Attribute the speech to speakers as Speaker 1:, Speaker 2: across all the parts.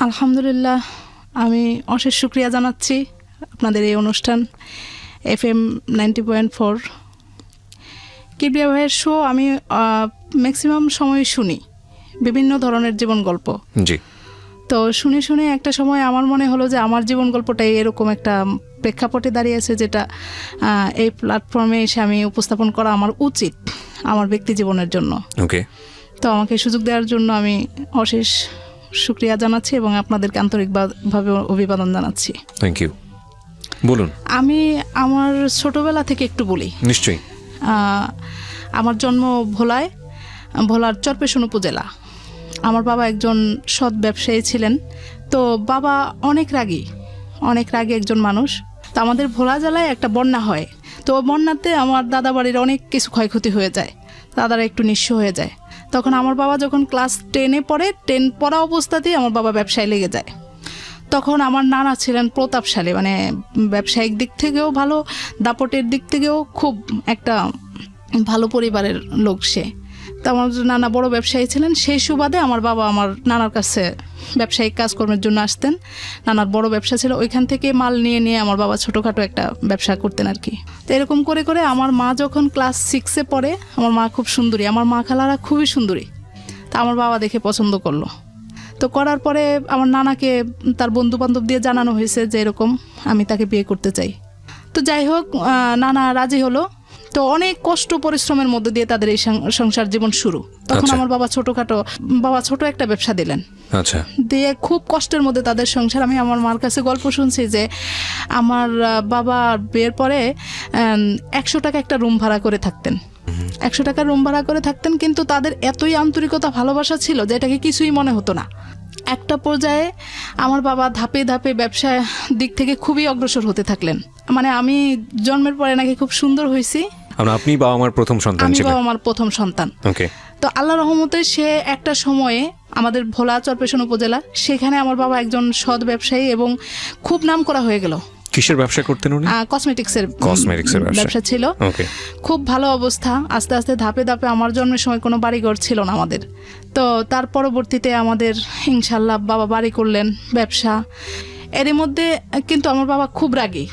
Speaker 1: আলহামদুলিল্লাহ, আমি অশেষ শুকরিয়া জানাচ্ছি আপনাদের এই অনুষ্ঠান FM 90.4 কিবরিয়া ভাইয়ের শো। আমি ম্যাক্সিমাম সময় শুনি বিভিন্ন ধরনের জীবন গল্প।
Speaker 2: জি।
Speaker 1: তো শুনে শুনে একটা সময় আমার মনে হলো যে আমার জীবন গল্পটাই এরকম একটা প্রেক্ষাপটে দাঁড়িয়েছে, যেটা এই প্ল্যাটফর্মে এসে আমি উপস্থাপন করা আমার উচিত আমার ব্যক্তি জীবনের জন্য।
Speaker 2: ওকে।
Speaker 1: তো আমাকে সুযোগ দেওয়ার জন্য আমি অশেষ শুকরিয়া জানাচ্ছি এবং আপনাদেরকে আন্তরিকভাবে অভিবাদন জানাচ্ছি।
Speaker 2: Thank you. বলুন।
Speaker 1: আমি আমার ছোটবেলা থেকে একটু বলি।
Speaker 2: নিশ্চয়ই।
Speaker 1: আমার জন্ম ভোলার চরপেশন উপজেলা। আমার বাবা একজন সৎ ব্যবসায়ী ছিলেন। তো বাবা অনেক রাগী একজন মানুষ। তো আমাদের ভোলা জেলায় একটা বন্যা হয়। তো বন্যাতে আমার দাদা বাড়ির অনেক কিছু ক্ষয়ক্ষতি হয়ে যায়, দাদারা একটু নিঃস্ব হয়ে যায়। তখন আমার বাবা যখন ক্লাস 10-এ পড়ে, 10 পড়া অবস্থাতেই আমার বাবা ব্যবসায় লেগে যায়। তখন আমার নানা ছিলেন প্রতাপশালী, মানে ব্যবসায়িক দিক থেকেও ভালো, দাপটের দিক থেকেও খুব একটা ভালো পরিবারের লোক সে। তো আমার নানা বড় ব্যবসায়ী ছিলেন। সেই সুবাদে আমার বাবা আমার নানার কাছে ব্যবসায়িক কাজকর্মের জন্য আসতেন। নানার বড় ব্যবসা ছিল, ওইখান থেকে মাল নিয়ে আমার বাবা ছোটোখাটো একটা ব্যবসা করতেন আর কি। তো এরকম করে করে আমার মা যখন ক্লাস 6-এ পড়ে, আমার মা খুব সুন্দরী, আমার মা খালারা খুবই সুন্দরী। তা আমার বাবা দেখে পছন্দ করলো। তো করার পরে আমার নানাকে তার বন্ধু বান্ধব দিয়ে জানানো হয়েছে যে এরকম আমি তাকে বিয়ে করতে চাই। তো যাই হোক, নানা রাজি হলো। তো অনেক কষ্ট পরিশ্রমের মধ্যে দিয়ে তাদের এই সংসার জীবন শুরু। তখন আমার বাবা ছোট একটা ব্যবসা দিলেন।
Speaker 2: আচ্ছা।
Speaker 1: দিয়ে খুব কষ্টের মধ্যে তাদের সংসার। আমি আমার মার কাছে গল্প শুনছি যে আমার বাবা বিয়ের পরে 100 টাকা একটা রুম ভাড়া করে থাকতেন। 100 টাকা রুম ভাড়া করে থাকতেন, কিন্তু তাদের এতই আন্তরিকতা ভালোবাসা ছিল যে এটাকে কিছুই মনে হতো না। একটা পর্যায়ে আমার বাবা ধাপে ধাপে ব্যবসার দিক থেকে খুবই অগ্রসর হতে থাকলেন। মানে আমি জন্মের পরে নাকি খুব সুন্দর হয়েছি।
Speaker 2: আপনি বাবা আমার প্রথম সন্তান ছিলেন? আমি
Speaker 1: বাবা আমার প্রথম সন্তান।
Speaker 2: ওকে।
Speaker 1: তো আল্লাহ রহমতে সে একটা সময়ে আমাদের ভোলা চরপেশন উপজেলা, সেখানে আমার বাবা একজন সৎ ব্যবসায়ী এবং খুব নাম করা হয়ে গেল।
Speaker 2: কিসের ব্যবসা করতেন উনি?
Speaker 1: কসমেটিক্সের ব্যবসা ছিল।
Speaker 2: ওকে।
Speaker 1: খুব ভালো অবস্থা। আস্তে আস্তে ধাপে ধাপে, আমার জন্মের সময় কোনো বাড়িঘর ছিল না আমাদের। তো তার পরবর্তীতে আমাদের ইনশাল্লাহ বাবা বাড়ি করলেন, ব্যবসা। এরই মধ্যে কিন্তু আমার বাবা খুব রাগী।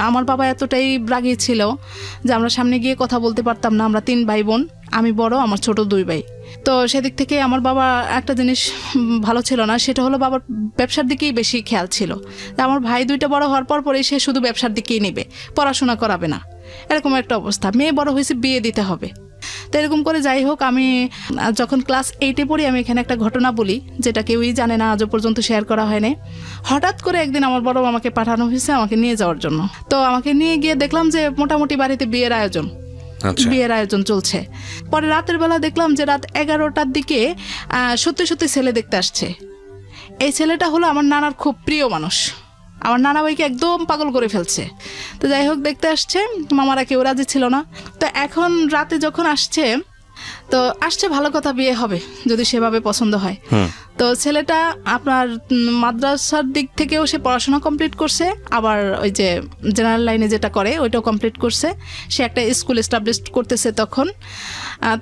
Speaker 1: আমার বাবা এতটাই রাগী ছিল যে আমরা সামনে গিয়ে কথা বলতে পারতাম না। আমরা 3 ভাই বোন, আমি বড়, আমার ছোট 2 ভাই। তো সেদিক থেকে আমার বাবা একটা জিনিস ভালো ছিল না, সেটা হলো বাবার ব্যবসার দিকেই বেশি খেয়াল ছিল। আমার ভাই 2টা বড় হওয়ার পরেই সে শুধু ব্যবসার দিকেই নেবে, পড়াশোনা করাবে না, এরকম একটা অবস্থা। মেয়ে বড় হয়েছে, বিয়ে দিতে হবে। তো এরকম করে যাই হোক, আমি যখন ক্লাস 8-এ পড়ি, আমি এখানে একটা ঘটনা বলি যেটা কেউই জানে না, আজও পর্যন্ত শেয়ার করা হয়নি। হঠাৎ করে একদিন আমার বড় মামাকে পাঠানো হয়েছে আমাকে নিয়ে যাওয়ার জন্য। তো আমাকে নিয়ে গিয়ে দেখলাম যে মোটামুটি বাড়িতে বিয়ের আয়োজন চলছে। পরে রাতের বেলা দেখলাম যে রাত 11টার দিকে সত্যি ছেলে দেখতে আসছে। এই ছেলেটা হলো আমার নানার খুব প্রিয় মানুষ, আমার নানা ভাইকে একদম পাগল করে ফেলছে। তো যাই হোক, দেখতে আসছে, মামারা কেউ রাজি ছিল না। তো এখন রাতে যখন আসছে ভালো কথা, বিয়ে হবে যদি সেভাবে পছন্দ হয়। তো ছেলেটা আপনার মাদ্রাসার দিক থেকেও সে পড়াশোনা কমপ্লিট করছে, আবার ওই যে জেনারেল লাইনে যেটা করে ওইটাও কমপ্লিট করছে। সে একটা স্কুল এস্টাবলিশ করতেছে তখন।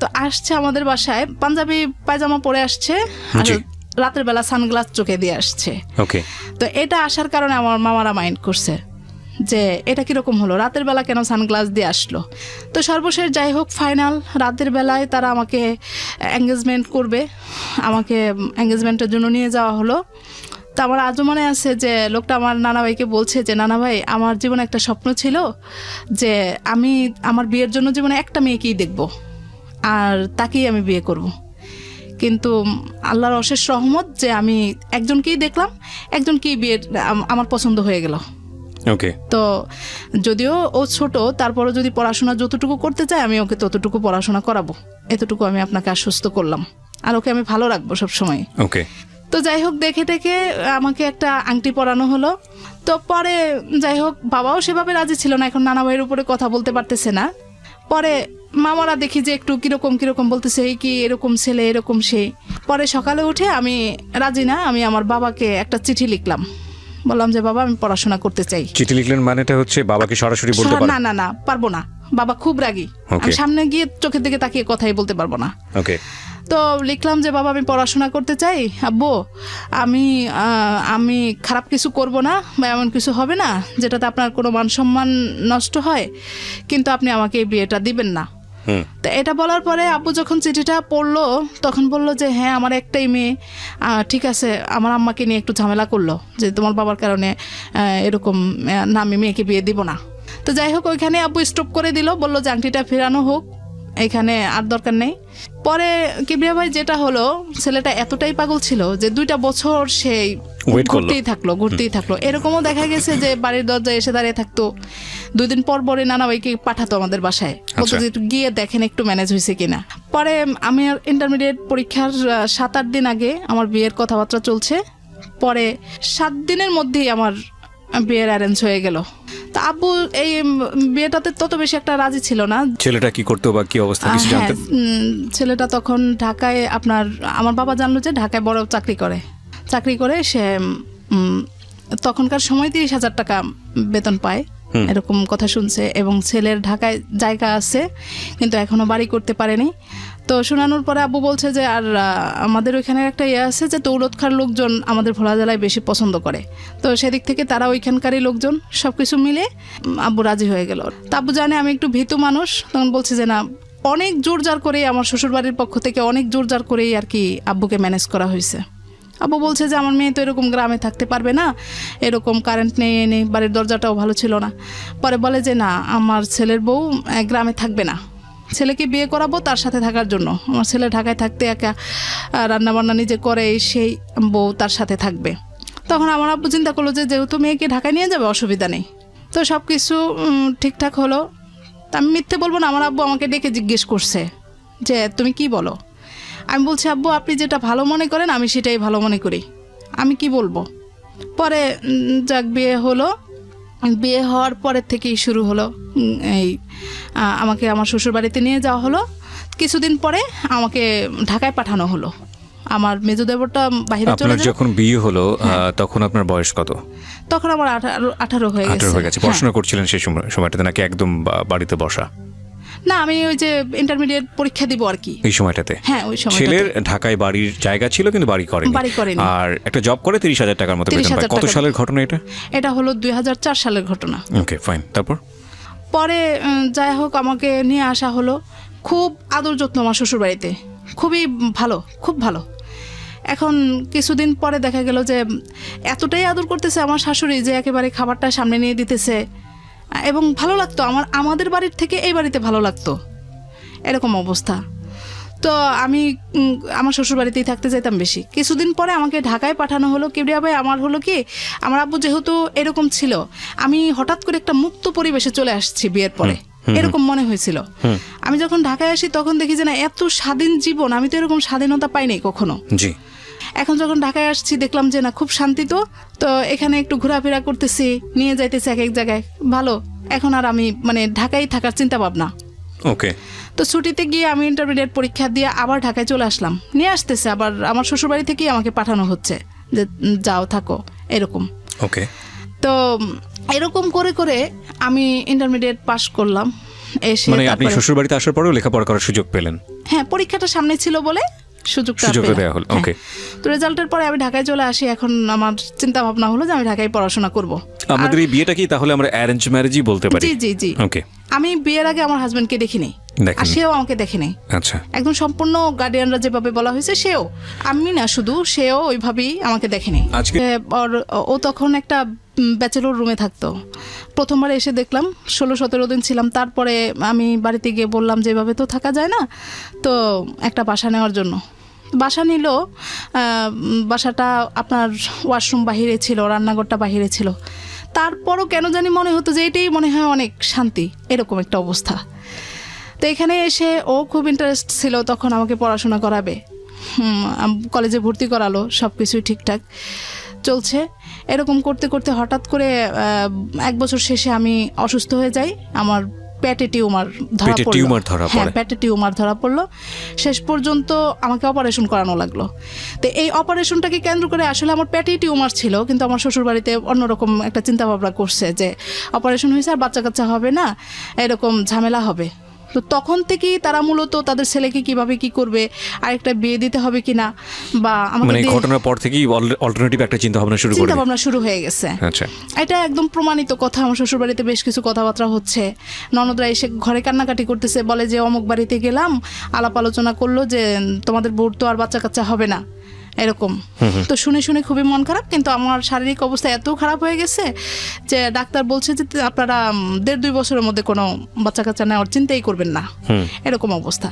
Speaker 1: তো আসছে আমাদের বাসায়, পাঞ্জাবি পায়জামা পরে আসছে, আর রাতের বেলা সানগ্লাস চোখে দিয়ে আসছে।
Speaker 2: ওকে।
Speaker 1: তো এটা আসার কারণে আমার মামারা মাইন্ড করছে যে এটা কিরকম হলো, রাতের বেলা কেন সানগ্লাস দিয়ে আসলো। তো সর্বশেষ যাই হোক, ফাইনাল রাতের বেলায় তারা আমাকে এঙ্গেজমেন্ট করবে, আমাকে এঙ্গেজমেন্টের জন্য নিয়ে যাওয়া হলো। তো আমার আজও মনে আছে যে লোকটা আমার নানা ভাইকে বলছে যে নানা ভাই, আমার জীবনে একটা স্বপ্ন ছিল যে আমি আমার বিয়ের জন্য জীবনে একটা মেয়েকেই দেখব, আর তাকেই আমি বিয়ে করব। কিন্তু আল্লাহর অশেষ রহমত যে আমি একজনকেই দেখলাম, একজনকেই বিয়ের আমার পছন্দ হয়ে গেল।
Speaker 2: ওকে।
Speaker 1: তো যদিও ও ছোট, তারপরও যদি পড়াশোনা যতটুকু করতে চায় আমি ওকে ততটুকু পড়াশোনা করাবো, এতটুকু আমি আপনাকে আশ্বস্ত করলাম, আর ওকে আমি ভালো রাখবো সবসময়।
Speaker 2: ওকে।
Speaker 1: তো যাই হোক, দেখে আমাকে একটা আংটি পরানো হলো। তো পরে যাই হোক, বাবাও সেভাবে রাজি ছিল না, এখন নানা ভাইয়ের উপরে কথা বলতে পারতেছে না। পরে মামারা দেখি যে একটু কিরকম বলতেছে, এই কি এরকম ছেলে, এরকম সেই। পরে সকালে উঠে আমি রাজি না, আমি আমার বাবাকে একটা চিঠি লিখলাম, বললাম যে বাবা আমি পড়াশোনা করতে চাই।
Speaker 2: চিঠি লিখলেন মানেটা হচ্ছে বাবাকে সরাসরি বলতে পারবেন?
Speaker 1: না, পারবো না, বাবা খুব রাগী, আমি সামনে গিয়ে চোখের দিকে তাকিয়ে কথাই বলতে পারবো না।
Speaker 2: ওকে।
Speaker 1: তো লিখলাম যে বাবা আমি পড়াশোনা করতে চাই, আব্বু আমি খারাপ কিছু করব না বা এমন কিছু হবে না যেটাতে আপনার কোনো মান সম্মান নষ্ট হয়, কিন্তু আপনি আমাকে এই বিয়েটা দিবেন না। তো এটা বলার পরে আব্বু যখন চিঠিটা পড়লো তখন বললো যে হ্যাঁ আমার একটাই মেয়ে, ঠিক আছে। আমার আম্মাকে নিয়ে একটু ঝামেলা করলো যে তোমার বাবার কারণে এরকম না, আমি মেয়েকে বিয়ে দিব না। তো যাই হোক ওইখানে আব্বু স্টপ করে দিল, বললো যে আংটিটা ফেরানো হোক, এখানে আর দরকার নেই। পরে কিবরিয়া ভাই যেটা হলো, ছেলেটা এতটাই পাগল ছিল যে 2টা বছর সেই ঘুরতেই থাকলো। এরকমও দেখা গেছে যে বাড়ির দরজায় এসে দাঁড়িয়ে থাকতো, 2 দিন পর পরে নানা ভাইকে পাঠাতো আমাদের বাসায়, বলতো যে গিয়ে দেখেন একটু ম্যানেজ হয়েছে কিনা। পরে আমি ইন্টারমিডিয়েট পরীক্ষার 7-8 দিন আগে আমার বিয়ের কথাবার্তা চলছে, পরে 7 দিনের মধ্যেই আমার বিয়ের অ্যারেঞ্জ হয়ে গেল। তো আব্বু এই বিয়েটাতে তত বেশি একটা রাজি ছিল না।
Speaker 2: ছেলেটা কি করতো বা কি অবস্থা কিছু জানতেন?
Speaker 1: ছেলেটা তখন ঢাকায় আমার বাবা জানলো যে ঢাকায় বড় চাকরি করে সে তখনকার সময় 30,000 টাকা বেতন পায়, এরকম কথা শুনছে। এবং ছেলের ঢাকায় জায়গা আছে কিন্তু এখনো বাড়ি করতে পারেনি। তো শোনানোর পরে আব্বু বলছে যে আর আমাদের ওইখানে একটা আছে যে দৌলতখার লোকজন আমাদের ভোলা জেলায় বেশি পছন্দ করে, তো সেদিক থেকে তারা ওইখানকারই লোকজন, সব কিছু মিলে আব্বু রাজি হয়ে গেল। তা আব্বু জানে আমি একটু ভীতু মানুষ, তখন বলছে যে না, অনেক জোরজার করেই আমার শ্বশুরবাড়ির পক্ষ থেকে অনেক জোরজার করেই আর কি আব্বুকে ম্যানেজ করা হয়েছে। আব্বু বলছে যে আমার মেয়ে তো এরকম গ্রামে থাকতে পারবে না, এরকম কারেন্ট নেই, বাড়ির দরজাটাও ভালো ছিল না। পরে বলে যে না, আমার ছেলের বউ গ্রামে থাকবে না, ছেলেকে বিয়ে করাবো তার সাথে থাকার জন্য। আমার ছেলে ঢাকায় থাকতে একা রান্নাবান্না নিজে করে, সেই বউ তার সাথে থাকবে। তখন আমার আব্বু চিন্তা করলো যে যেহেতু মেয়েকে ঢাকায় নিয়ে যাবে অসুবিধা নেই। তো সব কিছু ঠিকঠাক হলো। তা আমি মিথ্যে বলবো না, আমার আব্বু আমাকে ডেকে জিজ্ঞেস করছে যে তুমি কি বলো। আমি বলছি আব্বু আপনি যেটা ভালো মনে করেন আমি সেটাই ভালো মনে করি, আমি কি বলবো। পরে যাক বিয়ে হলো। বিয়ে হওয়ার পরের থেকেই শুরু হলো এই আমাকে আমার শ্বশুরবাড়িতে নিয়ে যাওয়া হলো। কিছুদিন পরে আমাকে ঢাকায় পাঠানো হলো। আমার মেজো দেবরটা বাইরে চলে যায়।
Speaker 2: যখন বিয়ে হলো তখন আপনার বয়স কত?
Speaker 1: তখন আমার 18 হয়ে গেছে।
Speaker 2: পড়াশোনা করছিলেন সেই সময়টাতে নাকি একদম বাড়িতে বসা?
Speaker 1: না, আমি ওই যে ইন্টারমিডিয়েট পরীক্ষা দিব আর কি
Speaker 2: এই সময়টাতে।
Speaker 1: হ্যাঁ, ওই সময়টাতে
Speaker 2: ছেলের ঢাকায় বাড়ির জায়গা ছিল কিন্তু বাড়ি করেনি। আর একটা জব করে 30,000 টাকার মতো বেতন পায়। কত সালের ঘটনা এটা?
Speaker 1: এটা হলো 2004 সালের ঘটনা।
Speaker 2: Okay fine. তারপর
Speaker 1: পরে যাই হোক আমাকে নিয়ে আসা হলো। খুব আদর যত্ন আমার শ্বশুরবাড়িতে, খুবই ভালো, খুব ভালো। এখন কিছুদিন পরে দেখা গেল যে এতটাই আদর করতেছে আমার শাশুড়ি যে একেবারে খাবারটা সামনে নিয়ে দিতেছে, এবং ভালো লাগতো আমাদের বাড়ির থেকে এই বাড়িতে ভালো লাগতো, এরকম অবস্থা। তো আমি আমার শ্বশুর বাড়িতেই থাকতে যেতাম বেশি। কিছুদিন পরে আমাকে ঢাকায় পাঠানো হলো। কিবরিয়া ভাই আমার হলো কি, আমার আব্বু যেহেতু এরকম ছিল, আমি হঠাৎ করে একটা মুক্ত পরিবেশে চলে আসছি বিয়ের পরে, এরকম মনে হয়েছিল। আমি যখন ঢাকায় আসি তখন দেখি যে না, এত স্বাধীন জীবন, আমি তো এরকম স্বাধীনতা পাইনি কখনো।
Speaker 2: জি।
Speaker 1: এখন যখন ঢাকায় আসছি দেখলাম যে না, খুব শান্তি। তো এখানে একটু ঘোরাফেরা করতেছি, নিয়ে যাইতেছি এক এক জায়গায়, ভালো। এখন আর আমি ঢাকায় থাকার চিন্তা ভাবনা।
Speaker 2: ওকে।
Speaker 1: তো ছুটিতে গিয়ে আমি ইন্টারমিডিয়েট পরীক্ষা দিয়ে আবার ঢাকায় চলে আসলাম। নিয়ে আসতেছে আবার আমার শ্বশুরবাড়ি থেকেই আমাকে পাঠানো হচ্ছে যে যাও থাকো, এরকম।
Speaker 2: ওকে।
Speaker 1: তো এরকম করে করে আমি ইন্টারমিডিয়েট পাশ করলাম। এসে
Speaker 2: আপনি শ্বশুরবাড়িতে আসার পরেও লেখাপড়া করার সুযোগ পেলেন?
Speaker 1: হ্যাঁ, পরীক্ষাটা সামনে ছিল বলে সুযোগটা দেওয়া হলো। ওকে। তো রেজাল্টের পরে আমি ঢাকায় চলে আসি। এখন আমার চিন্তা ভাবনা হলো যে আমি ঢাকায় পড়াশোনা করব।
Speaker 2: আমাদের এই বিয়েটা কি তাহলে আমরা অ্যারেঞ্জ ম্যারেজই বলতে পারি?
Speaker 1: জি জি জি।
Speaker 2: ওকে।
Speaker 1: আমি বিয়ের আগে আমার হাজবেন্ডকে দেখিনি, আর সেও আমাকে দেখেনি।
Speaker 2: আচ্ছা।
Speaker 1: একদম সম্পূর্ণ গার্ডিয়ানরা যেভাবে বলা হয়েছে সেও, আমি না শুধু, সেও ওইভাবেই আমাকে দেখেনি। ও তখন একটা ব্যাচেলর রুমে থাকতো। প্রথমবার এসে দেখলাম, 16-17 দিন ছিলাম। তারপরে আমি বাড়িতে গিয়ে বললাম যে এভাবে তো থাকা যায় না, তো একটা বাসা নেওয়ার জন্য। বাসা নিল। বাসাটা আপনার ওয়াশরুম বাহিরে ছিল, রান্নাঘরটা বাহিরে ছিল। তারপরও কেন জানি মনে হতো যে এটাই মনে হয় অনেক শান্তি, এরকম একটা অবস্থা। তো এখানে এসে ও খুব ইন্টারেস্ট ছিল তখন আমাকে পড়াশোনা করাবে, কলেজে ভর্তি করালো, সব কিছুই ঠিকঠাক চলছে। এরকম করতে করতে হঠাৎ করে 1 বছর শেষে আমি অসুস্থ হয়ে যাই। আমার পেটে টিউমার ধরা পড়লো। হ্যাঁ, পেটে টিউমার ধরা পড়লো। শেষ পর্যন্ত আমাকে অপারেশন করানো লাগলো। তো এই অপারেশনটাকে কেন্দ্র করে, আসলে আমার পেটেই টিউমার ছিল, কিন্তু আমার শ্বশুরবাড়িতে অন্যরকম একটা চিন্তা ভাবনা করছে যে অপারেশন হয়েছে আর বাচ্চা কাচ্চা হবে না, এরকম ঝামেলা হবে। তো তখন থেকেই তারা মূলত তাদের ছেলেকে কিভাবে কি করবে, আরেকটা বিয়ে দিতে হবে কিনা, বা
Speaker 2: মানে ঘটনার পর থেকেই অল্টারনেটিভ একটা চিন্তা ভাবনা শুরু
Speaker 1: হয়ে গেছে।
Speaker 2: আচ্ছা,
Speaker 1: এটা একদম প্রমাণিত কথা। আমার শ্বশুর বাড়িতে বেশ কিছু কথাবার্তা হচ্ছে, ননদরা এসে ঘরে কান্নাকাটি করতেছে, বলে যে অমুক বাড়িতে গেলাম, আলাপ আলোচনা করলো যে তোমাদের বউর তো আর বাচ্চা কাচ্চা হবে না, এরকম। তো শুনে শুনে খুবই মন খারাপ, কিন্তু আমার শারীরিক অবস্থা এত খারাপ হয়ে গেছে যে ডাক্তার বলছে যে আপনারা 1.5-2 বছরের মধ্যে কোনো বাচ্চা কাচ্চা নেওয়ার চিন্তাই করবেন না, এরকম অবস্থা।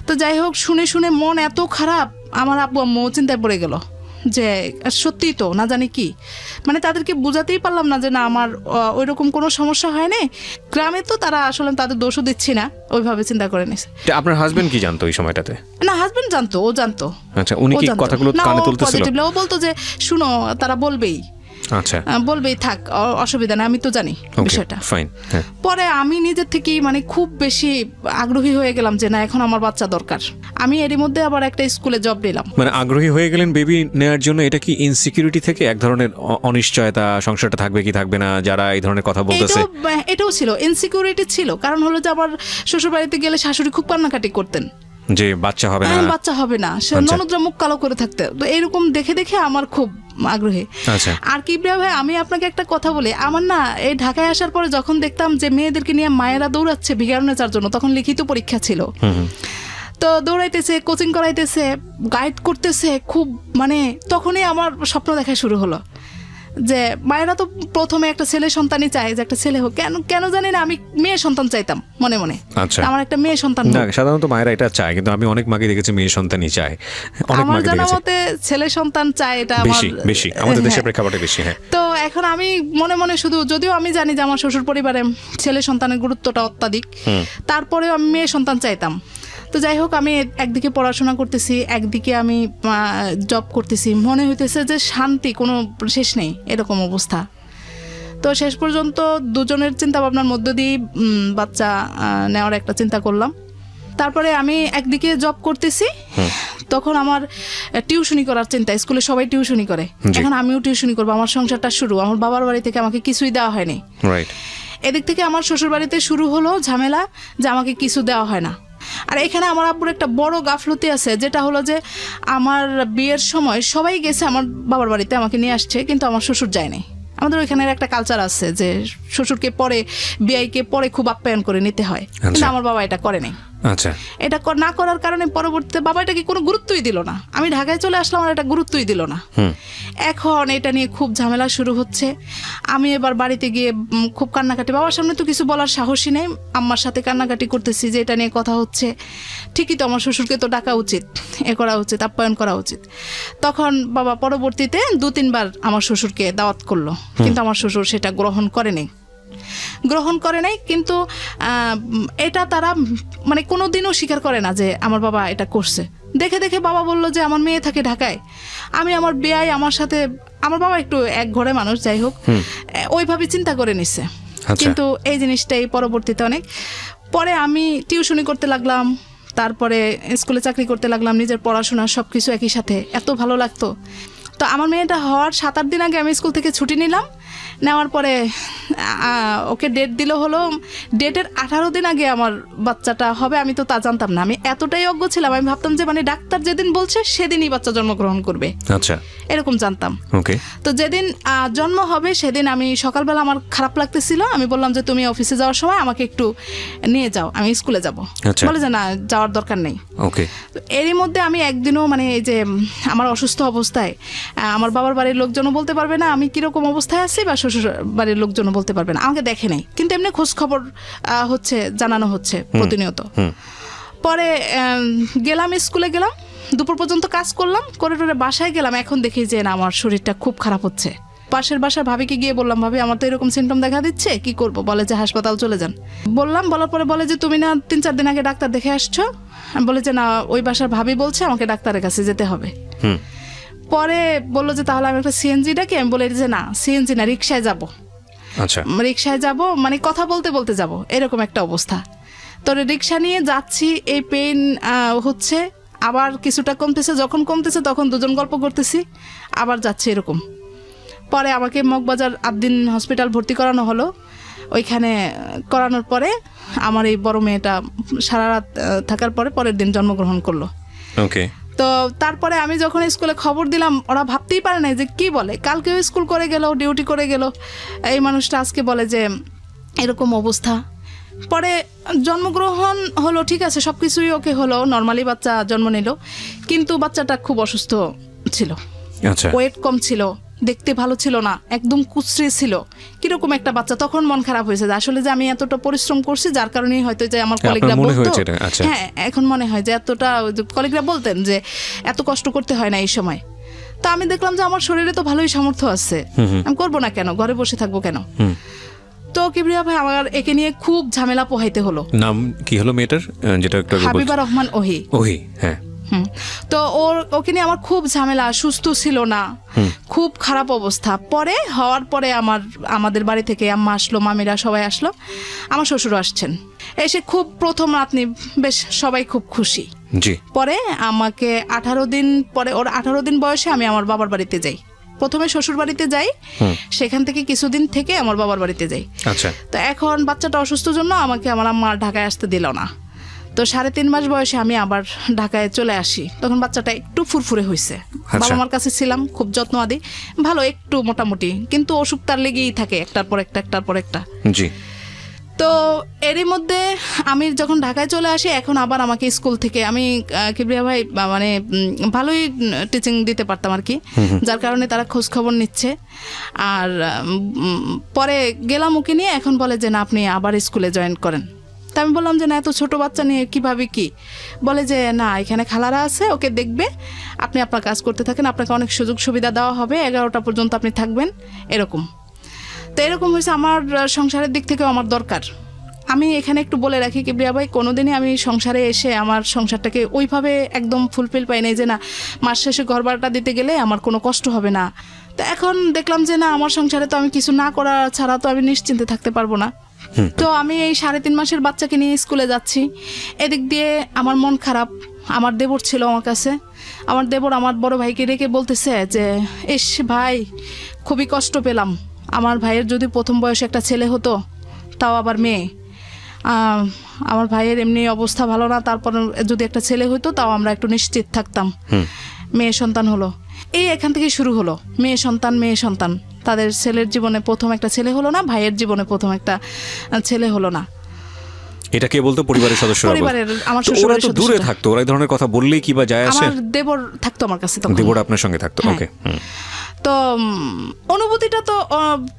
Speaker 1: তো যাই হোক, শুনে শুনে মন এত খারাপ, আমার আব্বু আম্মু চিন্তায় পড়ে গেল যে সত্যিই তো না জানি কি, মানে তাদেরকে বোঝাতেই পারলাম না যে না আমার ওই রকম কোনো সমস্যা হয় না। গ্রামে তো তারা আসলে তাদের দোষও দিচ্ছি না, ওইভাবে চিন্তা করে নিছে।
Speaker 2: আপনার হাজবেন্ড কি জানতো ওই সময়টাতে?
Speaker 1: না, হাজবেন্ড জানতো, ও জানতো।
Speaker 2: আচ্ছা, উনি কি কথাগুলো কানে তুলতেছিল?
Speaker 1: ও বলতো যে শুনো, তারা বলবেই,
Speaker 2: আচ্ছা
Speaker 1: বলবেই, থাক, অসুবিধা না, আমি তো জানি বিষয়টা।
Speaker 2: ফাইন।
Speaker 1: পরে আমি নিজের থেকেই মানে খুব বেশি আগ্রহী হয়ে গেলাম যে না, এখন আমার বাচ্চা দরকার। আমি এরই মধ্যে আবার একটা স্কুলে জব নিলাম।
Speaker 2: মানে আগ্রহী হয়ে গেলেন বেবি নেওয়ার জন্য। এটা কি ইনসিকিউরিটি থেকে এক ধরনের অনিশ্চয়তা, সংসারটা থাকবে কি থাকবে না, যারা এই ধরনের কথা বলতেছে?
Speaker 1: এটাও ছিল, ইনসিকিউরিটি ছিল। কারণ হলো যে আমার শ্বশুর বাড়িতে গেলে শাশুড়ি খুব কান্নাকাটি করতেন
Speaker 2: যে বাচ্চা হবে না,
Speaker 1: বাচ্চা হবে না, সে ননদরা মুখ কালো করে থাকতে। তো এরকম দেখে দেখে আমার খুব আগ্রহী। আর কি ভাই, আমি আপনাকে একটা কথা বলি, আমার না এই ঢাকায় আসার পরে যখন দেখতাম যে মেয়েদেরকে নিয়ে মায়েরা দৌড়াচ্ছে ভিখারি নেচার জন্য, তখন লিখিত পরীক্ষা ছিল, তো দৌড়াইতেছে, কোচিং করাইতেছে, গাইড করতেছে খুব, মানে তখনই আমার স্বপ্ন দেখা শুরু হলো যে মায়েরা তো প্রথমে একটা ছেলে সন্তানই চায়, যে একটা ছেলে হোক। কেন জানি না, আমি মেয়ে সন্তান চাইতাম মনে মনে।
Speaker 2: আচ্ছা,
Speaker 1: আমার একটা মেয়ে সন্তান।
Speaker 2: না, সাধারণত মায়েরা এটা চায়, কিন্তু আমি অনেক মাকে দেখেছি মেয়ে সন্তানই চায়, অনেক মাকে দেখেছি। আমার
Speaker 1: মতে ছেলে সন্তান চায়, এটা
Speaker 2: বেশি আমাদের দেশের প্রেক্ষাপটে বেশি। হ্যাঁ,
Speaker 1: তো এখন আমি মনে মনে শুধু, যদিও আমি জানি যে আমার শ্বশুর পরিবারে ছেলে সন্তানের গুরুত্বটা অত্যাধিক, তারপরেও আমি মেয়ে সন্তান চাইতাম। তো যাই হোক, আমি একদিকে পড়াশোনা করতেছি, একদিকে আমি জব করতেছি, মনে হইতেছে যে শান্তি কোনো শেষ নেই, এরকম অবস্থা। তো শেষ পর্যন্ত দুজনের চিন্তা ভাবনার মধ্য দিয়ে বাচ্চা নেওয়ার একটা চিন্তা করলাম। তারপরে আমি একদিকে জব করতেছি, তখন আমার টিউশনি করার চিন্তা। স্কুলে সবাই টিউশনি করে, এখন আমিও টিউশনি করবো। আমার সংসারটা শুরু, আমার বাবার বাড়ি থেকে আমাকে কিছুই দেওয়া হয়নি। এদিক থেকে আমার শ্বশুর বাড়িতে শুরু হলো ঝামেলা যে আমাকে কিছু দেওয়া হয় না। আর এখানে আমার আব্বুর একটা বড় গাফলতি আছে, যেটা হলো যে আমার বিয়ের সময় সবাই গেছে আমার বাবার বাড়িতে, আমাকে নিয়ে আসছে, কিন্তু আমার শ্বশুর যায়নি। আমাদের ওইখানের একটা কালচার আছে যে শ্বশুরকে পরে, বিয়াইকে পরে খুব আপ্যায়ন করে নিতে হয়, কিন্তু আমার বাবা এটা করে নাই।
Speaker 2: আচ্ছা,
Speaker 1: এটা না করার কারণে পরবর্তীতে বাবা এটাকে কোনো গুরুত্বই দিল না। আমি ঢাকায় চলে আসলাম, আর এটা গুরুত্বই দিল না। এখন এটা নিয়ে খুব ঝামেলা শুরু হচ্ছে। আমি এবার বাড়িতে গিয়ে খুব কান্নাকাটি, বাবার সামনে তো কিছু বলার সাহসই নেই, আম্মার সাথে কান্নাকাটি করতেছি যে এটা নিয়ে কথা হচ্ছে। ঠিকই তো, আমার শ্বশুরকে তো ডাকা উচিত, এ করা উচিত, আপ্যায়ন করা উচিত। তখন বাবা পরবর্তীতে 2-3 বার আমার শ্বশুরকে দাওয়াত করলো, কিন্তু আমার শ্বশুর সেটা গ্রহণ করে নাই। কিন্তু এটা তারা মানে কোনোদিনও স্বীকার করে না যে আমার বাবা এটা করছে। দেখে দেখে বাবা বলল যে আমার মেয়ে থাকে ঢাকায়, আমি আমার বিয়াই আমার সাথে, আমার বাবা একটু এক ঘরে মানুষ, যাই হোক, ওইভাবে চিন্তা করে নিছে। কিন্তু এই জিনিসটাই পরবর্তীতে অনেক পরে আমি টিউশনি করতে লাগলাম, তারপরে স্কুলে চাকরি করতে লাগলাম, নিজের পড়াশোনা সবকিছু একই সাথে, এত ভালো লাগতো। তো আমার মেয়েটা হওয়ার 7-8 দিন আগে আমি স্কুল থেকে ছুটি নিলাম। নেওয়ার পরে ওকে ডেট দিল, হলো ডেটের 18 দিন আগে আমার বাচ্চাটা হবে। আমি তো তা জানতাম না, আমি এতটাই অজ্ঞ ছিলাম, আমি ভাবতাম যে মানে ডাক্তার যেদিন বলছে সেদিনই বাচ্চা জন্মগ্রহণ করবে,
Speaker 2: আচ্ছা,
Speaker 1: এরকম জানতাম। তো যেদিন জন্ম হবে সেদিন আমি সকালবেলা, আমার খারাপ লাগতেছিল, আমি বললাম যে তুমি অফিসে যাওয়ার সময় আমাকে একটু নিয়ে যাও, আমি স্কুলে যাব। বলে যে না, যাওয়ার দরকার নেই। তো এরই মধ্যে আমি একদিনও, মানে এই যে আমার অসুস্থ অবস্থায় আমার বাবার বাড়ির লোকজনও বলতে পারবে না আমি কিরকম অবস্থায় আছি, বা শ্বশুর বাড়ির লোকজনও বলতে পারবে না, আমাকে দেখে নাই, কিন্তু এমনি খোঁজ খবর হচ্ছে, জানানো হচ্ছে প্রতিনিয়ত। পরে গেলাম, স্কুলে গেলাম, দুপুর পর্যন্ত কাজ করলাম, করে বাসায় গেলাম। এখন দেখি যে না, আমার শরীরটা খুব খারাপ হচ্ছে। পাশের বাসার ভাবিকে গিয়ে বললাম, ভাবি আমার তো এরকম সিমটম দেখা দিচ্ছে, কি করব? বলে যে হাসপাতাল চলে যান। বলার পরে বলে যে তুমি না 3-4 দিন আগে ডাক্তার দেখে আসছো? আমি বলে যে না, ওই বাসার ভাবি বলছে আমাকে ডাক্তারের কাছে যেতে হবে। পরে বললো যে তাহলে আমি একটা সিএনজি ডাকি। আমি বলে যে না, সিএনজি না, রিক্সায় যাব।
Speaker 2: আচ্ছা,
Speaker 1: রিক্সায় যাব, মানে কথা বলতে বলতে যাব, এরকম একটা অবস্থা। তো রিক্সা নিয়ে যাচ্ছি, এই পেইন হচ্ছে, আবার কিছুটা কমতেছে, যখন কমতেছে তখন দুজন গল্প করতেছি, আবার যাচ্ছে এরকম। পরে আমাকে মগবাজার 8 দিন হসপিটাল ভর্তি করানো হলো। ওইখানে করানোর পরে আমার এই বড় মেয়েটা সারা রাত থাকার পরে পরের দিন জন্মগ্রহণ করলো।
Speaker 2: ওকে।
Speaker 1: তো তারপরে আমি যখন স্কুলে খবর দিলাম, ওরা ভাবতেই পারে না যে কি বলে, কালকেও স্কুল করে গেল, ডিউটি করে গেল, এই মানুষটা আজকে বলে যে এরকম অবস্থা। পরে জন্মগ্রহণ হলো, ঠিক আছে, সব কিছুই ওকে হলো, নর্মালি বাচ্চা জন্ম নিল, কিন্তু বাচ্চাটা খুব অসুস্থ ছিল,
Speaker 2: আচ্ছা।
Speaker 1: ওয়েট কম ছিল, দেখতে ভালো ছিল না, একদম কুচড়ে ছিল, কিরকম একটা বাচ্চা। তখন মন খারাপ হয়েছে যে আসলে যে আমি এতটা পরিশ্রম করছি, যার কারণেই হয়তো যে আমার কলিগরা বলতো, হ্যাঁ এখন মনে হয় যে এতটা কলিগরা বলতেন যে এত কষ্ট করতে হয় না এই সময়। তো আমি দেখলাম যে আমার শরীরে তো ভালোই সামর্থ্য আছে, আমি করবো না কেন, ঘরে বসে থাকবো কেন। তো কিবরিয়া ভাই আমার একে নিয়ে খুব ঝামেলা পোহাইতে হলো।
Speaker 2: নাম কি হলো মেয়েটার, যেটা একটু
Speaker 1: হাবিবা রহমান ওহি।
Speaker 2: ওহি, হ্যাঁ।
Speaker 1: তো ওকে নিয়ে আমার খুব ঝামেলা, সুস্থ ছিল না, খুব খারাপ অবস্থা। পরে হওয়ার পরে আমাদের বাড়ি থেকে আম্মা আসলো, মামিরা সবাই আসলো, আমার শ্বশুর আসছেন, এসে খুব প্রথম রাতনি বেশ সবাই খুব খুশি।
Speaker 2: জি।
Speaker 1: পরে আমাকে 18 দিন পরে, ওর 18 দিন বয়সে আমি আমার বাবার বাড়িতে যাই। প্রথমে শ্বশুর বাড়িতে যাই, সেখান থেকে কিছুদিন থেকে আমার বাবার বাড়িতে যাই।
Speaker 2: আচ্ছা।
Speaker 1: তো এখন বাচ্চাটা অসুস্থর জন্য আমাকে আমার আম্মা ঢাকায় আসতে দিল না। তো 3.5 মাস বয়সে আমি আবার ঢাকায় চলে আসি। তখন বাচ্চাটা একটু ফুরফুরে হয়েছে, বাবা মার কাছে ছিলাম, খুব যত্ন আদি, ভালো একটু মোটামুটি, কিন্তু অসুখ তার লেগেই থাকে, একটার পর একটা, একটার পর একটা।
Speaker 2: জি।
Speaker 1: তো এরই মধ্যে আমি যখন ঢাকায় চলে আসি, এখন আবার আমাকে স্কুল থেকে, আমি কিবরিয়া ভাই মানে ভালোই টিচিং দিতে পারতাম আর কি, যার কারণে তারা খোঁজ খবর নিচ্ছে। আর পরে গেলাম ওকে নিয়ে, এখন বলে যে না আপনি আবার স্কুলে জয়েন করেন। তা আমি বললাম যে না এত ছোট বাচ্চা নিয়ে কিভাবে কি, বলে যে না এখানে খালারা আছে, ওকে দেখবে, আপনি আপনার কাজ করতে থাকেন, আপনাকে অনেক সুযোগ সুবিধা দেওয়া হবে, 11টা পর্যন্ত আপনি থাকবেন, এরকম। তো এরকম হয়েছে, আমার সংসারের দিক থেকেও আমার দরকার। আমি এখানে একটু বলে রাখি কিবরিয়া ভাই, কোনোদিনই আমি সংসারে এসে আমার সংসারটাকে ওইভাবে একদম ফুলফিল পাই নাই যে না মাস শেষে ঘর ভাড়াটা দিতে গেলে আমার কোনো কষ্ট হবে না। তো এখন দেখলাম যে না আমার সংসারে তো আমি কিছু না করা ছাড়া তো আমি নিশ্চিন্তে থাকতে পারবো না। তো আমি এই 3.5 মাসের বাচ্চাকে নিয়ে স্কুলে যাচ্ছি, এদিক দিয়ে আমার মন খারাপ। আমার দেবর ছিল আমার কাছে, আমার দেবর আমার বড় ভাইকে ডেকে বলতেছে যে ইস ভাই খুবই কষ্ট পেলাম, আমার ভাইয়ের যদি প্রথম বয়সে একটা ছেলে হতো, তাও আবার মেয়ে, আমার ভাইয়ের এমনি অবস্থা ভালো না, তারপর যদি একটা ছেলে হতো তাও আমরা একটু নিশ্চিত থাকতাম। মেয়ে সন্তান হলো, এই এখান থেকে শুরু হলো, মেয়ে সন্তান মেয়ে সন্তান। তাদের ছেলের জীবনে প্রথম একটা ছেলে হলো না, ভাইয়ের জীবনে প্রথম একটা ছেলে হলো না।
Speaker 2: এটা কে বলতো? পরিবারের সদস্যরা?
Speaker 1: পরিবারের, আমার
Speaker 2: শ্বশুর। ওরা তো দূরে থাকতো, ওরা এই ধরনের কথা বললেই কি বা যায় আসে?
Speaker 1: আমার দেবর থাকতো আমার কাছে তখন।
Speaker 2: দেবর আপনার সঙ্গে থাকতো? ওকে।
Speaker 1: তো অনুভূতিটা তো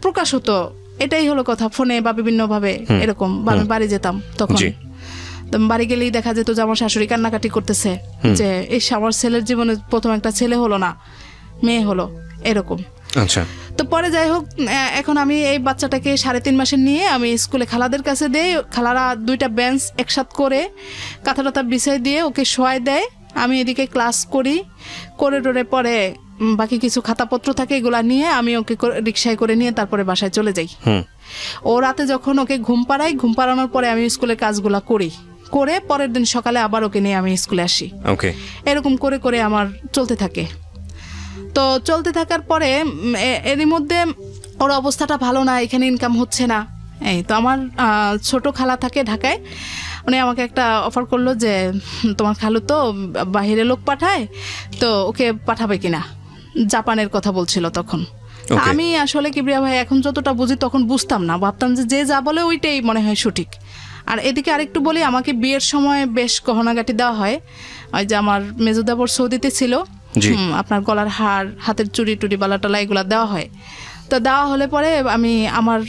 Speaker 1: প্রকাশ হতো, এটাই হলো কথা, ফোনে বা বিভিন্ন ভাবে এরকম। আমি বাড়ি যেতাম তখন, বাড়ি গেলেই দেখা যেত যে আমার শাশুড়ি কান্নাকাটি করতেছে যে ইস আমার ছেলের জীবনে প্রথম একটা ছেলে হলো না, মেয়ে হলো, এরকম।
Speaker 2: আচ্ছা।
Speaker 1: তো পরে যাই হোক, এখন আমি এই বাচ্চাটাকে 3.5 মাসের নিয়ে আমি স্কুলে খালাদের কাছে দেই, খালারা 2টা বেঞ্চ একসাথ করে কাঁথা টাথা বিছাই দিয়ে ওকে শোয়াই দেয়, আমি এদিকে ক্লাস করি, করে টোরে পরে বাকি কিছু খাতাপত্র থাকে এগুলা নিয়ে আমি ওকে রিক্সায় করে নিয়ে তারপরে বাসায় চলে যাই। ও রাতে যখন ওকে ঘুম পাড়াই, ঘুম পাড়ানোর পরে আমি স্কুলের কাজগুলা করি, করে পরের দিন সকালে আবার ওকে নিয়ে আমি স্কুলে আসি। এরকম করে করে আমার চলতে থাকে। তো চলতে থাকার পরে এরই মধ্যে ওর অবস্থাটা ভালো না, এখানে ইনকাম হচ্ছে না। এই তো আমার ছোট খালা থাকে ঢাকায়, উনি আমাকে একটা অফার করলো যে তোমার খালু তো বাহিরে লোক পাঠায়, তো ওকে পাঠাবে কিনা, জাপানের কথা বলছিল তখন। আমি আসলে কিবরিয়া ভাই এখন যতটা বুঝি তখন বুঝতাম না, ভাবতাম যে যা বলে ওইটাই মনে হয় সঠিক। আর এদিকে আরেকটু বলি, আমাকে বিয়ের সময় বেশ গহনাগাটি দেওয়া হয়। ওই যে আমার মেজুদাবর সৌদিতে ছিল, আপনার গলার হার, হাতের চুড়ি টুড়ি বালাটালা এগুলা দেওয়া হয়। তো দেওয়া হলে পরে আমি আমার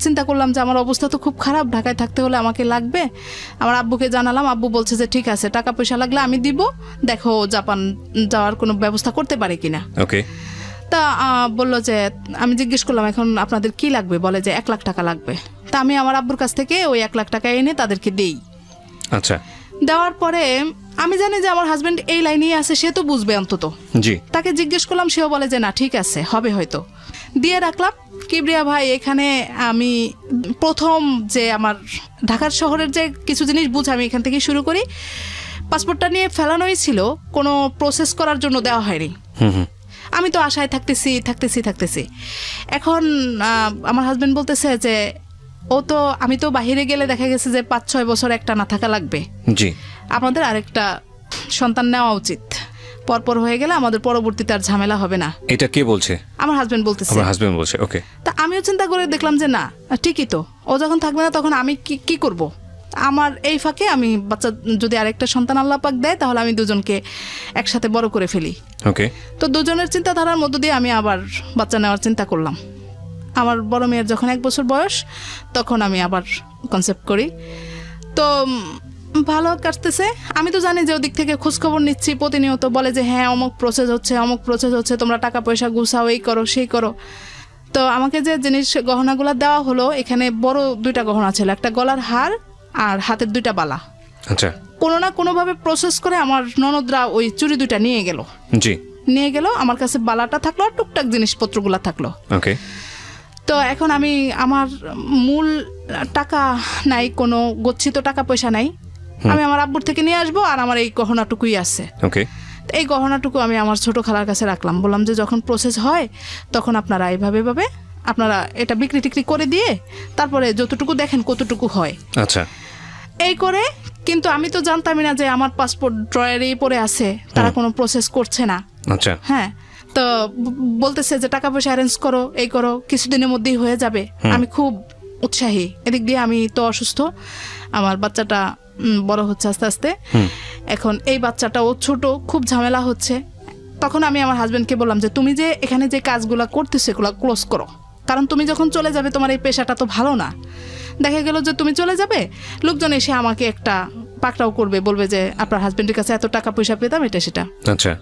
Speaker 1: চিন্তা করলাম যে আমার অবস্থা তো খুব খারাপ, ঢাকায় থাকতে হলে আমাকে লাগবে। আমার আব্বুকে জানালাম, আব্বু বলছে যে ঠিক আছে, টাকা পয়সা লাগলে আমি দিব, দেখো জাপান যাওয়ার কোনো ব্যবস্থা করতে পারে কিনা। তা বললো যে, আমি জিজ্ঞেস করলাম এখন আপনাদের কি লাগবে, বলে যে 1 লাখ টাকা লাগবে। তা আমি আমার আব্বুর কাছ থেকে ওই 1 লাখ টাকা এনে তাদেরকে দেই।
Speaker 2: আচ্ছা।
Speaker 1: দেওয়ার পরে আমি জানি যে আমার হাজবেন্ড এই লাইনেই আছে, সে তো বুঝবে অন্তত। তাকে জিজ্ঞেস করলাম, সেও বলে যে না ঠিক আছে, হবে হয়তো। দিয়ে রাখলাম। কিবরিয়া ভাই এখানে আমি প্রথম যে আমার ঢাকার শহরের যে কিছু জিনিস বুঝ, আমি এখান থেকে শুরু করি। পাসপোর্টটা নিয়ে ফেলানোই ছিল, কোনো প্রসেস করার জন্য দেওয়া হয়নি। আমি তো আশায় থাকতেছি। এখন আমার হাজবেন্ড বলতেছে যে ও তো আমি তো বাহিরে গেলে দেখা গেছে যে 5-6 বছর একটা না থাকা লাগবে।
Speaker 2: জি।
Speaker 1: আমাদের আরেকটা সন্তান নেওয়া উচিত, পরপর হয়ে গেলে আমাদের পরবর্তীতে আর ঝামেলা হবে না।
Speaker 2: এটা কে বলছে?
Speaker 1: আমার হাজবেন্ড বলতেছে।
Speaker 2: আমার হাজবেন্ড বলছে। ওকে।
Speaker 1: তা আমিও চিন্তা করে দেখলাম যে না ঠিকই তো, ও যখন থাকবে না তখন আমি কি করব। আমার এই ফাঁকে আমি বাচ্চা যদি আরেকটা সন্তান আল্লাহ পাক দেয় তাহলে আমি দুজনকে একসাথে বড় করে ফেলি।
Speaker 2: ওকে।
Speaker 1: তো দুজনের চিন্তাধারার মধ্য দিয়ে আমি আবার বাচ্চা নেওয়ার চিন্তা করলাম। আমার বড় মেয়ের যখন 1 বছর বয়স তখন আমি আবার কনসেপ্ট করি। তো ভালো কাটতেছে। আমি তো জানি যে ওদিক থেকে খোঁজখবর নিচ্ছি, প্রতিনিয়ত বলে যে হ্যাঁ অমুক প্রসেস হচ্ছে, তোমরা টাকা পয়সা গুছাও, এই করো সেই করো। তো আমাকে যে জিনিস গহনাগুলো দেওয়া হলো, এখানে বড় 2টা গহনা ছিল, একটা গলার হার আর হাতের 2টা বালা।
Speaker 2: আচ্ছা।
Speaker 1: কোনো না কোনোভাবে প্রসেস করে আমার ননদরা ওই চুড়ি 2টা নিয়ে গেল।
Speaker 2: জি।
Speaker 1: নিয়ে গেল, আমার কাছে বালাটা থাকলো আর টুকটাক জিনিসপত্রগুলো থাকলো।
Speaker 2: ওকে।
Speaker 1: তো এখন আমি আমার মূল টাকা নাই, কোনো গচ্ছিত টাকা পয়সা নাই, আমি আমার আব্বুর থেকে নিয়ে আসবো আর আমার এই গহনাটুকুই আছে।
Speaker 2: ওকে।
Speaker 1: এই গহনাটুকু আমি আমার ছোট খালার কাছে রাখলাম, বললাম যে যখন প্রসেস হয় তখন আপনারা এইভাবে আপনারা এটা বিক্রি টিক্রি করে দিয়ে তারপরে যতটুকু দেখেন কতটুকু হয়।
Speaker 2: আচ্ছা।
Speaker 1: এই করে, কিন্তু আমি তো জানতামই না যে আমার পাসপোর্ট ড্রয়ারেই পড়ে আছে, তারা কোনো প্রসেস করছে না।
Speaker 2: আচ্ছা।
Speaker 1: হ্যাঁ, তো বলতেছে যে টাকা পয়সা অ্যারেঞ্জ করো, এই করো, কিছুদিনের মধ্যেই হয়ে যাবে। আমি খুব উৎসাহী। এদিক দিয়ে আমি তো অসুস্থ, আমার বাচ্চাটা বড় হচ্ছে আস্তে আস্তে। এখন এই বাচ্চাটাও ছোট, খুব ঝামেলা হচ্ছে। তখন আমি আমার হাজবেন্ডকে বললাম যে তুমি যে এখানে যে কাজগুলো করতেছো এগুলো ক্লোজ করো, কারণ তুমি যখন চলে যাবে তোমার এই পেশাটা তো ভালো না। দেখা গেল যে তুমি চলে যাবে, লোকজন এসে আমাকে একটা পাকড়াও করবে, বলবে যে আপনার হাজবেন্ডের কাছে এত টাকা পয়সা পেতাম, এটা সেটা।
Speaker 2: আচ্ছা।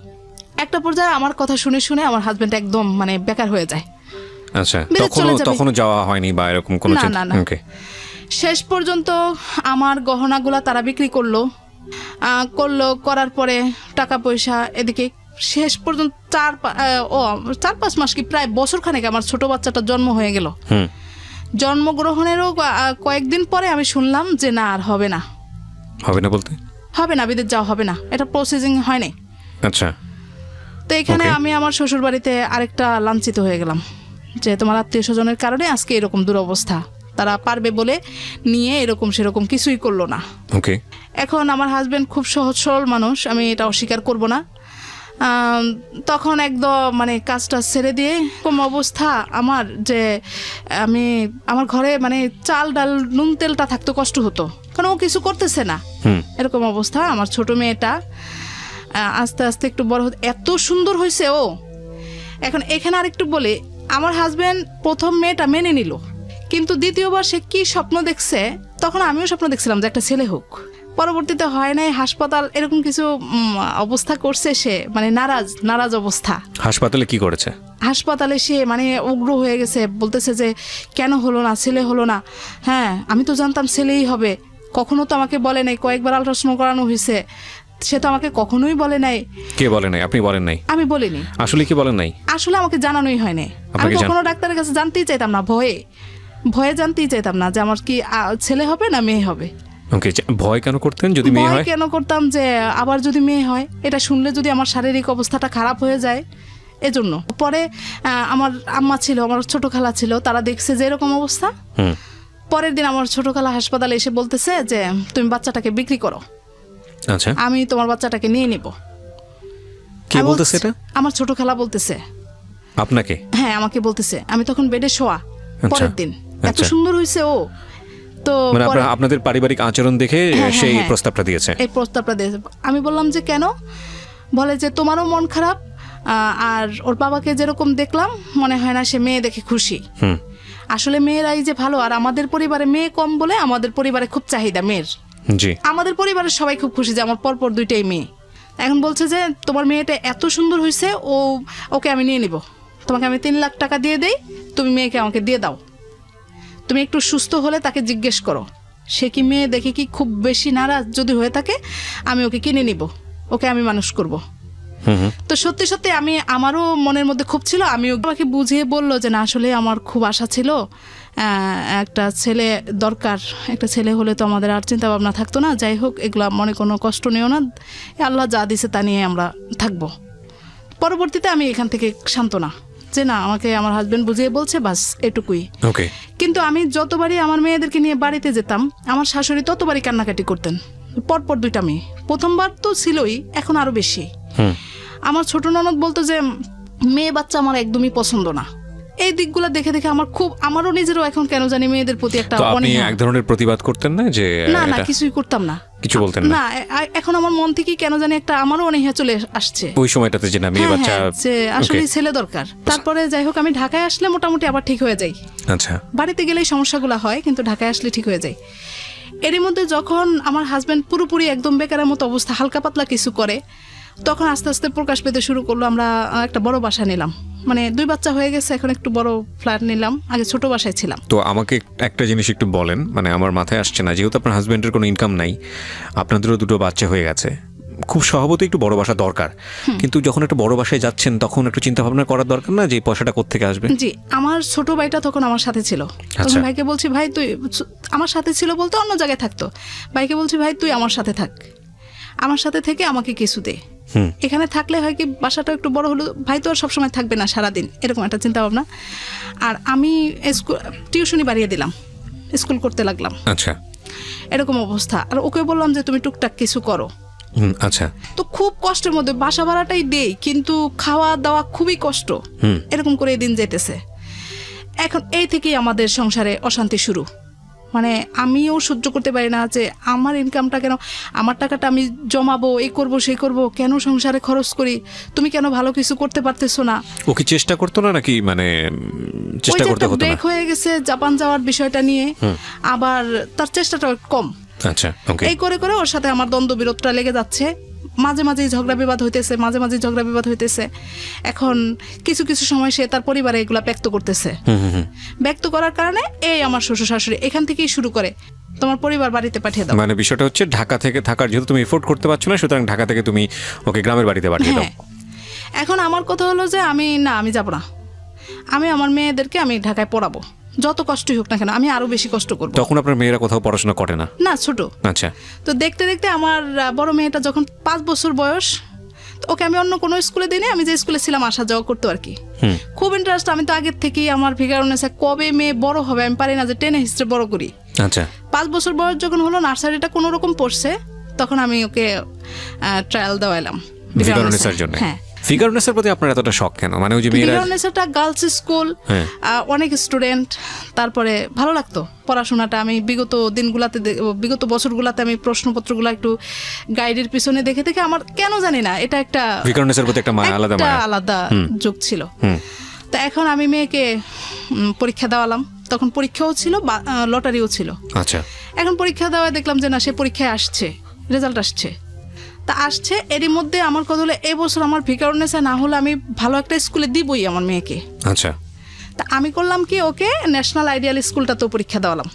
Speaker 1: একটা পর্যায়ে আমার কথা শুনে শুনে আমার হাজবেন্ড একদম মানে বেকার হয়ে যায়।
Speaker 2: আচ্ছা।
Speaker 1: বিদেশ চলে যাবে।
Speaker 2: তখনও যাওয়া হয়নি বা এরকম কোনো
Speaker 1: না।
Speaker 2: ওকে।
Speaker 1: শেষ পর্যন্ত আমার গহনাগুলা তারা বিক্রি করার পরে টাকা পয়সা এদিকে শেষ পর্যন্ত 4-5 মাস কি প্রায় বছরখানেক আমার ছোট বাচ্চাটার জন্ম হয়ে গেল। জন্মগ্রহণেরও কয়েকদিন পরে আমি শুনলাম যে না আর হবে না।
Speaker 2: বলতে
Speaker 1: হবে না, বিদেশ যাওয়া হবে না, এটা প্রসেসিং হয় নাই।
Speaker 2: আচ্ছা।
Speaker 1: তো এখানে আমি আমার শ্বশুর বাড়িতে আরেকটা লাঞ্ছিত হয়ে গেলাম যে তোমার আত্মীয় স্বজনের কারণে আজকে এরকম দুরবস্থা, তারা পারবে বলে নিয়ে এরকম সেরকম কিছুই করলো না।
Speaker 2: ওকে।
Speaker 1: এখন আমার হাজবেন্ড খুব সহজ সরল মানুষ, আমি এটা অস্বীকার করব না। তখন একদম মানে কাজটা ছেড়ে দিয়ে এরকম অবস্থা আমার যে আমার ঘরে মানে চাল ডাল নুন তেলটা থাকতে কষ্ট হতো, কারণ ও কিছু করতেছে না। এরকম অবস্থা। আমার ছোট মেয়েটা আস্তে আস্তে একটু বড় হতে এত সুন্দর হয়েছে ও। এখন এখানে আরেকটু বলি, আমার হাজবেন্ড প্রথম মেয়েটা মেনে নিল, কিন্তু দ্বিতীয়বার সে কি স্বপ্ন দেখছে, তখন আমিও স্বপ্ন দেখছিলাম যে একটা ছেলে হোক। পরবর্তীতে হয় নাই, হাসপাতাল এরকম কিছু অবস্থা করছে, সে মানে নারাজ অবস্থা।
Speaker 2: হাসপাতালে কি করেছে?
Speaker 1: হাসপাতালে সে মানে উগ্র হয়ে গেছে, বলতেছে যে কেন হলো না, ছেলে হলো না। হ্যাঁ, আমি তো জানতাম ছেলেই হবে, কখনো তো আমাকে বলে নাই, কয়েকবার আল্ট্রাসাউন্ড করানো হয়েছে, সে তো আমাকে কখনোই বলে নাই।
Speaker 2: কে বলে নাই? আপনি বলেন নাই?
Speaker 1: আমি বলিনি।
Speaker 2: আসলে কি বলেন নাই?
Speaker 1: আসলে আমাকে জানানোই হয়নি। আমি কখনো ডাক্তারের কাছে জানতেই চাইতাম না, ভয়ে জানতেই চাইতাম না যে আমার কি ছেলে হবে না মেয়ে হবে।
Speaker 2: ওকে। ভয় কেন করতেন যদি মেয়ে হয়?
Speaker 1: কেন করতাম যে আবার যদি মেয়ে হয়, এটা শুনলে যদি আমার শারীরিক অবস্থাটা খারাপ হয়ে যায়, এজন্য। পরে আমার আম্মা ছিল, আমার ছোট খালা ছিল, তারা দেখছে যে এরকম অবস্থা। পরের দিন আমার ছোট খালা হাসপাতালে এসে বলতেছে যে তুমি বাচ্চাটাকে বিক্রি করো,
Speaker 2: আচ্ছা,
Speaker 1: আমি তোমার বাচ্চাটাকে নিয়ে নিব।
Speaker 2: কে বলতেছে এটা?
Speaker 1: আমার ছোট খালা বলতেছে।
Speaker 2: আপনাকে?
Speaker 1: হ্যাঁ, আমাকে বলতেছে। আমি তখন বেডে শোয়া। পরের দিন এত সুন্দর হয়েছে ও। তো
Speaker 2: মানে আপনাদের পারিবারিক আচরণ দেখে সেই প্রস্তাবটা দিয়েছে?
Speaker 1: এই প্রস্তাবটা দিয়েছে। আমি বললাম যে কেন? বলে যে তোমারও মন খারাপ, আর ওর বাবাকে যেরকম দেখলাম মনে হয় না সে মেয়ে দেখে খুশি। আসলে মেয়েরাই যে ভালো, আর আমাদের পরিবারে মেয়ে কম বলে আমাদের পরিবারে খুব চাহিদা মেয়ের।
Speaker 2: জি।
Speaker 1: আমাদের পরিবারের সবাই খুব খুশি যে আমার পরপর 2টাই মেয়ে। এখন বলছে যে তোমার মেয়েটা এত সুন্দর হয়েছে, ওকে আমি নিয়ে নিব, তোমাকে আমি 3 লাখ টাকা দিয়ে দেই, তুমি মেয়েকে আমাকে দিয়ে দাও। তুমি একটু সুস্থ হলে তাকে জিজ্ঞেস করো, সে কি মেয়ে দেখে কি খুব বেশি নারাজ, যদি হয়ে থাকে আমি ওকে কিনে নিব, ওকে আমি মানুষ করব। তো সত্যি সত্যি আমারও মনের মধ্যে খুব ছিল। আমি আমাকে বুঝিয়ে বললো যে না, আসলে আমার খুব আশা ছিল, একটা ছেলে দরকার, একটা ছেলে হলে তো আমাদের আর চিন্তা ভাবনা থাকতো না। যাই হোক, এগুলা মনে কোনো কষ্ট নিও না, আল্লাহ যা দিছে তা নিয়ে আমরা থাকবো। পরবর্তীতে আমি এখান থেকে সান্ত্বনা যে না, আমাকে আমার হাজবেন্ড বুঝিয়ে বলছে, বাস এটুকুই।
Speaker 2: ওকে।
Speaker 1: কিন্তু আমি যতবারই আমার মেয়েদেরকে নিয়ে বাড়িতে যেতাম আমার শাশুড়ি ততবারই কান্নাকাটি করতেন। পরপর 2টা মেয়ে, প্রথমবার তো ছিলই, এখন আরো বেশি। আমার ছোট ননদ বলতো যে মেয়ে বাচ্চা আমার একদমই পছন্দ না। এই দিকগুলো দেখে দেখে আমারও নিজেরও এখন কেন জানি মেয়েদের প্রতি একটা
Speaker 2: তো আপনি
Speaker 1: অনীহা।
Speaker 2: এক ধরনের প্রতিবাদ করতেন না যে
Speaker 1: না
Speaker 2: এটা
Speaker 1: কিছুই করতাম না,
Speaker 2: কিছু বলতেন না?
Speaker 1: না এখন আমার মন থেকে কেন জানি একটা আমারও অনীহা চলে আসছে
Speaker 2: ওই সময়টাতে যে না মেয়ে
Speaker 1: হ্যাঁ,
Speaker 2: বাচ্চা
Speaker 1: হ্যাঁ, যে আসলে
Speaker 2: Okay.
Speaker 1: ছেলে দরকার। তারপরে যাই হোক আমি ঢাকায় আসলে মোটামুটি আবার ঠিক হয়ে যাই।
Speaker 2: আচ্ছা
Speaker 1: বাড়িতে গেলেই সমস্যাগুলো হয়, কিন্তু ঢাকায় আসলে ঠিক হয়ে যায়। এরই মধ্যে যখন আমার হাজব্যান্ড পুরোপুরি একদম বেকারের মতো অবস্থা, হালকা পাতলা কিছু করে, তখন আস্তে আস্তে প্রকাশ পেতে শুরু করলো। আমরা একটা বড় বাসা নিলাম, মানে 2 বাচ্চা হয়ে গেছে, এখন একটু বড় ফ্ল্যাট নিলাম, আগে ছোট বাসায় ছিলাম।
Speaker 2: তো আমাকে একটা জিনিস একটু বলেন, মানে আমার মাথায় আসছে না, যেহেতু আপনার হাজবেন্ডের কোনো ইনকাম নাই, আপনাদেরও 2টো বাচ্চা হয়ে গেছে, খুব স্বভাবতই একটু বড় বাসা দরকার, কিন্তু যখন একটা বড় বাসায় যাচ্ছেন তখন একটু চিন্তা ভাবনা করার দরকার না যে এই পয়সাটা কোত্থেকে আসবে?
Speaker 1: জি, আমার ছোট ভাইটা তখন আমার সাথে ছিল। তখন
Speaker 2: আচ্ছা।
Speaker 1: ভাইকে বলছি ভাই তুই, আমার সাথে ছিল বলতে অন্য জায়গায় থাকতো, ভাইকে বলছি ভাই তুই আমার সাথে থাক, আমার সাথে থেকে আমাকে কিছু দে, এখানে থাকলে হয় কি বাসাটা একটু বড় হলো, ভাই তো আর সবসময় থাকবে না সারাদিন, এরকম একটা চিন্তা ভাবনা। আর আমি টিউশনি বাড়িয়ে দিলাম, স্কুল করতে লাগলাম,
Speaker 2: আচ্ছা
Speaker 1: এরকম অবস্থা। আর ওকে বললাম যে তুমি টুকটাক কিছু করো।
Speaker 2: আচ্ছা
Speaker 1: তো খুব কষ্টের মধ্যে বাসা ভাড়াটাই দেই, কিন্তু খাওয়া দাওয়া খুবই কষ্ট, এরকম করে দিন যেতেছে। এখন এই থেকেই আমাদের সংসারে অশান্তি শুরু। মানে আমিও সহ্য করতে পারি না যে আমার ইনকামটা কেন, আমার টাকাটা আমি জমাবো, এই করব সেই করব, কেন সংসারে খরচ করি, তুমি কেন ভালো কিছু করতে পারতেছো না।
Speaker 2: ও কি চেষ্টা করতো না নাকি, মানে
Speaker 1: ওই
Speaker 2: চেষ্টা
Speaker 1: যে
Speaker 2: করতে
Speaker 1: একটা
Speaker 2: হতো না?
Speaker 1: ব্রেক হয়ে গেছে জাপান যাওয়ার বিষয়টা নিয়ে, আবার তার চেষ্টাটা কম।
Speaker 2: আচ্ছা ওকে।
Speaker 1: এই করে করে ওর সাথে আমার দ্বন্দ্ব বিরোধটা লেগে যাচ্ছে, মাঝে মাঝে ঝগড়া বিবাদ হইতেছে। এখন কিছু কিছু সময় সে তার পরিবারে এগুলা ব্যক্ত করতেছে, ব্যক্ত করার কারণে এই আমার শ্বশুর শাশুড়ি এখান থেকেই শুরু করে তোমার পরিবার বাড়িতে পাঠিয়ে দাও।
Speaker 2: মানে বিষয়টা হচ্ছে ঢাকা থেকে থাকার, যেহেতু তুমি এফোর্ড করতে পারছো না, সুতরাং ঢাকা থেকে তুমি ওকে গ্রামের বাড়িতে পাঠিয়ে দাও।
Speaker 1: হ্যাঁ, এখন আমার কথা হলো যে আমি যাব না, আমি আমার মেয়েদেরকে আমি ঢাকায় পড়াবো, যত কষ্টই হোক না কেন, আমি আরো বেশি কষ্ট করবো।
Speaker 2: তখন আপনার মেয়েরা কোথাও পড়াশোনা করে না?
Speaker 1: না, ছোট।
Speaker 2: আচ্ছা
Speaker 1: তো দেখতে দেখতে আমার বড় মেয়েটা যখন 5 বছর বয়স, তো ওকে আমি অন্য কোনো স্কুলে দিই না, আমি যে স্কুলে ছিলাম আসা যাওয়া করতো আর কি। খুব ইন্টারেস্ট, আমি তো আগের থেকেই আমার ফিগারনেস, কবে মেয়ে বড় হবে আমি পারি না যে টেনে হিস্ট্রি বড় করি।
Speaker 2: আচ্ছা
Speaker 1: 5 বছর বয়স যখন হলো, নার্সারিটা কোনো রকম পড়ছে, তখন আমি ওকে ট্রায়াল দেওয়াইলাম
Speaker 2: ফিগারনেসের জন্য।
Speaker 1: হ্যাঁ,
Speaker 2: ফিগারনেসের প্রতি আপনার এতটা শখ কেন? মানে ওই যে মেয়েরা,
Speaker 1: ফিগারনেসটা গার্লস স্কুল,
Speaker 2: হ্যাঁ।
Speaker 1: অনেক স্টুডেন্ট, তারপরে ভালো লাগতো পড়াশোনাটা। আমি বিগত বছরগুলাতে আমি প্রশ্নপত্রগুলো একটু গাইডের পিছনে দেখে দেখে আমার কেন জানি না এটা একটা
Speaker 2: ফিগারনেসের প্রতি একটা মায়া, আলাদা মায়া।
Speaker 1: আলাদা যোগ ছিল। তা এখন আমি মেয়েকে পরীক্ষা দেওয়ালাম, তখন পরীক্ষাও ছিল, লটারিও ছিল।
Speaker 2: আচ্ছা
Speaker 1: এখন পরীক্ষা দেওয়ায় দেখলাম যে না, সে পরীক্ষায় আসছে, রেজাল্ট আসছে। তা আসছে, এরই মধ্যে আমার কথা হলো এই বছর আমার ফিগারনেস না হলে আমি ভালো একটা স্কুলে দিবই আমার মেয়েকে।
Speaker 2: আচ্ছা
Speaker 1: তা আমি করলাম কি, ওকে ন্যাশনাল আইডিয়াল স্কুলটাতেও পরীক্ষা দেওয়ালাম।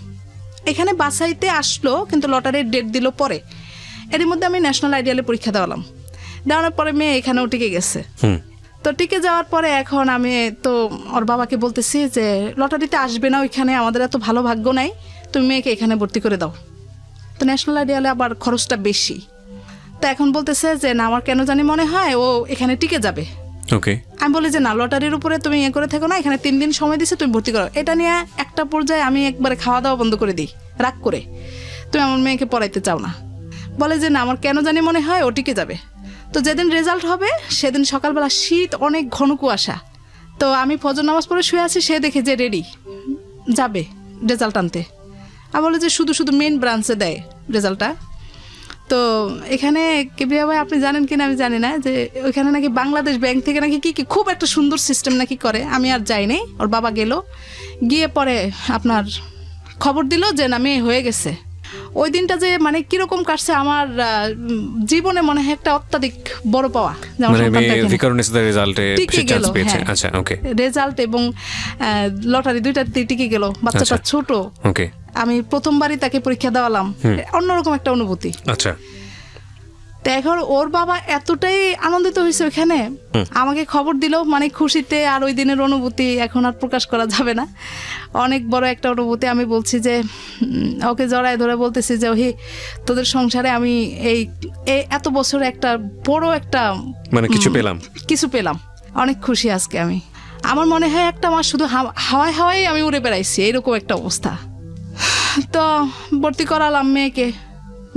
Speaker 1: এখানে বাসাইতে আসলো, কিন্তু লটারির ডেট দিল পরে। এরই মধ্যে আমি ন্যাশনাল আইডিয়ালে পরীক্ষা দেওয়ালাম, দেওয়ানোর পরে মেয়ে এখানেও টিকে গেছে। তো টিকে যাওয়ার পরে এখন আমি তো ওর বাবাকে বলতেছি যে লটারিতে আসবে না ওইখানে, আমাদের এত ভালো ভাগ্য নাই, তুমি মেয়েকে এখানে ভর্তি করে দাও। তো ন্যাশনাল আইডিয়ালে আবার খরচটা বেশি। তো এখন বলতেছে যে না, আমার কেন জানি মনে হয় ও এখানে টিকে যাবে।
Speaker 2: ওকে।
Speaker 1: আমি বলি যে না, লটারির উপরে তুমি ইয়ে করে থাকো না, এখানে 3 দিন সময় দিছে, তুমি ভর্তি করো। এটা নিয়ে একটা পর্যায়ে আমি একবারে খাওয়া দাওয়া বন্ধ করে দিই, রাগ করে, তুমি আমার মেয়েকে পড়াইতে চাও না। বলে যে না, আমার কেন জানি মনে হয় ও টিকে যাবে। তো যেদিন রেজাল্ট হবে সেদিন সকালবেলা শীত, অনেক ঘন কুয়াশা। তো আমি ফজর নামাজ পড়ে শুয়ে আছি, সে দেখে যে রেডি যাবে রেজাল্ট আনতে। আমি বলি যে শুধু শুধু মেন ব্রাঞ্চে দেয় রেজাল্টটা। তো এখানে কিবরিয়া ভাই আপনি জানেন কিনা আমি জানি না, যে ওইখানে নাকি বাংলাদেশ ব্যাংক থেকে নাকি কি খুব একটা সুন্দর সিস্টেম নাকি করে। আমি আর যাই নাই, ওর বাবা গেল, গিয়ে পরে আপনার খবর দিল যে না, মেয়ে হয়ে গেছে। ওই দিনটা যে মানে কিরকম কাটছে আমার জীবনে, মনে হয় একটা অত্যাধিক বড় পাওয়া।
Speaker 2: মানে মেয়ে ফিগারনেসের রেজাল্টে চান্স পেয়েছে। আচ্ছা ওকে।
Speaker 1: রেজাল্ট এবং লটারি দুইটাতে টিকে গেল, বাচ্চাটা ছোট।
Speaker 2: ওকে।
Speaker 1: আমি প্রথমবারই তাকে পরীক্ষা দেওয়ালাম, অন্যরকম একটা অনুভূতি।
Speaker 2: আচ্ছা।
Speaker 1: তো এখন ওর বাবা এতটাই আনন্দিত হয়েছে ওইখানে, আমাকে খবর দিল, মানে খুশিতে। আর ওই দিনের অনুভূতি এখন আর প্রকাশ করা যাবে না, অনেক বড় একটা অনুভূতি। আমি বলছি যে ওকে জড়ায় ধরে বলতেছি যে ওহি, তোদের সংসারে আমি এই এত বছরে একটা বড় একটা
Speaker 2: মানে কিছু পেলাম,
Speaker 1: অনেক খুশি আজকে আমি। আমার মনে হয় একটা মাস শুধু হাওয়ায় হাওয়ায় আমি উড়ে বেড়াইছি, এরকম একটা অবস্থা। তো ভর্তি করালাম মেয়েকে,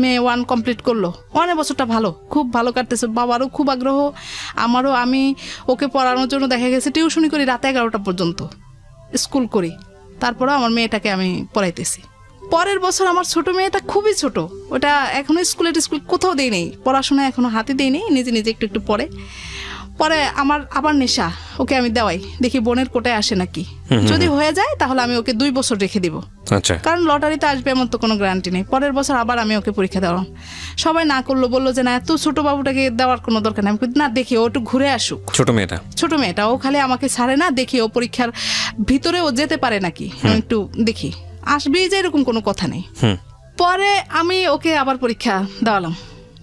Speaker 1: মেয়ে 1 কমপ্লিট করলো। 1 বছরটা ভালো, খুব ভালো কাটতেছে, বাবারও খুব আগ্রহ, আমারও। আমি ওকে পড়ানোর জন্য দেখা গেছে টিউশনি করি রাত 11টা পর্যন্ত, স্কুল করি, তারপরে আমার মেয়েটাকে আমি পড়াইতেছি। পরের বছর আমার ছোট মেয়েটা খুবই ছোট, ওটা এখনো স্কুল কোথাও দেই নেই, পড়াশোনা এখনো হাতে দেই নেই, নিজে নিজে একটু একটু পড়ে। পরে আমার আবার নেশা, ওকে আমি দেওয়াই, দেখি বোনের কোটায় আসে নাকি, যদি হয়ে যায় তাহলে আমি ওকে 2 বছর রেখে দিব,
Speaker 2: আচ্ছা,
Speaker 1: কারণ লটারিতে আসবে এমন তো কোনো গ্যারান্টি নেই। পরের বছর আবার আমি ওকে পরীক্ষা দেওয়ালাম, সবাই না করলো, বললো যে না এত ছোট বাবুটাকে দেওয়ার কোনো দরকার নেই। আমি না, দেখি ও একটু ঘুরে আসুক, ছোট মেয়েটা, ও খালি আমাকে ছাড়ে না, দেখি ও পরীক্ষার ভিতরে ও যেতে পারে নাকি, আমি একটু দেখি, আসবেই যে এরকম কোনো কথা নেই। পরে আমি ওকে আবার পরীক্ষা দেওয়ালাম,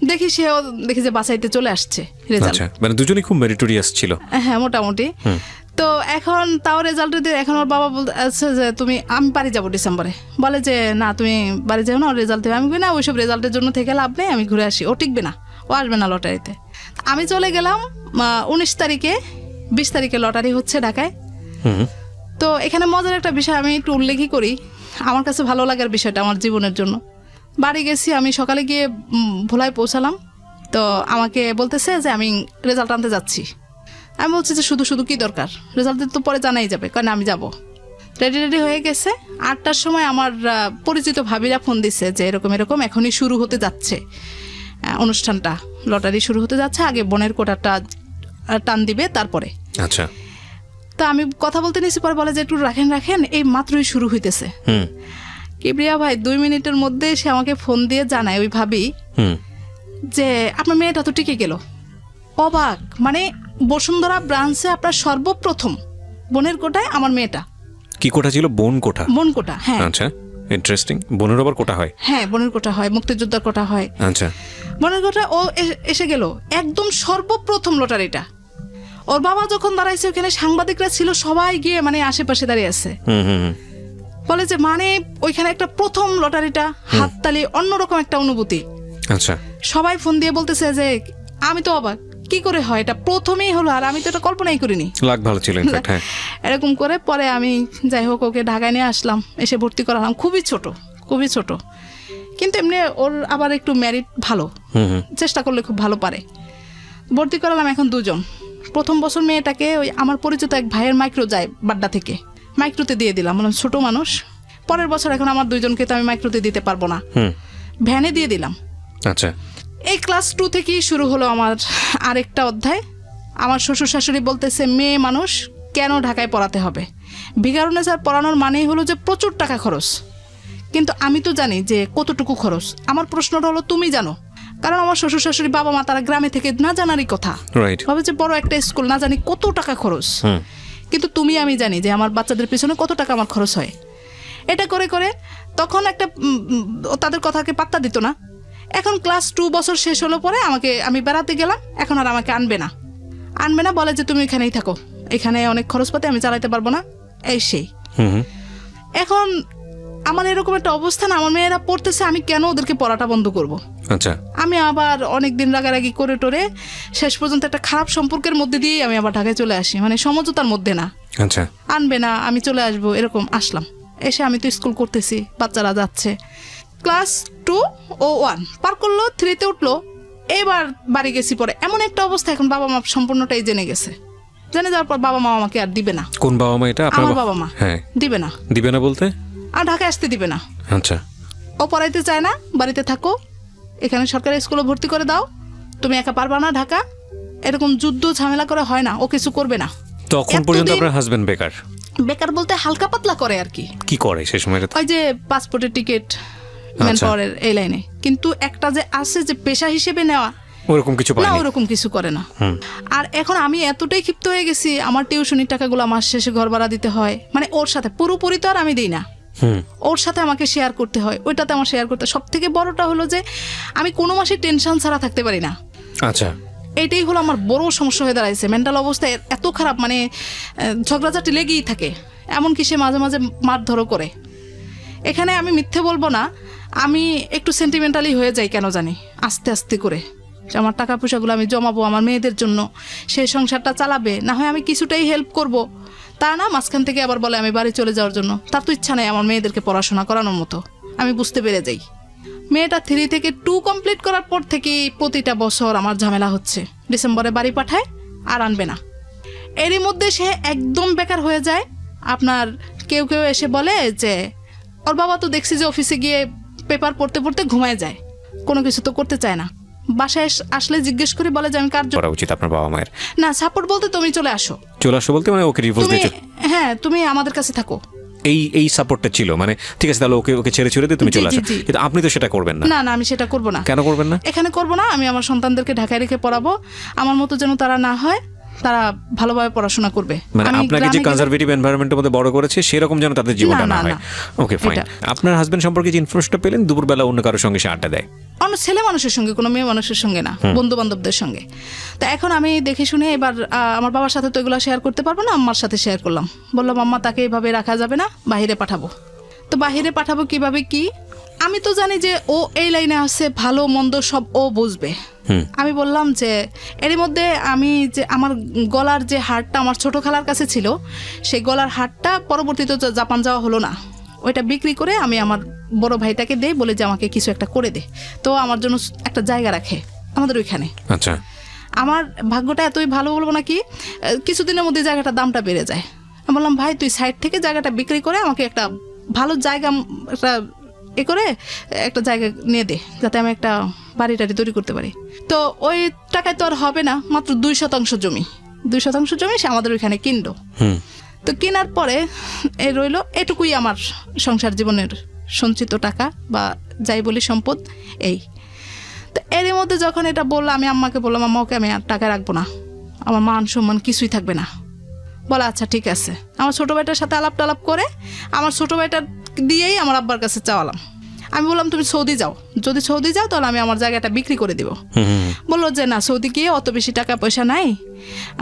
Speaker 1: দেখি সেও দেখি যে বাছাইতে চলে আসছে রেজাল্ট,
Speaker 2: মানে দুজনেই খুব মেরিটোরিয়াস ছিল।
Speaker 1: হ্যাঁ মোটামুটি। তো এখন তাও রেজাল্ট দিয়ে এখন ওর বাবা বলছে যে আমি বাড়ি যাবো ডিসেম্বরে, বলে যে না তুমি বাড়ি যাও না, ওর রেজাল্ট দেবে। আমি বলি না, ওইসব রেজাল্টের জন্য থেকে লাভ নেই, আমি ঘুরে আসি, ও টিকবে না, ও আসবে না লটারিতে। আমি চলে গেলাম 19 তারিখে, 20 তারিখে লটারি হচ্ছে ঢাকায়। তো এখানে মজার একটা বিষয় আমি একটু উল্লেখই করি, আমার কাছে ভালো লাগার বিষয়টা আমার জীবনের জন্য। বাড়ি গেছি আমি, সকালে গিয়ে ভোলায় পৌঁছালাম, তো আমাকে বলতেছে যে আমি রেজাল্ট আনতে যাচ্ছি। আমি বলছি যে শুধু শুধু কি দরকার, রেজাল্টের তো পরে জানাই যাবে, কারণ আমি যাব। রেডি হয়ে গেছে। 8টার সময় আমার পরিচিত ভাবিরা ফোন দিছে যে এরকম এরকম এখনই শুরু হতে যাচ্ছে অনুষ্ঠানটা, লটারি শুরু হতে যাচ্ছে, আগে বোনের কোটাটা টান দিবে তারপরে।
Speaker 2: আচ্ছা,
Speaker 1: তো আমি কথা বলতে নিয়েছি, পরে বলে যে একটু রাখেন, এই মাত্রই শুরু হইতেছে। কিবরিয়া ভাই 2 মিনিটের মধ্যে সে আমাকে ফোন দিয়ে জানায়, ওই ভাবি, যে আপনার মেয়েটা তো টিকে গেল। অবাক, মানে বসুন্ধরা ব্রাঞ্চে আপনার সর্বপ্রথম বোনের কোটায় আমার মেয়েটা।
Speaker 2: কি কোটা ছিল? বোন কোটা।
Speaker 1: হ্যাঁ।
Speaker 2: আচ্ছা, ইন্টারেস্টিং। বোনের আবার কোটা হয়?
Speaker 1: হ্যাঁ, বোনের কোটা হয়, মুক্তিযোদ্ধার কোটা হয়।
Speaker 2: আচ্ছা,
Speaker 1: বোনের কোটা ও এসে গেল একদম সর্বপ্রথম লটারিটা। ওর বাবা যখন দাঁড়াইছে, ওখানে সাংবাদিকরা ছিল, সবাই গিয়ে মানে আশেপাশে দাঁড়িয়ে আছে, বলে যে মানে ওইখানে একটা প্রথম লটারিটা, হাততালি, অন্যরকম একটা অনুভূতি।
Speaker 2: আচ্ছা,
Speaker 1: সবাই ফোন দিয়ে বলতেছে যে আমি তো অবাক, কি করে হয়, এটা প্রথমেই হলো, আর আমি তো এটা কল্পনাই করিনি।
Speaker 2: লাগ ভালো ছিল ইনফ্যাক্ট। হ্যাঁ,
Speaker 1: এরকম করে পরে আমি যাই হোক ওকে ঢাকায় নিয়ে আসলাম, এসে ভর্তি করালাম। খুবই ছোট, কিন্তু এমনি ওর আবার একটু ম্যারিট ভালো, চেষ্টা করলে খুব ভালো পারে। ভর্তি করালাম এখন 2 জন। প্রথম বছর মেয়েটাকে ওই আমার পরিচিত এক ভাইয়ের মাইক্রো যায় বাড্ডা থেকে, মাইক্রোতে দিয়ে দিলাম, বললাম ছোট মানুষ। পরের বছর এখন আমার 2 জনকে তো আমি মাইক্রোতে দিতে পারবো না, ভ্যানে দিয়ে দিলাম।
Speaker 2: আচ্ছা,
Speaker 1: এই ক্লাস 2 থেকেই শুরু হলো আমার আরেকটা অধ্যায়। আমার শ্বশুর শাশুড়ি বলতেছে মেয়ে মানুষ কেন ঢাকায় পড়াতে হবে, ভিকারুন্নেসা পড়ানোর মানেই হলো যে প্রচুর টাকা খরচ। কিন্তু আমি তো জানি যে কতটুকু খরচ। আমার প্রশ্নটা হলো তুমি জানো, কারণ আমার শ্বশুর শাশুড়ি বাবা মা তারা গ্রামে থেকে না জানারই কথা, ভাবে যে বড় একটা স্কুল, না জানি কত টাকা খরচ। কিন্তু আমি জানি যে আমার বাচ্চাদের পিছনে কত টাকা আমার খরচ হয়। এটা করে করে তখন একটা তাদের কথাকে পাত্তা দিত না। এখন ক্লাস 2 বছর শেষ হলো পরে আমি বেড়াতে গেলাম, এখন আর আমাকে আনবে না, বলে যে তুমি এখানেই থাকো, এখানে অনেক খরচপাতি, আমি চালাইতে পারবো না, এই সেই। এখন আমার এরকম একটা অবস্থান, আমার মেয়েরা পড়তেছে, আমি কেন ওদেরকে পড়াটা বন্ধ করব?
Speaker 2: আচ্ছা,
Speaker 1: আমি আবার অনেকদিন রাগারাগি করে টোরে শেষ পর্যন্ত একটা খারাপ সম্পর্কের মধ্যে দিয়েই আমি আবার ঢাকায় চলে আসি, মানে সমঝোতার মধ্যে না।
Speaker 2: আচ্ছা,
Speaker 1: আনবে না, আমি চলে আসবো, এরকম আসলাম। এসে আমি তো স্কুল করতেছি, বাচ্চারা যাচ্ছে। ক্লাস 2 ও 1 পার করলো, 3-তে উঠলো। এবার বাড়ি গেছি, পরে এমন একটা অবস্থা, এখন বাবা মা সম্পূর্ণটাই জেনে গেছে। জেনে যাওয়ার পর বাবা মা আমাকে আর দিবে না।
Speaker 2: কোন বাবা মা এটা?
Speaker 1: আমার বাবা মা।
Speaker 2: হ্যাঁ,
Speaker 1: দিবে না
Speaker 2: বলতে
Speaker 1: আর ঢাকায় আসতে দিবে না।
Speaker 2: আচ্ছা,
Speaker 1: ও পড়াইতে চায় না, বাড়িতে থাকো, এখানে সরকারি স্কুলে ভর্তি করে দাও, তুমি একা পারবা না ঢাকা, এরকম যুদ্ধ ঝামেলা করে হয় না, ও কিছু করবে না।
Speaker 2: তখন পর্যন্ত আপনার হাজবেন্ড বেকার
Speaker 1: বলতে হালকা পাতলা করে আর কি করে
Speaker 2: সেই সময়,
Speaker 1: ওই যে পাসপোর্টের টিকিট, ম্যান পাওয়ারের এই লাইনে। কিন্তু একটা যে আছে যে পেশা হিসেবে নেওয়া, ওরকম কিছু করে না। আর এখন আমি এতটাই ক্ষিপ্ত হয়ে গেছি, আমার টিউশনির টাকাগুলো মাস শেষে ঘর ভাড়া দিতে হয়, মানে ওর সাথে পুরোপুরি তো আর আমি দিই না, ওর সাথে আমাকে শেয়ার করতে হয়, ওইটাতে আমার শেয়ার করতে। সব থেকে বড়টা হলো যে আমি কোনো মাসে টেনশন ছাড়া থাকতে পারি না।
Speaker 2: আচ্ছা,
Speaker 1: এইটাই হলো আমার বড় সমস্যা হয়ে দাঁড়াইছে। মেন্টাল অবস্থা এত খারাপ, মানে ঝগড়াঝাটি লেগেই থাকে, এমনকি সে মাঝে মাঝে মারধরও করে। এখানে আমি মিথ্যে বলবো না, আমি একটু সেন্টিমেন্টালি হয়ে যাই কেন জানি, আস্তে আস্তে করে। আমার টাকা পয়সাগুলো আমি জমাবো আমার মেয়েদের জন্য, সেই সংসারটা চালাবে, না হয় আমি কিছুটাই হেল্প করব, তা না, মাঝখান থেকে আবার বলে আমি বাড়ি চলে যাওয়ার জন্য। তার তো ইচ্ছা নেই আমার মেয়েদেরকে পড়াশোনা করানোর মতো। আমি বুঝতে পেরে যাই। মেয়েটা 3 থেকে 2 কমপ্লিট করার পর থেকে প্রতিটা বছর আমার ঝামেলা হচ্ছে। ডিসেম্বরে বাড়ি পাঠায় আর আনবে না। এরই মধ্যে সে একদম বেকার হয়ে যায়। আপনার কেউ কেউ এসে বলে যে ওর বাবা তো দেখছি যে অফিসে গিয়ে পেপার পড়তে পড়তে ঘুমায় যায়, কোনো কিছু তো করতে চায় না। বাসায় আসলে জিজ্ঞেস করে বলে যে আমি কার্য
Speaker 2: করা উচিত আপনার বাবা মায়ের।
Speaker 1: না, সাপোর্ট বলতে তুমি চলে আসো।
Speaker 2: চলে আসো বলতে মানে ওকে ডিভোর্স
Speaker 1: তুমি,
Speaker 2: দিতে,
Speaker 1: হ্যাঁ তুমি আমাদের কাছে থাকো।
Speaker 2: এই সাপোর্টটা ছিল, মানে ঠিক আছে তাহলে ওকে ছেড়ে দিয়ে তুমি
Speaker 1: জি,
Speaker 2: চলে
Speaker 1: জি,
Speaker 2: আসো।
Speaker 1: জি।
Speaker 2: কিন্তু আপনি তো সেটা করবেন না।
Speaker 1: না না, আমি সেটা করব না।
Speaker 2: কেন করবেন না?
Speaker 1: এখানে করব না। আমি আমার সন্তানদেরকে ঢাকায় রেখে পড়াবো। আমার মতো যেন তারা না হয়, তারা ভালোভাবে পড়াশোনা করবে।
Speaker 2: মানে
Speaker 1: আমি
Speaker 2: আপনাকে যে
Speaker 1: গ্রামে গেলে-
Speaker 2: কনজারভেটিভ এনভায়রনমেন্টের মধ্যে বড় করেছে সেরকম যেন তাদের জীবনটা
Speaker 1: না,
Speaker 2: না
Speaker 1: না,
Speaker 2: হয়।
Speaker 1: না।
Speaker 2: Okay fine.
Speaker 1: এটা।
Speaker 2: আপনার হাজবেন্ড সম্পর্কে যে ইনফরমেশনটা পেলেন দুপুরবেলা অন্য কারোর সঙ্গে সে আড্ডা দেয়,
Speaker 1: অন্য ছেলে মানুষের সঙ্গে, কোনো মেয়ে মানুষের সঙ্গে না, বন্ধু বান্ধবদের সঙ্গে। তা এখন আমি দেখে শুনে এবার আমার বাবার সাথে তো এগুলো শেয়ার করতে পারবো না, আম্মার সাথে শেয়ার করলাম। বললাম আম্মা তাকে এইভাবে রাখা যাবে না, বাহিরে পাঠাবো। তো বাহিরে পাঠাবো কিভাবে কি? আমি তো জানি যে ও এই লাইনে আছে, ভালো মন্দ সব ও বুঝবে। আমি বললাম যে এরই মধ্যে আমি যে আমার গলার যে হারটা আমার ছোট খালার কাছে ছিল, সেই গলার হারটা পরবর্তীতে তো জাপান যাওয়া হলো না, ওইটা বিক্রি করে আমি আমার বড় ভাইটাকে দেই, বলে যে আমাকে কিছু একটা করে দে। তো আমার জন্য একটা জায়গা রাখে আমাদের ওইখানে।
Speaker 2: আচ্ছা
Speaker 1: আমার ভাগ্যটা এতই ভালো বলবো নাকি, কিছুদিনের মধ্যে জায়গাটার দামটা বেড়ে যায়। আমি বললাম ভাই তুই সাইড থেকে জায়গাটা বিক্রি করে আমাকে একটা ভালো জায়গা, একটা করে একটা জায়গা নিয়ে দে, যাতে আমি একটা বাড়ি টাড়ি তৈরি করতে পারি। তো ওই টাকায় তো আর হবে না, মাত্র 2% জমি, 2% জমি সে আমাদের ওইখানে কিনলো। তো কেনার পরে এই রইল এটুকুই আমার সংসার জীবনের সঞ্চিত টাকা বা যাই বলি সম্পদ। এই তো এর মধ্যে যখন এটা বললো, আমি আম্মাকে বললাম আম্মা ওকে আমি আর টাকা রাখবো না, আমার মান সম্মান কিছুই থাকবে না। বলে আচ্ছা ঠিক আছে। আমার ছোটো ভাইটার সাথে আলাপ টালাপ করে আমার ছোটো ভাইটার দিয়েই আমার আব্বার কাছে চাওয়ালাম। আমি বললাম তুমি সৌদি যাও, যদি সৌদি যাও তাহলে আমি আমার জায়গাটা বিক্রি করে দিব। বললো যে না, সৌদি গিয়ে অত বেশি টাকা পয়সা নাই,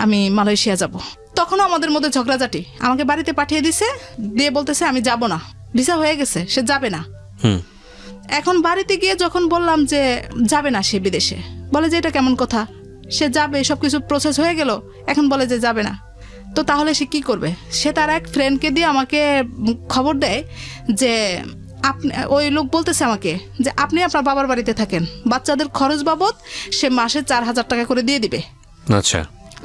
Speaker 1: আমি মালয়েশিয়া যাব। তখনও আমাদের মধ্যে ঝগড়াঝাটি। আমাকে বাড়িতে পাঠিয়ে দিছে, দিয়ে বলতেছে আমি যাব না, ভিসা হয়ে গেছে, সে যাবে না। এখন বাড়িতে গিয়ে যখন বললাম যে যাবে না সে বিদেশে, বলে যে এটা কেমন কথা, সে যাবে, সব কিছু প্রসেস হয়ে গেল, এখন বলে যে যাবে না। তো তাহলে সে কি করবে? সে তার এক ফ্রেন্ডকে দিয়ে আমাকে খবর দেয় যে আপনি, ওই লোক বলতেছে আমাকে যে আপনি আপনার বাবার বাড়িতে থাকেন, বাচ্চাদের খরচ বাবদ সে মাসে 4,000 টাকা করে দিয়ে দিবে।
Speaker 2: আচ্ছা,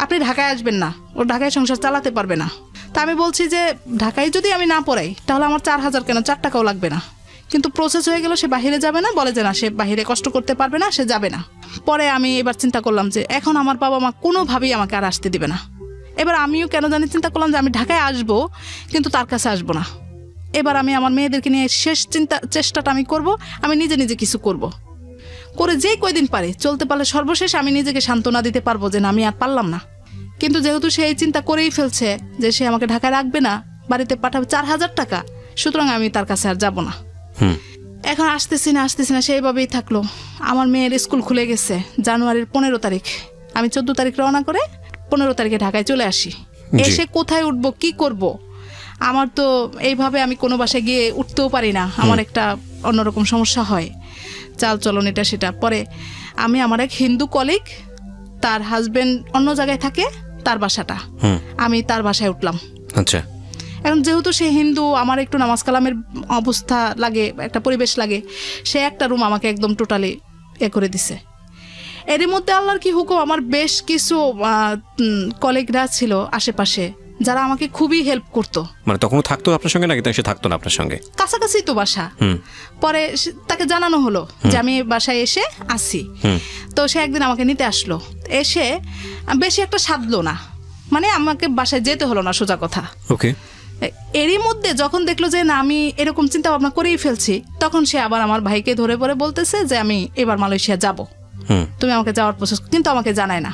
Speaker 1: আপনি ঢাকায় আসবেন না, ও ঢাকায় সংসার চালাতে পারবে না। তা আমি বলছি যে ঢাকায় যদি আমি না পড়াই তাহলে আমার 4,000 কেন, 4 টাকাও লাগবে না। কিন্তু প্রসেস হয়ে গেল, সে বাহিরে যাবে না, বলে যে না সে বাহিরে কষ্ট করতে পারবে না, সে যাবে না। পরে আমি এবার চিন্তা করলাম যে এখন আমার বাবা মা কোনোভাবেই আমাকে আর আসতে দিবে না। এবার আমিও কেন জানি চিন্তা করলাম যে আমি ঢাকায় আসবো কিন্তু তার কাছে আসবো না। এবার আমি আমার মেয়েদেরকে নিয়ে শেষ চেষ্টাটা আমি করব, আমি নিজে নিজে কিছু করব, করে যেই কয়দিন পারে চলতে পারলে সর্বশেষ আমি নিজেকে সান্ত্বনা দিতে পারবো যে না আমি আর পারলাম না। কিন্তু যেহেতু সে এই চিন্তা করেই ফেলছে যে সে আমাকে ঢাকায় রাখবে না, বাড়িতে পাঠাবে 4,000 টাকা, সুতরাং আমি তার কাছে আর যাব না। এখন আসতেছি না সেইভাবেই থাকলো। আমার মেয়ের স্কুল খুলে গেছে জানুয়ারির 15 তারিখ, আমি 14 তারিখ রওনা করে 15 তারিখে ঢাকায় চলে আসি। এসে কোথায় উঠবো, কি করব, আমার তো এইভাবে আমি কোনো বাসায় গিয়ে উঠতেও পারি না, আমার একটা অন্যরকম সমস্যা হয়, চাল চলন এটা সেটা। পরে আমি আমার এক হিন্দু কলিগ, তার হাজবেন্ড অন্য জায়গায় থাকে, তার বাসাটা, আমি তার বাসায় উঠলাম।
Speaker 2: আচ্ছা,
Speaker 1: এখন যেহেতু সে হিন্দু, আমার একটু নামাজ কালামের অবস্থা লাগে, একটা পরিবেশ লাগে, সে একটা রুম আমাকে একদম টোটালি করে দিছে। এরই মধ্যে আল্লাহর কি হুকুম, আমার বেশ কিছু কলিগরা ছিল আশেপাশে যারা আমাকে খুবই হেল্প করতো।
Speaker 2: মানে তখনও থাকতো আপনার সঙ্গে নাকি সে থাকতো না আপনার সঙ্গে?
Speaker 1: কাছাকাছি তো বাসা। পরে তাকে জানানো হলো যে আমি বাসায় এসে আসি। তো সে একদিন আমাকে নিতে আসলো, এসে বেশি একটা সাধলো না, মানে আমাকে বাসায় যেতে হলো না, সোজা কথা।
Speaker 2: ওকে।
Speaker 1: এরই মধ্যে যখন দেখলো যে না আমি এরকম চিন্তা ভাবনা করেই ফেলছি, তখন সে আবার আমার ভাইকে ধরে পরে বলতেছে যে আমি এবার মালয়েশিয়া যাব, তুমি আমাকে যাওয়ার প্রসেস, কিন্তু আমাকে জানায় না।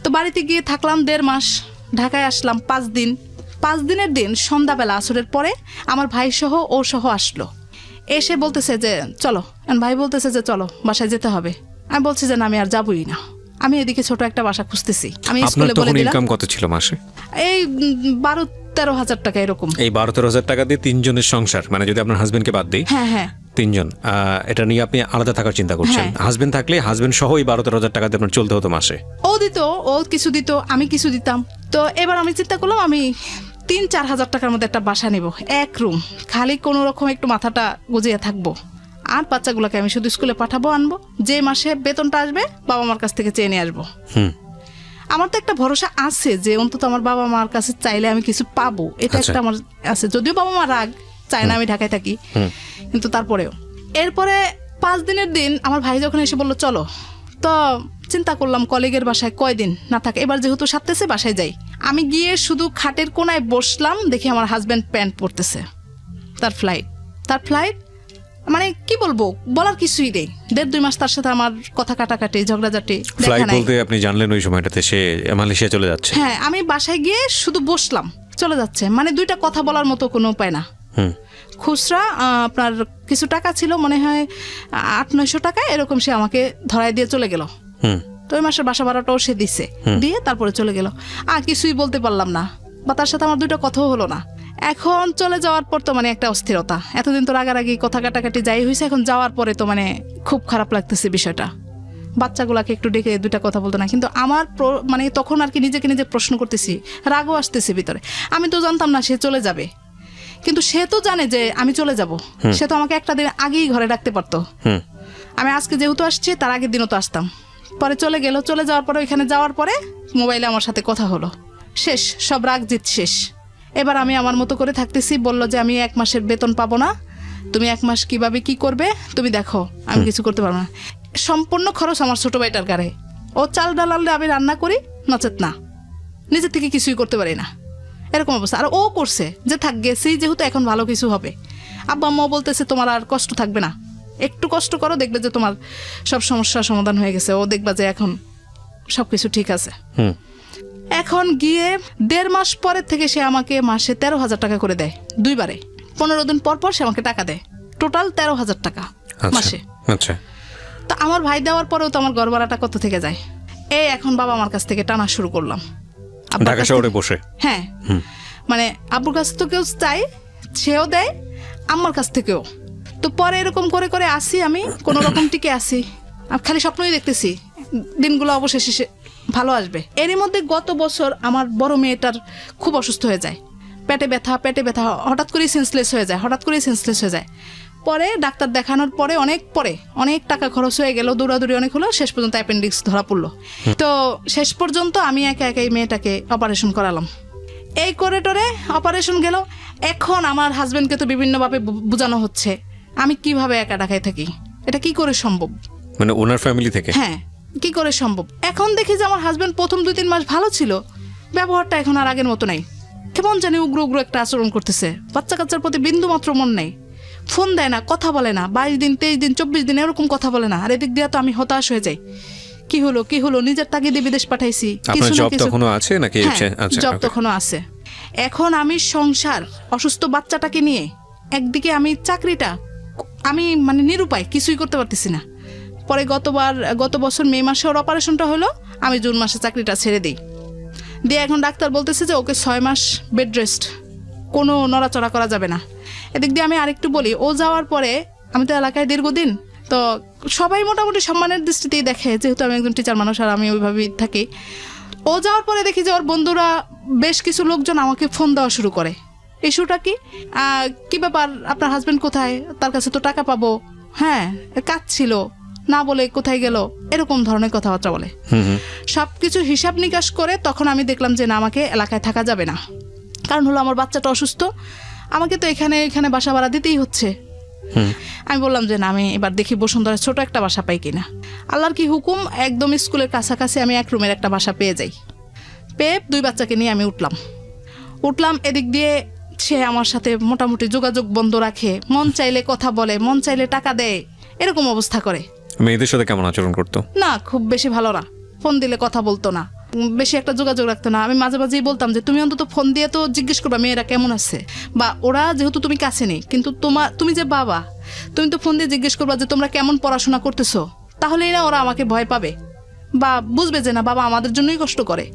Speaker 1: তো বাড়িতে গিয়ে থাকলাম 1.5 মাস, ঢাকায় আসলাম 5 দিন। 5 দিনের দিন সন্ধ্যাবেলা আসরের পরে আমার ভাই সহ ও সহ আসলো, এসে বলতেছে যে চলো, ভাই বলতেছে যে চলো বাসায় যেতে হবে। আমি বলছি যে না আমি আর যাবই না, আমি এদিকে ছোট একটা বাসা খুঁজতেছি। আমি স্কুলে বলে দিলাম।
Speaker 2: ইনকাম কত ছিল মাসে?
Speaker 1: এই 12-13 হাজার টাকা এরকম।
Speaker 2: এই 12-13 হাজার টাকা দিয়ে 3 জনের সংসার, মানে যদি আপনার হাজবেন্ডকে বাদ দিই,
Speaker 1: হ্যাঁ
Speaker 2: 3 জন, এটা নিয়ে আপনি আলাদা থাকার চিন্তা করছেন। হাজবেন্ড থাকলে হাজবেন্ড সহ এই 12-13 হাজার টাকা দিয়ে আপনার চলতে হতো মাসে।
Speaker 1: ও দিত, ও কিছু দিত, আমি কিছু দিতাম। তো এবার আমি চিন্তা করলাম আমি 3-4 হাজার টাকার মধ্যে একটা বাসা নিব, এক রুম, খালি কোনো রকম একটু মাথাটা গুজিয়ে থাকবো, আর বাচ্চাগুলোকে আমি শুধু স্কুলে পাঠাবো, আনবো, যে মাসে বেতনটা আসবে বাবা মার কাছ থেকে চেয়ে নিয়ে আসবো। আমার তো একটা ভরসা আছে যে অন্তত আমার বাবা মার কাছে চাইলে আমি কিছু পাবো, এটা
Speaker 2: আচ্ছা।
Speaker 1: একটা আমার আছে। যদিও বাবা মা রাগ চায় না আমি ঢাকায় থাকি, কিন্তু তারপরেও। এরপরে 5 দিনের দিন আমার ভাই যখন এসে বললো চলো, তো চিন্তা করলাম কলিগের বাসায় কয়দিন না থাকে, এবার যেহেতু সারতেছে বাসায় যাই। আমি গিয়ে শুধু খাটের কোনায় বসলাম, দেখি আমার হাজব্যান্ড প্যান্ট পরতেছে, তার ফ্লাইট মানে কি বলবো, বলার কিছুই নেই। 1.5-2 মাস তার সাথে আমার কথা কাটাকাটি, ঝগড়াঝাটি, দেখা
Speaker 2: ফ্লাইট
Speaker 1: নাই।
Speaker 2: বলতে আপনি জানলেন ওই সময়টাতে সে মালয়েশিয়া চলে যাচ্ছে?
Speaker 1: হ্যাঁ, আমি বাসায় গিয়ে শুধু বসলাম, চলে যাচ্ছে, মানে 2টা কথা বলার মতো কোনো উপায় না। খুচরা আপনার কিছু টাকা ছিল, মনে হয় 800-900 টাকা এরকম, সে আমাকে ধরায় দিয়ে চলে গেল। তো ওই মাসের বাসা ভাড়াটাও সে দিছে, দিয়ে তারপরে চলে গেল। আর কিছুই বলতে পারলাম না, বা তার সাথে আমার 2টা কথাও হলো না। এখন চলে যাওয়ার পর তো মানে একটা অস্থিরতা, এতদিন তো রাগারাগি কথা কাটাকাটি যাই হয়েছে, এখন যাওয়ার পরে তো মানে খুব খারাপ লাগতেছে বিষয়টা। বাচ্চাগুলাকে একটু ডেকে 2টা কথা বলতো না, কিন্তু আমার মানে তখন আর কি নিজেকে নিজে প্রশ্ন করতেছি, রাগও আসতেছে ভিতরে। আমি তো জানতাম না সে চলে যাবে, কিন্তু সে তো জানে যে আমি চলে যাব, সে তো আমাকে একটা দিন আগেই ঘরে ডাকতে পারতো। আমি আজকে যেহেতু আসছি, তার আগের দিনও তো আসতাম। পরে চলে গেল, চলে যাওয়ার পরে ওইখানে যাওয়ার পরে মোবাইলে আমার সাথে কথা হলো, শেষ, সব রাগ জিত শেষ। এবার আমি আমার মতো করে থাকতেছি, বলল যে আমি 1 মাসের বেতন পাবো না, তুমি 1 মাস কিভাবে কি করবে তুমি দেখো, আমি কিছু করতে পারবো না। সম্পূর্ণ খরচ আমার ছোট ভাইটার গাড়ে, ও চাল ডাল আনলে আমি রান্না করি, নচেত না, নিজের থেকে কিছুই করতে পারি না, এরকম অবস্থা। আর ও করছে যে থাক গেছি যেহেতু, এখন ভালো কিছু হবে। আব্বা আম্মাও বলতেছে তোমার আর কষ্ট থাকবে না, একটু কষ্ট করো, দেখবে যে তোমার সব সমস্যার সমাধান হয়ে গেছে, ও দেখবা যে এখন সব কিছু ঠিক আছে। এখন গিয়ে 1.5 মাস পরের থেকে সে আমাকে মাসে 13,000 টাকা করে দেয়, 2বারে। 15 দিন পর পর সে আমাকে টাকা দেয়, টোটাল 13,000 টাকা মাসে।
Speaker 2: আচ্ছা,
Speaker 1: তো আমার ভাই দেওয়ার পরেও তো আমার ঘর ভাড়াটা কত থেকে যায়। এই এখন বাবা আমার কাছ থেকে টানা শুরু করলাম, আব্বার
Speaker 2: ঢাকা
Speaker 1: কাছ
Speaker 2: শহরে
Speaker 1: থেকে।
Speaker 2: বসে?
Speaker 1: হ্যাঁ, মানে আব্বুর কাছ থেকেও চাই, সেও দেয়, আম্মার কাছ থেকেও। তো পরে এরকম করে করে আসি, আমি কোনো রকম টিকে আসি, আর খালি স্বপ্নই দেখতেছি দিনগুলো অবশেষে ভালো আসবে। এরই মধ্যে গত বছর আমার বড় মেয়েটার খুব অসুস্থ হয়ে যায়, পেটে ব্যথা, হঠাৎ করেই সেন্সলেস হয়ে যায়। পরে ডাক্তার দেখানোর পরে অনেক টাকা খরচ হয়ে গেল, দৌড়াদৌড়ি অনেক হলো, শেষ পর্যন্ত অ্যাপেন্ডিক্স ধরা পড়লো। তো শেষ পর্যন্ত আমি একাই মেয়েটাকে অপারেশন করালাম। এই করে টোরে অপারেশন গেল। এখন আমার হাজবেন্ডকে তো বিভিন্নভাবে বোঝানো হচ্ছে আমি কিভাবে একা ঢাকায় থাকি, এটা কি করে সম্ভব,
Speaker 2: মানে ওনার ফ্যামিলি থেকে?
Speaker 1: হ্যাঁ, কি করে সম্ভব। এখন দেখি যে আমার হাজবেন্ড প্রথম 2-3 মাস ভালো ছিল, ব্যবহারটা এখন আর আগের মতো নাই, কেমন জানি উগ্র একটা আচরণ করতেছে, বাচ্চা কাচ্চার প্রতি বিন্দু মাত্র মন নেই, ফোন দেয় না, কথা বলে না, 22 দিন 23 দিন 24 দিন এরকম কথা বলে না। আর এদিক দিয়ে তো আমি হতাশ হয়ে যাই, কি হলো নিজের তাগিদে বিদেশ পাঠাইছি,
Speaker 2: আপনার জব তখনও আছে নাকি?
Speaker 1: আচ্ছা, জব তখনও আছে। এখন আমি সংসার, অসুস্থ বাচ্চাটাকে নিয়ে, একদিকে আমি চাকরিটা, আমি মানে নিরুপায়, কিছুই করতে পারতেছি না। পরে গত বছর মে মাসে ওর অপারেশনটা হলো, আমি জুন মাসে চাকরিটা ছেড়ে দিই। দিয়ে এখন ডাক্তার বলতেছে যে ওকে 6 মাস বেড রেস্ট, কোনো নড়াচড়া করা যাবে না। এদিক দিয়ে আমি আরেকটু বলি, ও যাওয়ার পরে আমি তো এলাকায় দীর্ঘদিন, তো সবাই মোটামুটি সম্মানের দৃষ্টিতেই দেখে, যেহেতু আমি একজন টিচার মানুষ আর আমি ওইভাবেই থাকি। ও যাওয়ার পরে দেখি যে ওর বন্ধুরা বেশ কিছু লোকজন আমাকে ফোন দেওয়া শুরু করে, ইস্যুটা কি ব্যাপার, আপনার হাজবেন্ড কোথায়, তার কাছে তো টাকা পাবো, হ্যাঁ কাজ ছিল, না বলে কোথায় গেল, এরকম ধরনের কথাবার্তা বলে। সবকিছু হিসাব নিকাশ করে তখন আমি দেখলাম যে না, আমাকে এলাকায় থাকা যাবে না, কারণ হলো আমার বাচ্চাটা অসুস্থ, আমাকে তো এখানে বাসা ভাড়া দিতেই হচ্ছে। আমি বললাম যে না, আমি এবার দেখি বসুন্ধরা ছোট একটা বাসা পাই কিনা। আল্লাহর কি হুকুম, একদম স্কুলের কাছাকাছি আমি 1 রুমের একটা বাসা পেয়ে যাই। 2 বাচ্চাকে নিয়ে আমি উঠলাম। এদিক দিয়ে সে আমার সাথে মোটামুটি যোগাযোগ বন্ধ রাখে, মন চাইলে কথা বলে, মন চাইলে টাকা দেয়, এরকম অবস্থা করে।
Speaker 2: মেয়েদের সাথে কেমন আচরণ করতো?
Speaker 1: না, খুব বেশি ভালো না, ফোন দিলে কথা বলতো না, বেশি একটা যোগাযোগ রাখতো না। আমি মাঝে মাঝেই বলতাম যে তুমি অন্তত ফোন দিয়ে তো জিজ্ঞেস করবা মেয়েরা কেমন আছে, বা ওরা যেহেতু তুমি কাছে নেই, কিন্তু তুমি যে বাবা, তুমি তো ফোন দিয়ে জিজ্ঞেস করবা যে তোমরা কেমন পড়াশোনা করতেছো, তাহলেই না ওরা আমাকে ভয় পাবে বা বুঝবে যে না বাবা আমাদের জন্যই কষ্ট করে,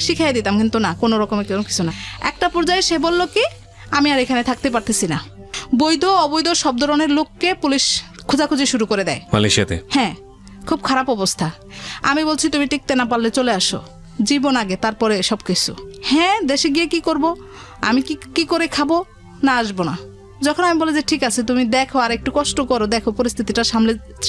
Speaker 1: শিখাই দিতাম। কিন্তু না, কোনো রকমের কিছু না। একটা পর্যায়ে সে বলল কি, আমি আর এখানে থাকতে পারতেছি না, বৈধ অবৈধ সব ধরনের লোককে পুলিশ খোঁজাখুঁজি শুরু করে দেয়
Speaker 2: মালয়েশিয়াতে।
Speaker 1: হ্যাঁ, খুব খারাপ অবস্থা। আমি বলছি তুমি টিকতে না পারলে চলে আসো, জীবন আগে তারপরে সবকিছু। হ্যাঁ, দেশে গিয়ে কি করব, আমি কি কি করে খাবো, না আসবো না। যখন আমি বলি যে ঠিক আছে তুমি দেখো আর একটু কষ্ট করো, দেখো পরিস্থিতিটা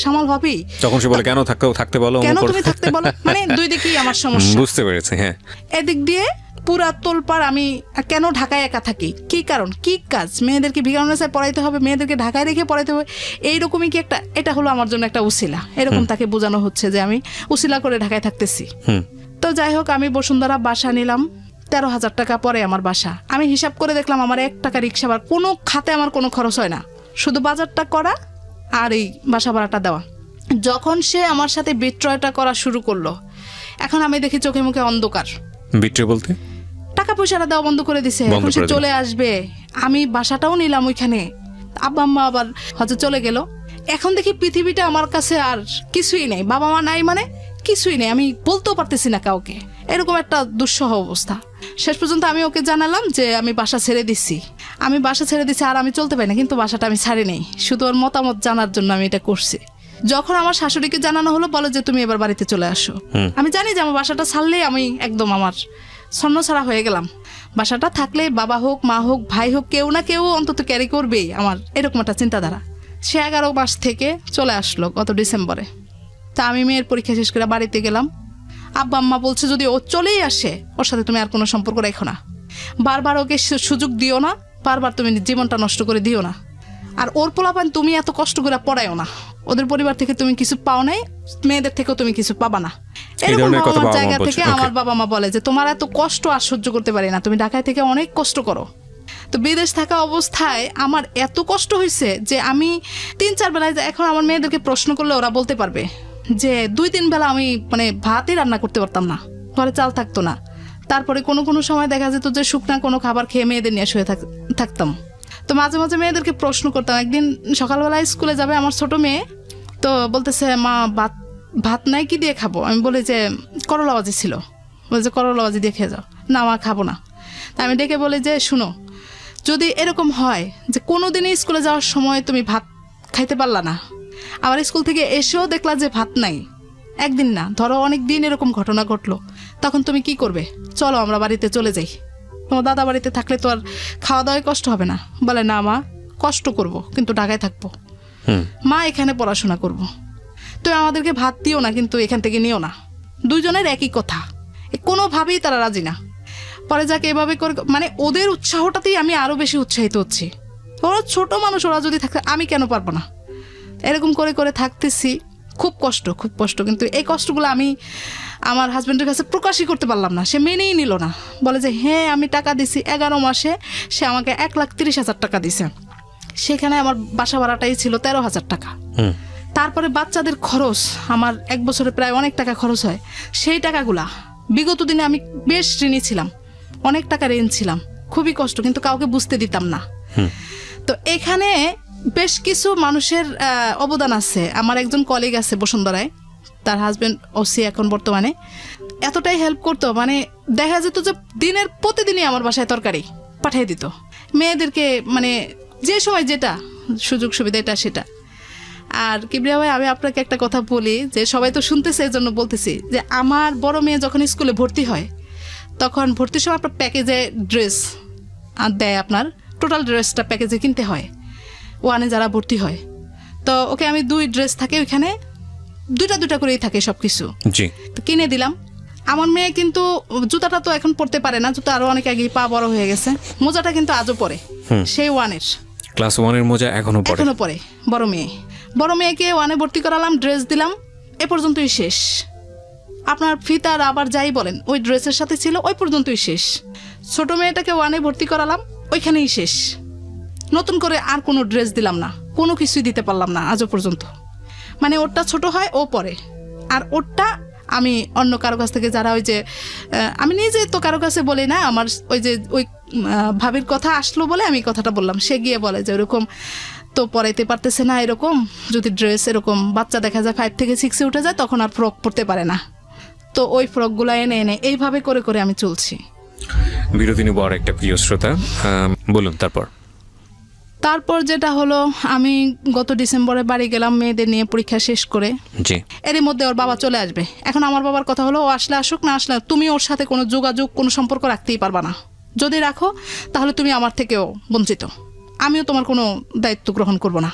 Speaker 1: সামাল হবেই,
Speaker 2: তখন সে বলে কেন থাকতে বলো,
Speaker 1: কেন তুমি থাকতে বলো, মানে দুই দিকেই আমার সমস্যা।
Speaker 2: বুঝতে পেরেছি, হ্যাঁ।
Speaker 1: এদিক দিয়ে পুরা তোলপাড়, আমি কেন ঢাকায় একা থাকি, কি কারণ, কি কাজ, মেয়েদেরকে ভিকারুন্নেসায় পড়াইতে হবে, মেয়েদেরকে ঢাকায় রেখে পড়াইতে হবে, এইরকমই কি একটা, এটা হলো আমার জন্য একটা উসিলা, এরকম তাকে বোঝানো হচ্ছে যে আমি উসিলা করে ঢাকায় থাকতেছি। তো যাই হোক, আমি বসুন্ধরা বাসা নিলাম, 13,000 টাকা পরে আমার বাসা। আমি হিসাব করে দেখলাম আমার 1 টাকা রিক্সা ভাড়া, কোনো খাতে আমার কোনো খরচ হয় না, শুধু বাজারটা করা আর এই বাসা ভাড়াটা দেওয়া। যখন সে আমার সাথে বিক্রয়টা করা শুরু করলো, এখন আমি দেখি চোখে মুখে অন্ধকার।
Speaker 2: বিক্রয় বলতে
Speaker 1: টাকা পয়সাটা দেওয়া বন্ধ করে দিছে,
Speaker 2: বন্ধ
Speaker 1: এখন সে
Speaker 2: করে দিল।
Speaker 1: চলে আসবে। আমি বাসাটাও নিলাম ওইখানে, আব্বা আম্মা আবার হয়তো চলে গেল। এখন দেখি পৃথিবীটা আমার কাছে আর কিছুই নেই, বাবা মা নাই, মানে কিছুই নেই, আমি বলতেও পারতেছি না কাউকে, এরকম একটা দুঃসহ অবস্থা। শেষ পর্যন্ত আমি ওকে জানালাম যে আমি বাসা ছেড়ে দিচ্ছি, আর আমি চলতে পারি না, কিন্তু বাসাটা আমি ছাড়ি নেই, শুধু ওর মতামত জানার জন্য আমি এটা করছি। যখন আমার শাশুড়িকে জানানো হলো, বলে যে তুমি এবার বাড়িতে চলে আসো। আমি জানি যে আমার বাসাটা ছাড়লেই আমি একদম আমার ছন্নছাড়া হয়ে গেলাম। বাসাটা থাকলে বাবা হোক, মা হোক, ভাই হোক, কেউ না কেউ অন্তত ক্যারি করবেই, আমার এরকম একটা চিন্তাধারা। সে 11 মাস থেকে চলে আসলো গত ডিসেম্বরে। তা আমি মেয়ের পরীক্ষা শেষ করে বাড়িতে গেলাম। আব্বা আম্মা বলছে যদি ও চলেই আসে, ওর সাথে তুমি আর কোনো সম্পর্ক রেখো না, বারবার ওকে সুযোগ দিও না, বারবার তুমি জীবনটা নষ্ট করে দিও না। আর ওর পোলাপান তুমি এত কষ্ট করে পড়ায়ও না, ওদের পরিবার থেকে তুমি কিছু পাও নাই, মেয়েদের থেকেও তুমি কিছু পাবা না। এরকম বাবা মার জায়গা থেকে আমার বাবা মা বলে যে তোমার এত কষ্ট আর সহ্য করতে পারি না, তুমি ঢাকায় থেকে অনেক কষ্ট করো। তো বিদেশ থাকা অবস্থায় আমার এত কষ্ট হয়েছে যে আমি 3-4 বেলায়, এখন আমার মেয়েদেরকে প্রশ্ন করলে ওরা বলতে পারবে যে 2-3 বেলা আমি মানে ভাতই রান্না করতে পারতাম না, ঘরে চাল থাকতো না। তারপরে কোনো সময় দেখা যেত যে শুকনা কোনো খাবার খেয়ে মেয়েদের নিয়ে শুয়ে থাকতাম। তো মাঝে মাঝে মেয়েদেরকে প্রশ্ন করতাম। একদিন সকালবেলায় স্কুলে যাবে আমার ছোট মেয়ে, তো বলতেছে মা ভাত নাই, কি দিয়ে খাবো? আমি বলি যে করলা ভাজি ছিল, বলছে করলা ভাজি দিয়ে খেয়ে যাও। না মা খাবো না। তা আমি ডেকে বলি যে শুনো, যদি এরকম হয় যে কোনোদিনই স্কুলে যাওয়ার সময় তুমি ভাত খাইতে পারলা না, আবার স্কুল থেকে এসেও দেখলা যে ভাত নাই, একদিন না ধরো অনেক দিন এরকম ঘটনা ঘটলো, তখন তুমি কি করবে? চলো আমরা বাড়িতে চলে যাই, তোমার দাদা বাড়িতে থাকলে তো আর খাওয়া দাওয়ায় কষ্ট হবে না। বলে না মা, কষ্ট করব কিন্তু ঢাকায় থাকবো, মা এখানে পড়াশোনা করব, তো আমাদেরকে ভাত দিও না কিন্তু এখান থেকে নিও না। দুইজনের একই কথা, কোনোভাবেই তারা রাজি না। পরে যাকে এভাবে করে, মানে ওদের উৎসাহটাতেই আমি আরো বেশি উৎসাহিত হচ্ছি। ওরা ছোট মানুষ, ওরা যদি থাকে আমি কেন পারবো না? এরকম করে করে থাকতেছি, খুব কষ্ট। কিন্তু এই কষ্টগুলো আমি আমার হাজব্যান্ডের কাছে প্রকাশই করতে পারলাম না। সে মেনেই নিল না, বলে যে হ্যাঁ আমি টাকা দিছি, 11 মাসে সে আমাকে 1,30,000 টাকা দিছে, সেখানে আমার বাসা ভাড়াটাই ছিল 13,000 টাকা। তারপরে বাচ্চাদের খরচ, আমার 1 বছরে প্রায় অনেক টাকা খরচ হয়। সেই টাকাগুলা বিগত দিনে আমি বেশ ঋণী ছিলাম, অনেক টাকা ঋণ ছিলাম, খুবই কষ্ট, কিন্তু কাউকে বুঝতে দিতাম না। তো এখানে বেশ কিছু মানুষের অবদান আছে। আমার একজন কলিগ আছে বসুন্ধরায়, তার হাজবেন্ড ওসি এখন বর্তমানে, এতটাই হেল্প করতো, মানে দেখা যেত যে দিনের প্রতিদিনই আমার বাসায় তরকারি পাঠিয়ে দিত মেয়েদেরকে, মানে যে সময় যেটা সুযোগ সুবিধা এটা সেটা। আর কিবরিয়া ভাই, আমি আপনাকে একটা কথা বলি, যে সবাই তো শুনতেছে এই জন্য বলতেছি, যে আমার বড় মেয়ে যখন স্কুলে ভর্তি হয়, তখন ভর্তির সময় আপনার প্যাকেজে ড্রেস দেয়, আপনার টোটাল ড্রেসটা প্যাকেজে কিনতে হয়, ওয়ানে যারা ভর্তি হয়। তো ওকে আমি 2 ড্রেস থাকে ওইখানে, 2টা করেই থাকে সব কিছু, তো কিনে দিলাম। আমার মেয়ে কিন্তু জুতাটা তো এখন পরতে পারে না, জুতা আরো অনেক আগেই পা বড় হয়ে গেছে, মোজাটা কিন্তু আজও পরে, সেই 1-এর
Speaker 2: ক্লাস 1-এর মোজা এখনো পরে। বড় মেয়েকে 1-এ ভর্তি করালাম, ড্রেস দিলাম, এ পর্যন্তই শেষ। আপনার ফিতার আবার যাই বলেন ওই ড্রেসের সাথে ছিল, ওই পর্যন্তই শেষ। ছোট মেয়েটাকে 1-এ ভর্তি করালাম, ওইখানেই শেষ। নতুন করে আর কোনো ড্রেস দিলাম না, কোনো কিছুই দিতে পারলাম না আজও পর্যন্ত। মানে ওরটা ছোট হয় ও পরে, আর ওরটা আমি অন্য কারো কাছ থেকে, যারা ওই যে আমি নিজে তো কারো কাছে বলি না, আমার ওই যে ওই ভাবির কথা আসলো বলে আমি কথাটা বললাম, সে গিয়ে বলে যে ওরকম তো পরাইতে পারতেছে না, এরকম যদি ড্রেস এরকম বাচ্চা দেখা যায় 5 থেকে 6-এ উঠে যায়, তখন আর ফ্রক পরতে পারে না, তো ওই ফ্রকগুলো এনে এইভাবে করে করে আমি চলছি। বিরোধিনী বড় একটা প্রিয় শ্রোতা, বলুন তারপর
Speaker 1: যেটা হলো, আমি গত ডিসেম্বরে বাড়ি গেলাম মেয়েদের নিয়ে পরীক্ষা শেষ করে। এরই মধ্যে ওর বাবা চলে আসবে। এখন আমার বাবার কথা হলো, ও আসলে আসুক, না আসলে তুমি ওর সাথে কোনো যোগাযোগ, কোনো সম্পর্ক রাখতেই পারবা না, যদি রাখো তাহলে তুমি আমার থেকেও বঞ্চিত, আমিও তোমার কোনো দায়িত্ব গ্রহণ করব না।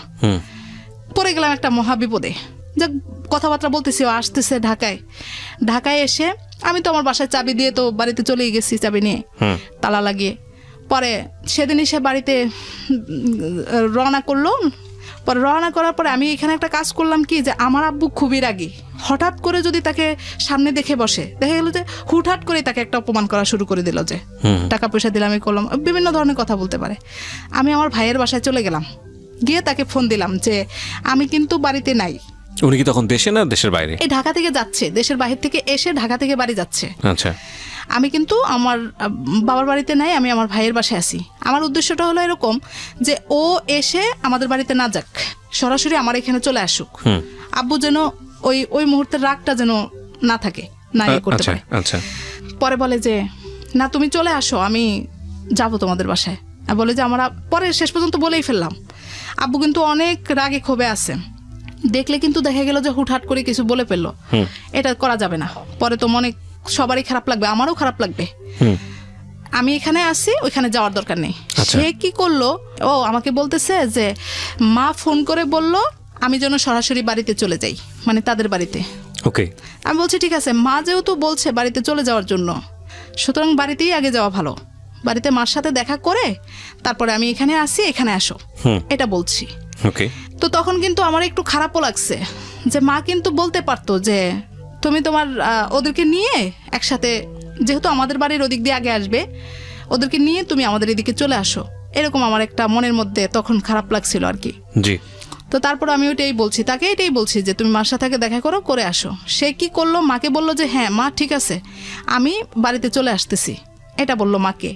Speaker 1: পড়ে গেলাম একটা মহা বিপদে। যাক, কথাবার্তা বলতেছি, ও আসতেছে ঢাকায় এসে আমি তো আমার বাসায় চাবি দিয়ে তো বাড়িতে চলেই গেছি, চাবি নিয়ে তালা লাগিয়ে। পরে সেদিনই সে বাড়িতে রওনা করলো। পরে রওনা করার পরে আমি এখানে একটা কাজ করলাম কি, যে আমার আব্বু খুবই রাগী, হঠাৎ করে যদি তাকে সামনে দেখে বসে, দেখা গেল যে হুটহাট করে তাকে একটা অপমান করা শুরু করে দিল, যে টাকা পয়সা দিলাম, আমি করলাম, বিভিন্ন ধরনের কথা বলতে পারে। আমি আমার ভাইয়ের বাসায় চলে গেলাম, গিয়ে তাকে ফোন দিলাম যে আমি কিন্তু বাড়িতে নাই।
Speaker 2: উনি কি তখন দেশে না দেশের বাইরে?
Speaker 1: এই ঢাকা থেকে যাচ্ছে, দেশের বাইরে থেকে এসে ঢাকা থেকে বাড়ি যাচ্ছে।
Speaker 2: আচ্ছা।
Speaker 1: আমি কিন্তু আমার বাবার বাড়িতে নাই, আমি আমার ভাইয়ের বাসায় আছি। আমার উদ্দেশ্যটা হলো এরকম যে ও এসে আমাদের বাড়িতে না যাক, সরাসরি আমার এখানে চলে আসুক। আব্বু যেন ওই মুহূর্তের রাগটা যেন না থাকে, না ইয়ে করতে পারে।
Speaker 2: আচ্ছা।
Speaker 1: পরে বলে যে না, তুমি চলে আসো, আমি যাব তোমাদের বাসায়। বলে যে আমরা পরে শেষ পর্যন্ত বলেই ফেললাম। আব্বু কিন্তু অনেক রাগে ক্ষোভে আছে, দেখলে কিন্তু দেখা গেল যে হুটহাট করে কিছু বলে ফেললো, এটা করা যাবে না। পরে তো মনে সবারই খারাপ লাগবে, আমারও খারাপ লাগবে। আমি এখানে আসি, ওইখানে যাওয়ার দরকার নেই। সে কি করলো, ও আমাকে বলতেছে যে মা ফোন করে বলল আমি যেন সরাসরি বাড়িতে চলে যাই, মানে তাদের বাড়িতে।
Speaker 2: ওকে।
Speaker 1: আমি বলছি ঠিক আছে, মা যেহেতু বলছে বাড়িতে চলে যাওয়ার জন্য, সুতরাং বাড়িতেই আগে যাওয়া ভালো। বাড়িতে মার সাথে দেখা করে তারপরে আমি এখানে আসি, এখানে আসো, এটা বলছি।
Speaker 2: ওকে।
Speaker 1: তো তখন কিন্তু আমার একটু খারাপও লাগছে যে মা কিন্তু বলতে পারতো যে তুমি তোমার ওদেরকে নিয়ে একসাথে, যেহেতু আমাদের বাড়ির ওদিক দিয়ে আগে আসবে, ওদেরকে নিয়ে তুমি আমাদের এদিকে চলে আসো, এরকম আমার একটা মনের মধ্যে তখন খারাপ লাগছিল আর কি।
Speaker 2: জি।
Speaker 1: তো তারপর আমি ওইটাই বলছি, তাকে এটাই বলছি যে তুমি মার সাথে দেখা করো, করে আসো। সে কি করলো, মাকে বললো যে হ্যাঁ মা ঠিক আছে, আমি বাড়িতে চলে আসতেছি, এটা বললো মাকে।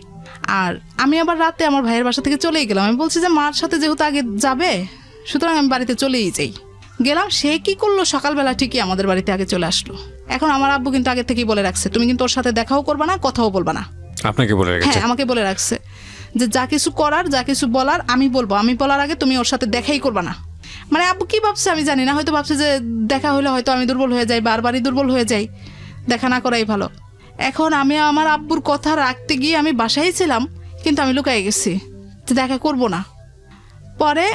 Speaker 1: আর আমি আবার রাতে আমার ভাইয়ের বাসা থেকে চলেই গেলাম। আমি বলছি যে মার সাথে যেহেতু আগে যাবে, সুতরাং আমি বাড়িতে চলেই যাই। গেলাম, সে কি করলো, সকালবেলা ঠিকই আমাদের বাড়িতে আগে চলে আসলো। এখন আমার আব্বু কিন্তু আগে থেকেই বলে রাখছে তুমি কিন্তু ওর সাথে দেখাও করবা না, কথাও বলবা না।
Speaker 2: আপনাকে বলে রাখছে?
Speaker 1: হ্যাঁ, আমাকে বলে রাখছে যে যা কিছু করার, যা কিছু বলার আমি বলবো, আমি বলার আগে তুমি ওর সাথে দেখাই করবা না। মানে আব্বু কি ভাবছে আমি জানি না, হয়তো ভাবছে যে দেখা হলে হয়তো আমি দুর্বল হয়ে যাই, বারবারই দুর্বল হয়ে যাই, দেখা না করাই ভালো। এখন আমি আমার আব্বুর কথা রাখতে গিয়ে আমি বাসায় ছিলাম, কিন্তু আমি লুকাই গেছি যে দেখা করব না। পরে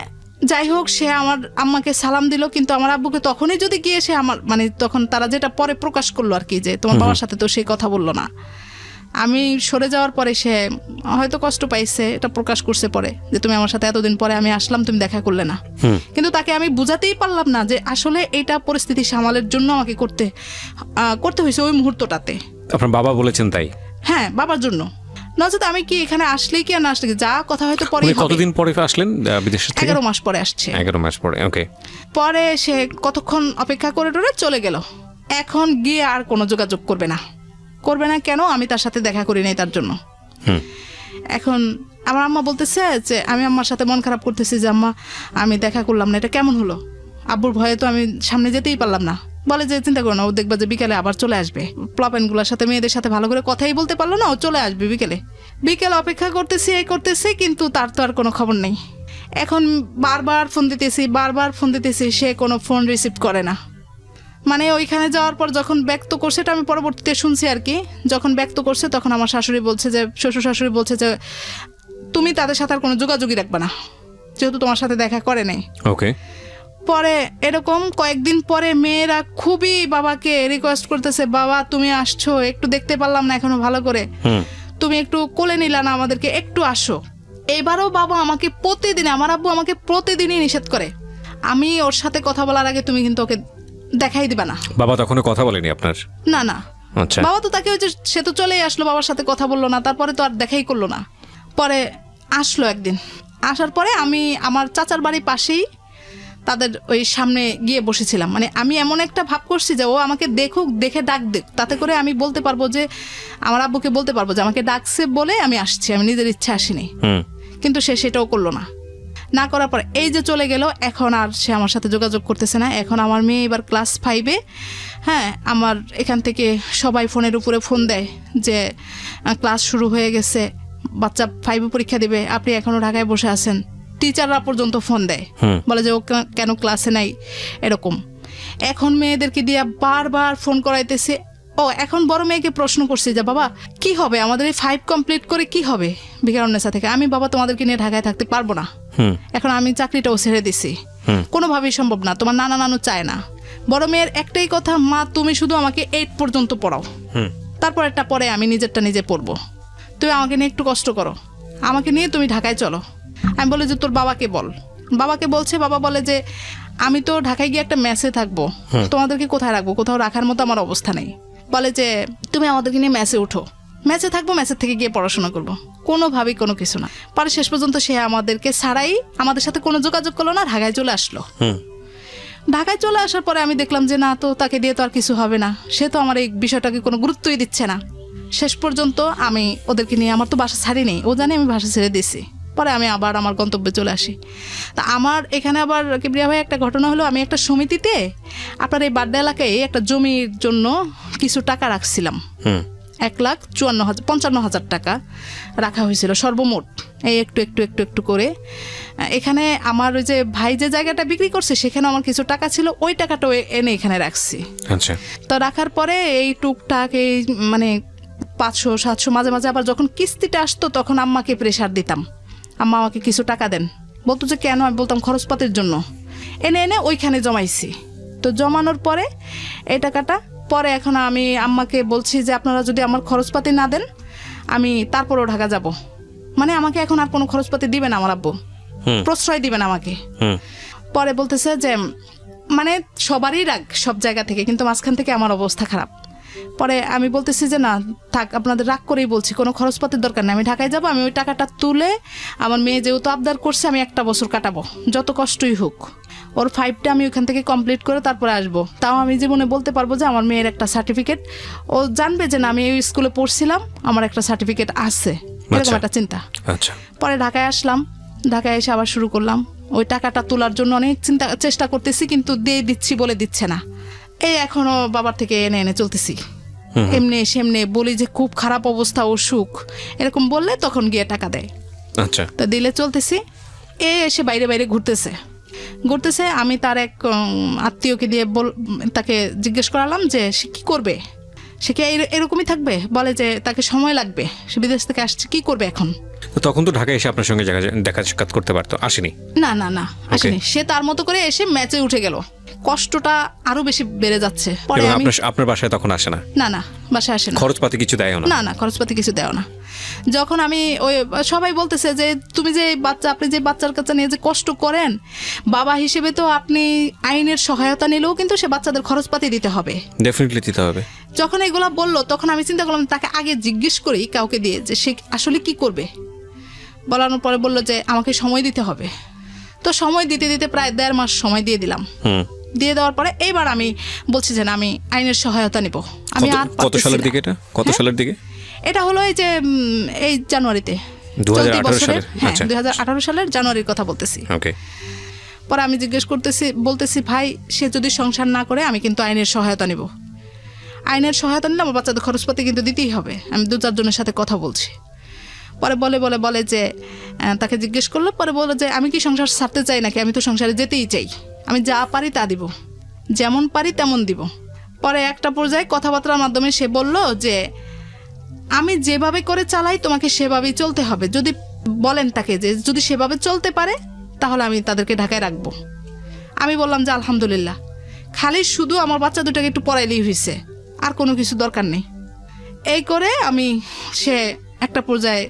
Speaker 1: যাই হোক, সে আমার আম্মাকে সালাম দিল, কিন্তু আমার আব্বুকে তখনই যদি গিয়ে সে আমার, মানে তখন তারা যেটা পরে প্রকাশ করলো আর কি, যে তোমার বাবার সাথে তো সেই কথা বললো না। আমি সরে যাওয়ার পরে সে হয়তো কষ্ট পাইছে, এটা প্রকাশ করছে পরে, যে তুমি আমার সাথে এতদিন পরে আমি আসলাম, তুমি দেখা করলে না। কিন্তু তাকে আমি বুঝাতেই পারলাম না যে আসলে এটা পরিস্থিতি সামালের জন্য আমাকে করতে হয়েছে ওই মুহূর্তটাতে।
Speaker 2: আপনার বাবা বলেছেন তাই?
Speaker 1: হ্যাঁ, বাবার জন্য। নচেত আমি কি এখানে আসলেই কি আর না আসলে যা কথা হয়তো পরে।
Speaker 2: কতদিন পরে আসলেন বিদেশ থেকে?
Speaker 1: 11 মাস পরে আসছে।
Speaker 2: 11 মাস পরে। ওকে।
Speaker 1: পরে সে কতক্ষণ অপেক্ষা করে চলে গেল। এখন গিয়ে আর কোনো যোগাযোগ করবে না কেন? আমি তার সাথে দেখা করি নাই তার জন্য। এখন আমার আম্মা বলতেছে যে আমি আম্মার সাথে মন খারাপ করতেছি যে আম্মা আমি দেখা করলাম না, এটা কেমন হলো? আব্বুর ভয়ে তো আমি সামনে যেতেই পারলাম না। বলে যে চিন্তা করো না, ও দেখবা যে বিকেলে আবার চলে আসবে। প্লপেনগুলোর সাথে, মেয়েদের সাথে ভালো করে কথাই বলতে পারলো না, ও চলে আসবে বিকেলে। অপেক্ষা করতেছি, কিন্তু তার তো আর কোনো খবর নেই। এখন বারবার ফোন দিতেছি, সে কোনো ফোন রিসিভ করে না। মানে ওইখানে যাওয়ার পর যখন ব্যক্ত করছে, এটা আমি পরবর্তীতে শুনছি আর কি, যখন ব্যক্ত করছে তখন আমার শাশুড়ি বলছে যে, শ্বশুর শাশুড়ি বলছে যে তুমি তাদের সাথে আর কোনো যোগাযোগই রাখবে না, যেহেতু তোমার সাথে দেখা করে নাই।
Speaker 2: ওকে।
Speaker 1: পরে এরকম কয়েকদিন পরে মেয়েরা খুবই বাবাকে রিকোয়েস্ট করতেছে, বাবা তুমি আসছো, একটু দেখতে পারলাম না এখনো ভালো করে, তুমি একটু কোলে নিলা না আমাদেরকে, একটু আসো। এবারও বাবা আমাকে প্রতিদিন, আমার আব্বু আমাকে প্রতিদিনই নিষেধ করে, আমি ওর সাথে কথা বলার আগে তুমি কিন্তু ওকে দেখাই দিবা না।
Speaker 2: বাবা তখনও কথা বলেনি আপনার?
Speaker 1: না।
Speaker 2: আচ্ছা।
Speaker 1: বাবা তো তাকে, ওই যে সে তো চলেই আসলো, বাবার সাথে কথা বললো না, তারপরে তো আর দেখাই করলো না। পরে আসলো একদিন, আসার পরে আমি আমার চাচার বাড়ির পাশেই তাদের ওই সামনে গিয়ে বসেছিলাম। মানে আমি এমন একটা ভাব করছি যে ও আমাকে দেখুক, দেখে ডাক দেখ, তাতে করে আমি বলতে পারবো যে, আমার আব্বুকে বলতে পারবো যে আমাকে ডাকছে বলে আমি আসছি, আমি নিজের ইচ্ছা আসিনি। কিন্তু সে সেটাও করলো না করার পর এই যে চলে গেল, এখন আর সে আমার সাথে যোগাযোগ করতেছে না। এখন আমার মেয়ে এবার ক্লাস 5-এ। হ্যাঁ, আমার এখান থেকে সবাই ফোনের উপরে ফোন দেয় যে ক্লাস শুরু হয়ে গেছে, বাচ্চা 5-এ পরীক্ষা দিবে, আপনি এখনো ঢাকায় বসে আছেন। টিচাররা পর্যন্ত ফোন দেয়, বলে যে ও কেন ক্লাসে নাই, এরকম। এখন মেয়েদেরকে দিয়ে বারবার ফোন করাইতেছে, ও এখন বড় মেয়েকে প্রশ্ন করছি যে বাবা কি হবে আমাদের এই 5 কমপ্লিট করে কি হবে ভিকারুন্নেসা থেকে? আমি বাবা তোমাদেরকে নিয়ে ঢাকায় থাকতে পারবো না, এখন আমি চাকরিটাও ছেড়ে দিছি, কোনোভাবেই সম্ভব না, তোমার নানা নানু চায় না। বড় মেয়ের একটাই কথা, মা তুমি শুধু আমাকে 8 পর্যন্ত পড়াও, তারপর একটা পরে আমি নিজেরটা নিজে পড়বো, তুমি আমাকে নিয়ে একটু কষ্ট করো, আমাকে নিয়ে তুমি ঢাকায় চলো। আমি বলি যে তোর বাবাকে বল। বাবাকে বলছে, বাবা বলে যে আমি তো ঢাকায় গিয়ে একটা মেসে থাকবো, তোমাদেরকে কোথায় রাখবো, কোথাও রাখার মতো আমার অবস্থা নেই। বলে যে তুমি আমাদেরকে নিয়ে মেসে উঠো, মেসে থাকবো, মেসের থেকে গিয়ে পড়াশোনা করবো। কোনোভাবেই কোনো কিছু না। পরে শেষ পর্যন্ত সে আমাদেরকে ছাড়াই আমাদের সাথে কোনো যোগাযোগ করলো না, ঢাকায় চলে আসলো। ঢাকায় চলে আসার পরে আমি দেখলাম যে না, তো তাকে দিয়ে তো আর কিছু হবে না, সে তো আমার এই বিষয়টাকে কোনো গুরুত্বই দিচ্ছে না। শেষ পর্যন্ত আমি ওদেরকে নিয়ে, আমার তো বাসা ছাড়িনি, ও জানে আমি বাসা ছেড়ে দিছি। পরে আমি আবার আমার গন্তব্যে চলে আসি। তা আমার এখানে আবার কিবরিয়া ভাই একটা ঘটনা হলো, আমি একটা সমিতিতে আপনার এই বাড্ডা এলাকায় একটা জমির জন্য কিছু টাকা রাখছিলাম, 1,55,000 টাকা রাখা হয়েছিল সর্বমোট, এই একটু একটু একটু একটু করে। এখানে আমার ওই যে ভাই যে জায়গাটা বিক্রি করছে সেখানে আমার কিছু টাকা ছিল, ওই টাকাটাও এনে এখানে রাখছি।
Speaker 2: আচ্ছা।
Speaker 1: তো রাখার পরে এই টুকটাক এই মানে 500-700 মাঝে মাঝে আবার যখন কিস্তিটা আসতো তখন আম্মাকে প্রেশার দিতাম, আম্মা আমাকে কিছু টাকা দেন। বলতো যে কেন? আমি বলতাম খরচপাতির জন্য। এনে এনে ওইখানে জমাইছি। তো জমানোর পরে এই টাকাটা পরে এখন আমি আম্মাকে বলছি যে আপনারা যদি আমার খরচপাতি না দেন আমি তারপরও ঢাকা যাব। মানে আমাকে এখন আর কোনো খরচপাতি দিবে না আমার আব্বু, প্রশ্রয় দিবেন আমাকে। পরে বলতেছে যে মানে সবারই রাগ সব জায়গা থেকে, কিন্তু মাঝখান থেকে আমার অবস্থা খারাপ। পরে আমি বলতেছি যে না থাক, আপনাদের রাগ করেই বলছি, কোনো খরচপাতির দরকার নেই, আমি ঢাকায় যাব, আমি ওই টাকাটা তুলে আমার মেয়ে যেহেতু আবদার করছে আমি 1 বছর কাটাবো, যত কষ্টই হোক। ওর 5টা আমি ওইখান থেকে কমপ্লিট করে তারপরে আসবো, তাও আমি জীবনে বলতে পারবো যে আমার মেয়ের একটা সার্টিফিকেট, ও জানবে যে না আমি এই স্কুলে পড়ছিলাম, আমার একটা সার্টিফিকেট আছে, এরকম একটা চিন্তা।
Speaker 2: আচ্ছা।
Speaker 1: পরে ঢাকায় আসলাম, ঢাকায় এসে আবার শুরু করলাম ওই টাকাটা তোলার জন্য অনেক চেষ্টা করতেছি, কিন্তু দিয়ে দিচ্ছি বলে দিচ্ছে না। এই এখনো বাবার থেকে এনে এনে চলতেছি, এমনি সেমনি বলি যে খুব খারাপ অবস্থা, অসুখ এরকম বললে তখন গিয়ে টাকা দেয়।
Speaker 2: আচ্ছা।
Speaker 1: তা দিলে চলতেছি। এসে বাইরে বাইরে ঘুরতেছে। আমি তার এক আত্মীয়কে দিয়ে তাকে জিজ্ঞেস করালাম যে সে কী করবে, সে কি এরকমই থাকবে? বলে যে তাকে সময় লাগবে, সে বিদেশ থেকে আসছে, কি করবে এখন।
Speaker 2: তখন তো ঢাকায় এসে আপনার সঙ্গে দেখা সাক্ষাৎ করতে পারতো, আসেনি?
Speaker 1: না না না আসেনি। সে তার মতো করে এসে ম্যাচে উঠে গেল, কষ্টটা আরো বেশি বেড়ে যাচ্ছে। পরে আমি
Speaker 2: আপনার বাসায় তখন আসে না?
Speaker 1: না না বাসায় আসে না।
Speaker 2: খরচপাতি কিছু দেয় না?
Speaker 1: না খরচপাতি কিছু দেয় না। যখন আমি ওই সবাই বলতেছে যে তুমি যে বাচ্চা, আপনি যে বাচ্চার কাছে নিয়ে যে কষ্ট করেন, বাবা হিসেবে তো আপনি আইনের সহায়তা নিলেও কিন্তু সে বাচ্চাদের খরচপাতি দিতে হবে,
Speaker 2: ডেফিনেটলি দিতে হবে।
Speaker 1: যখন এগুলা বললো তখন আমি চিন্তা করলাম তাকে আগে জিজ্ঞেস করি কাউকে দিয়ে যে সে আসলে কি করবে। বলানোর পরে বললো যে আমাকে সময় দিতে হবে। তো সময় দিতে দিতে প্রায় 1.5 মাস সময় দিয়ে দিলাম। দিয়ে দেওয়ার পরে এইবার আমি বলছি যে আমি আইনের সহায়তা নিব। আমি আর
Speaker 2: কত সালের দিকে এটা? কত সালের দিকে
Speaker 1: এটা হলো? এই যে এই জানুয়ারিতে,
Speaker 2: 2018 সালের।
Speaker 1: হ্যাঁ 2018 সালের জানুয়ারির কথা বলতেছি।
Speaker 2: ওকে।
Speaker 1: পরে আমি জিজ্ঞেস বলতেছি ভাই সে যদি সংসার না করে আমি কিন্তু আইনের সহায়তা নিব। আইনের সহায়তা নিলে আমার বাচ্চাদের খরচপাতি কিন্তু দিতেই হবে। আমি 2-4 জনের সাথে কথা বলছি। পরে বলে যে তাকে জিজ্ঞেস করলো, পরে বলে যে আমি কি সংসার ছাড়তে চাই নাকি, আমি তো সংসারে যেতেই চাই, আমি যা পারি তা দিব, যেমন পারি তেমন দিব। পরে একটা পর্যায়ে কথাবার্তার মাধ্যমে সে বলল যে আমি যেভাবে করে চালাই তোমাকে সেভাবেই চলতে হবে। যদি বলেন তাকে যে যদি সেভাবে চলতে পারে তাহলে আমি তাদেরকে ঢাকায় রাখবো। আমি বললাম যে আলহামদুলিল্লাহ, খালি শুধু আমার বাচ্চা দুটাকে একটু পড়াইলেই হয়েছে, আর কোনো কিছু দরকার নেই। এই করে আমি সে একটা পর্যায়ে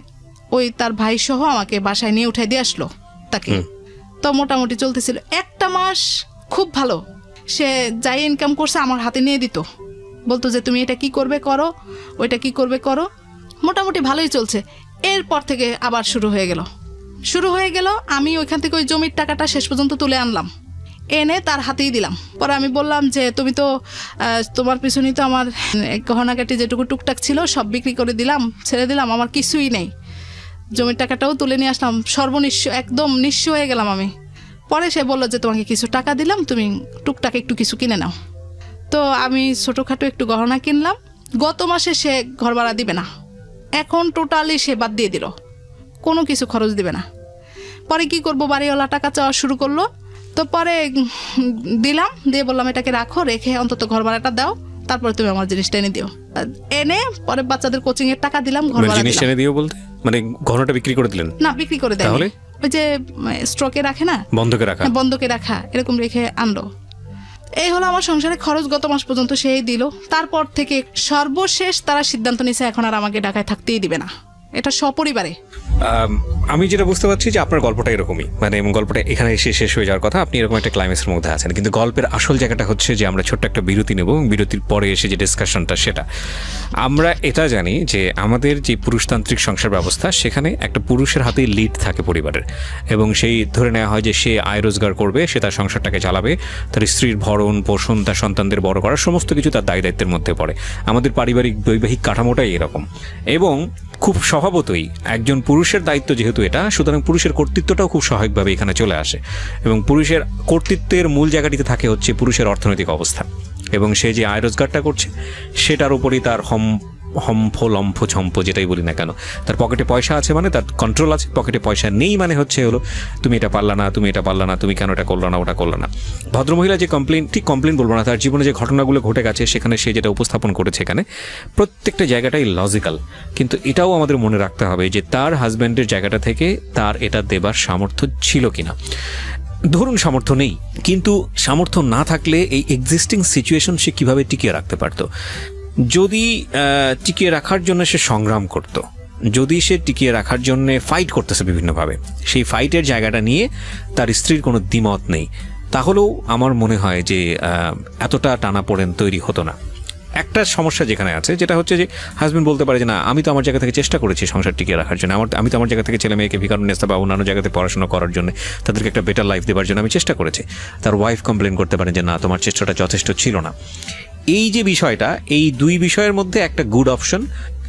Speaker 1: ওই তার ভাই সহ আমাকে বাসায় নিয়ে উঠাই দিয়ে আসলো তাকে। তো মোটামুটি চলতেছিল 1 মাস খুব ভালো। সে যাই ইনকাম করছে আমার হাতে নিয়ে দিত, বলতো যে তুমি এটা কি করবে করো, ওইটা কি করবে করো। মোটামুটি ভালোই চলছে। এরপর থেকে আবার শুরু হয়ে গেল। আমি ওইখান থেকে ওই জমির টাকাটা শেষ পর্যন্ত তুলে আনলাম, এনে তার হাতেই দিলাম। পরে আমি বললাম যে তুমি তো তোমার পিছনেই তো আমার গহনাগাটি যেটুকু টুকটাক ছিল সব বিক্রি করে দিলাম, ছেড়ে দিলাম, আমার কিছুই নেই। জমির টাকাটাও তুলে নিয়ে আসলাম, সর্বনিঃস্ব, একদম নিঃস্ব হয়ে গেলাম আমি। পরে সে বললো যে তোমাকে কিছু টাকা দিলাম, তুমি টুকটাক একটু কিছু কিনে নাও। তো আমি ছোটোখাটো একটু গহনা কিনলাম। গত মাসে সে ঘর ভাড়া দিবে না, এখন টোটালি সে বাদ দিয়ে দিল, কোনো কিছু খরচ দিবে না। পরে কি করব, বাড়িওয়ালা টাকা চাওয়া শুরু করলো। তো পরে দিলাম, দিয়ে বললাম এটাকে রাখো, রেখে অন্তত ঘর ভাড়াটা দাও, তারপরে তুমি আমার জিনিসটা এনে দিও। এনে পরে বাচ্চাদের কোচিং এর টাকা দিলাম, ঘর
Speaker 2: মানে
Speaker 1: ভাড়া
Speaker 2: জিনিস
Speaker 1: দিলাম।
Speaker 2: এনে দিও বলতে মানে ঘরটা বিক্রি করে দিলেন?
Speaker 1: না, বিক্রি করে দেয়।
Speaker 2: তাহলে?
Speaker 1: ওই যে স্টকে রাখে না,
Speaker 2: বন্ধকে রাখা?
Speaker 1: হ্যাঁ, বন্ধকে রাখা, এরকম রেখে আনলো। এই হলো আমার সংসারে খরচ। গত মাস পর্যন্ত সেই দিল। তারপর থেকে সর্বশেষ তারা সিদ্ধান্ত নিয়েছে এখন আর আমাকে ঢাকায় থাকতেই দিবে না, এটা সপরিবারে।
Speaker 2: আমি যেটা বুঝতে পারছি যে আপনার গল্পটা এরকমই, মানে এবং গল্পটা এখানে এসে শেষ হয়ে যাওয়ার কথা, আপনি এরকম একটা ক্লাইম্যাক্সের মধ্যে আছেন, কিন্তু গল্পের আসল জায়গাটা হচ্ছে যে আমরা ছোট্ট একটা বিরতি নেব এবং বিরতির পরে এসে যে ডিসকাশনটা সেটা আমরা এটা জানি যে আমাদের যে পুরুষতান্ত্রিক সংসার ব্যবস্থা সেখানে একটা পুরুষের হাতেই লিড থাকে পরিবারের, এবং সেই ধরে নেওয়া হয় যে সে আয় রোজগার করবে, সে তার সংসারটাকে চালাবে, তার স্ত্রীর ভরণ পোষণ, তার সন্তানদের বড় করা, সমস্ত কিছু তার দায় দায়িত্বের মধ্যে পড়ে। আমাদের পারিবারিক বৈবাহিক কাঠামোটাই এরকম, এবং খুব স্বভাবতই একজন পুরুষের দায়িত্ব যেহেতু এটা, সুতরাং পুরুষের কর্তৃত্বটাও খুব স্বাভাবিকভাবে এখানে চলে আসে, এবং পুরুষের কর্তৃত্বের মূল জায়গাটিতে থাকে হচ্ছে পুরুষের অর্থনৈতিক অবস্থা, এবং সে যে আয় রোজগারটা করছে সেটার উপরই তার হম্ফ লম্ফ ঝম্প যেটাই বলি না কেন, তার পকেটে পয়সা আছে মানে তার কন্ট্রোল আছে, পকেটে পয়সা নেই মানে হচ্ছে হলো তুমি এটা পারলা না, তুমি এটা পারলা না, তুমি কেন এটা করলো না, ওটা করলো না। ভদ্রমহিলা যে কমপ্লেন, ঠিক কমপ্লেন বলবো না, তার জীবনে যে ঘটনাগুলো ঘটে গেছে সেখানে সে যেটা উপস্থাপন করেছে এখানে প্রত্যেকটা জায়গাটাই লজিক্যাল, কিন্তু এটাও আমাদের মনে রাখতে হবে যে তার হাজব্যান্ডের জায়গাটা থেকে তার এটা দেবার সামর্থ্য ছিল কিনা। ধরুন সামর্থ্য নেই, কিন্তু সামর্থ্য না থাকলে এই এক্সিস্টিং সিচুয়েশন সে কিভাবে টিকিয়ে রাখতে পারতো? যদি টিকিয়ে রাখার জন্য সে সংগ্রাম করত, যদি সে টিকিয়ে রাখার জন্য ফাইট করতেছে বিভিন্নভাবে, সেই ফাইটের জায়গাটা নিয়ে তার স্ত্রীর কোনো দ্বিমত নেই, তাহলেও আমার মনে হয় যে এতটা টানাপোড়েন তৈরি হতো না। একটা সমস্যা যেখানে আছে যেটা হচ্ছে যে হাজব্যান্ড বলতে পারে যে না, আমি তো আমার জায়গা থেকে চেষ্টা করেছি সংসার টিকিয়ে রাখার জন্য, আমি তো আমার জায়গা থেকে ছেলে মেয়েকে ভিকারুন্নেস্তা বা অন্যান্য জায়গাতে পড়াশোনা করার জন্য, তাদেরকে একটা বেটার লাইফ দেওয়ার জন্য আমি চেষ্টা করেছি। তার ওয়াইফ কমপ্লেন করতে পারে যে না, তোমার চেষ্টাটা যথেষ্ট ছিল না। এই যে বিষয়টা, এই দুই বিষয়ের মধ্যে একটা গুড অপশন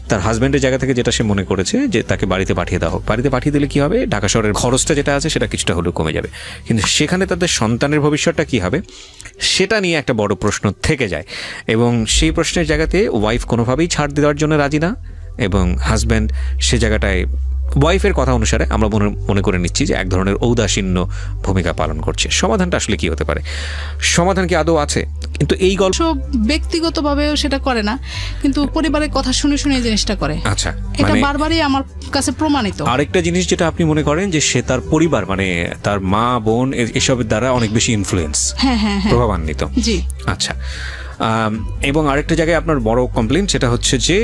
Speaker 2: তার হাজব্যান্ডের জায়গা থেকে যেটা সে মনে করেছে যে তাকে বাড়িতে পাঠিয়ে দেওয়া হোক। বাড়িতে পাঠিয়ে দিলে কি হবে, ঢাকা শহরের খরচটা যেটা আছে সেটা কিছুটা হলেও কমে যাবে, কিন্তু সেখানে তাদের সন্তানের ভবিষ্যৎটা কি হবে সেটা নিয়ে একটা বড় প্রশ্ন থেকে যায়, এবং সেই প্রশ্নের জায়গাতে ওয়াইফ কোনোভাবেই ছাড় দেওয়ার জন্য রাজি না, এবং হাজব্যান্ড সে জায়গাটায় ওয়াইফের কথা অনুসারে আমরা মনে করে নিচ্ছি যে এক ধরনের ঔদাসীন্য ভূমিকা পালন করছে। সমাধানটা আসলে কি হতে পারে? সমাধান কি আদৌ আছে? কিন্তু এই গল্প
Speaker 1: ব্যক্তিগতভাবেও সেটা করে না, কিন্তু পরিবারের কথা শুনে শুনে এই জিনিসটা করে।
Speaker 2: আচ্ছা,
Speaker 1: এটা বারবারই আমার কাছে প্রমাণিত।
Speaker 2: আরেকটা জিনিস যেটা আপনি মনে করেন যে সে তার পরিবার মানে তার মা বোন এসবের দ্বারা অনেক বেশি ইনফ্লুয়েন্স,
Speaker 1: হ্যাঁ হ্যাঁ হ্যাঁ,
Speaker 2: প্রভাবান্বিত।
Speaker 1: জি,
Speaker 2: আচ্ছা। এবং আরেকটা জায়গায় আপনার বড় কমপ্লেন সেটা হচ্ছে যে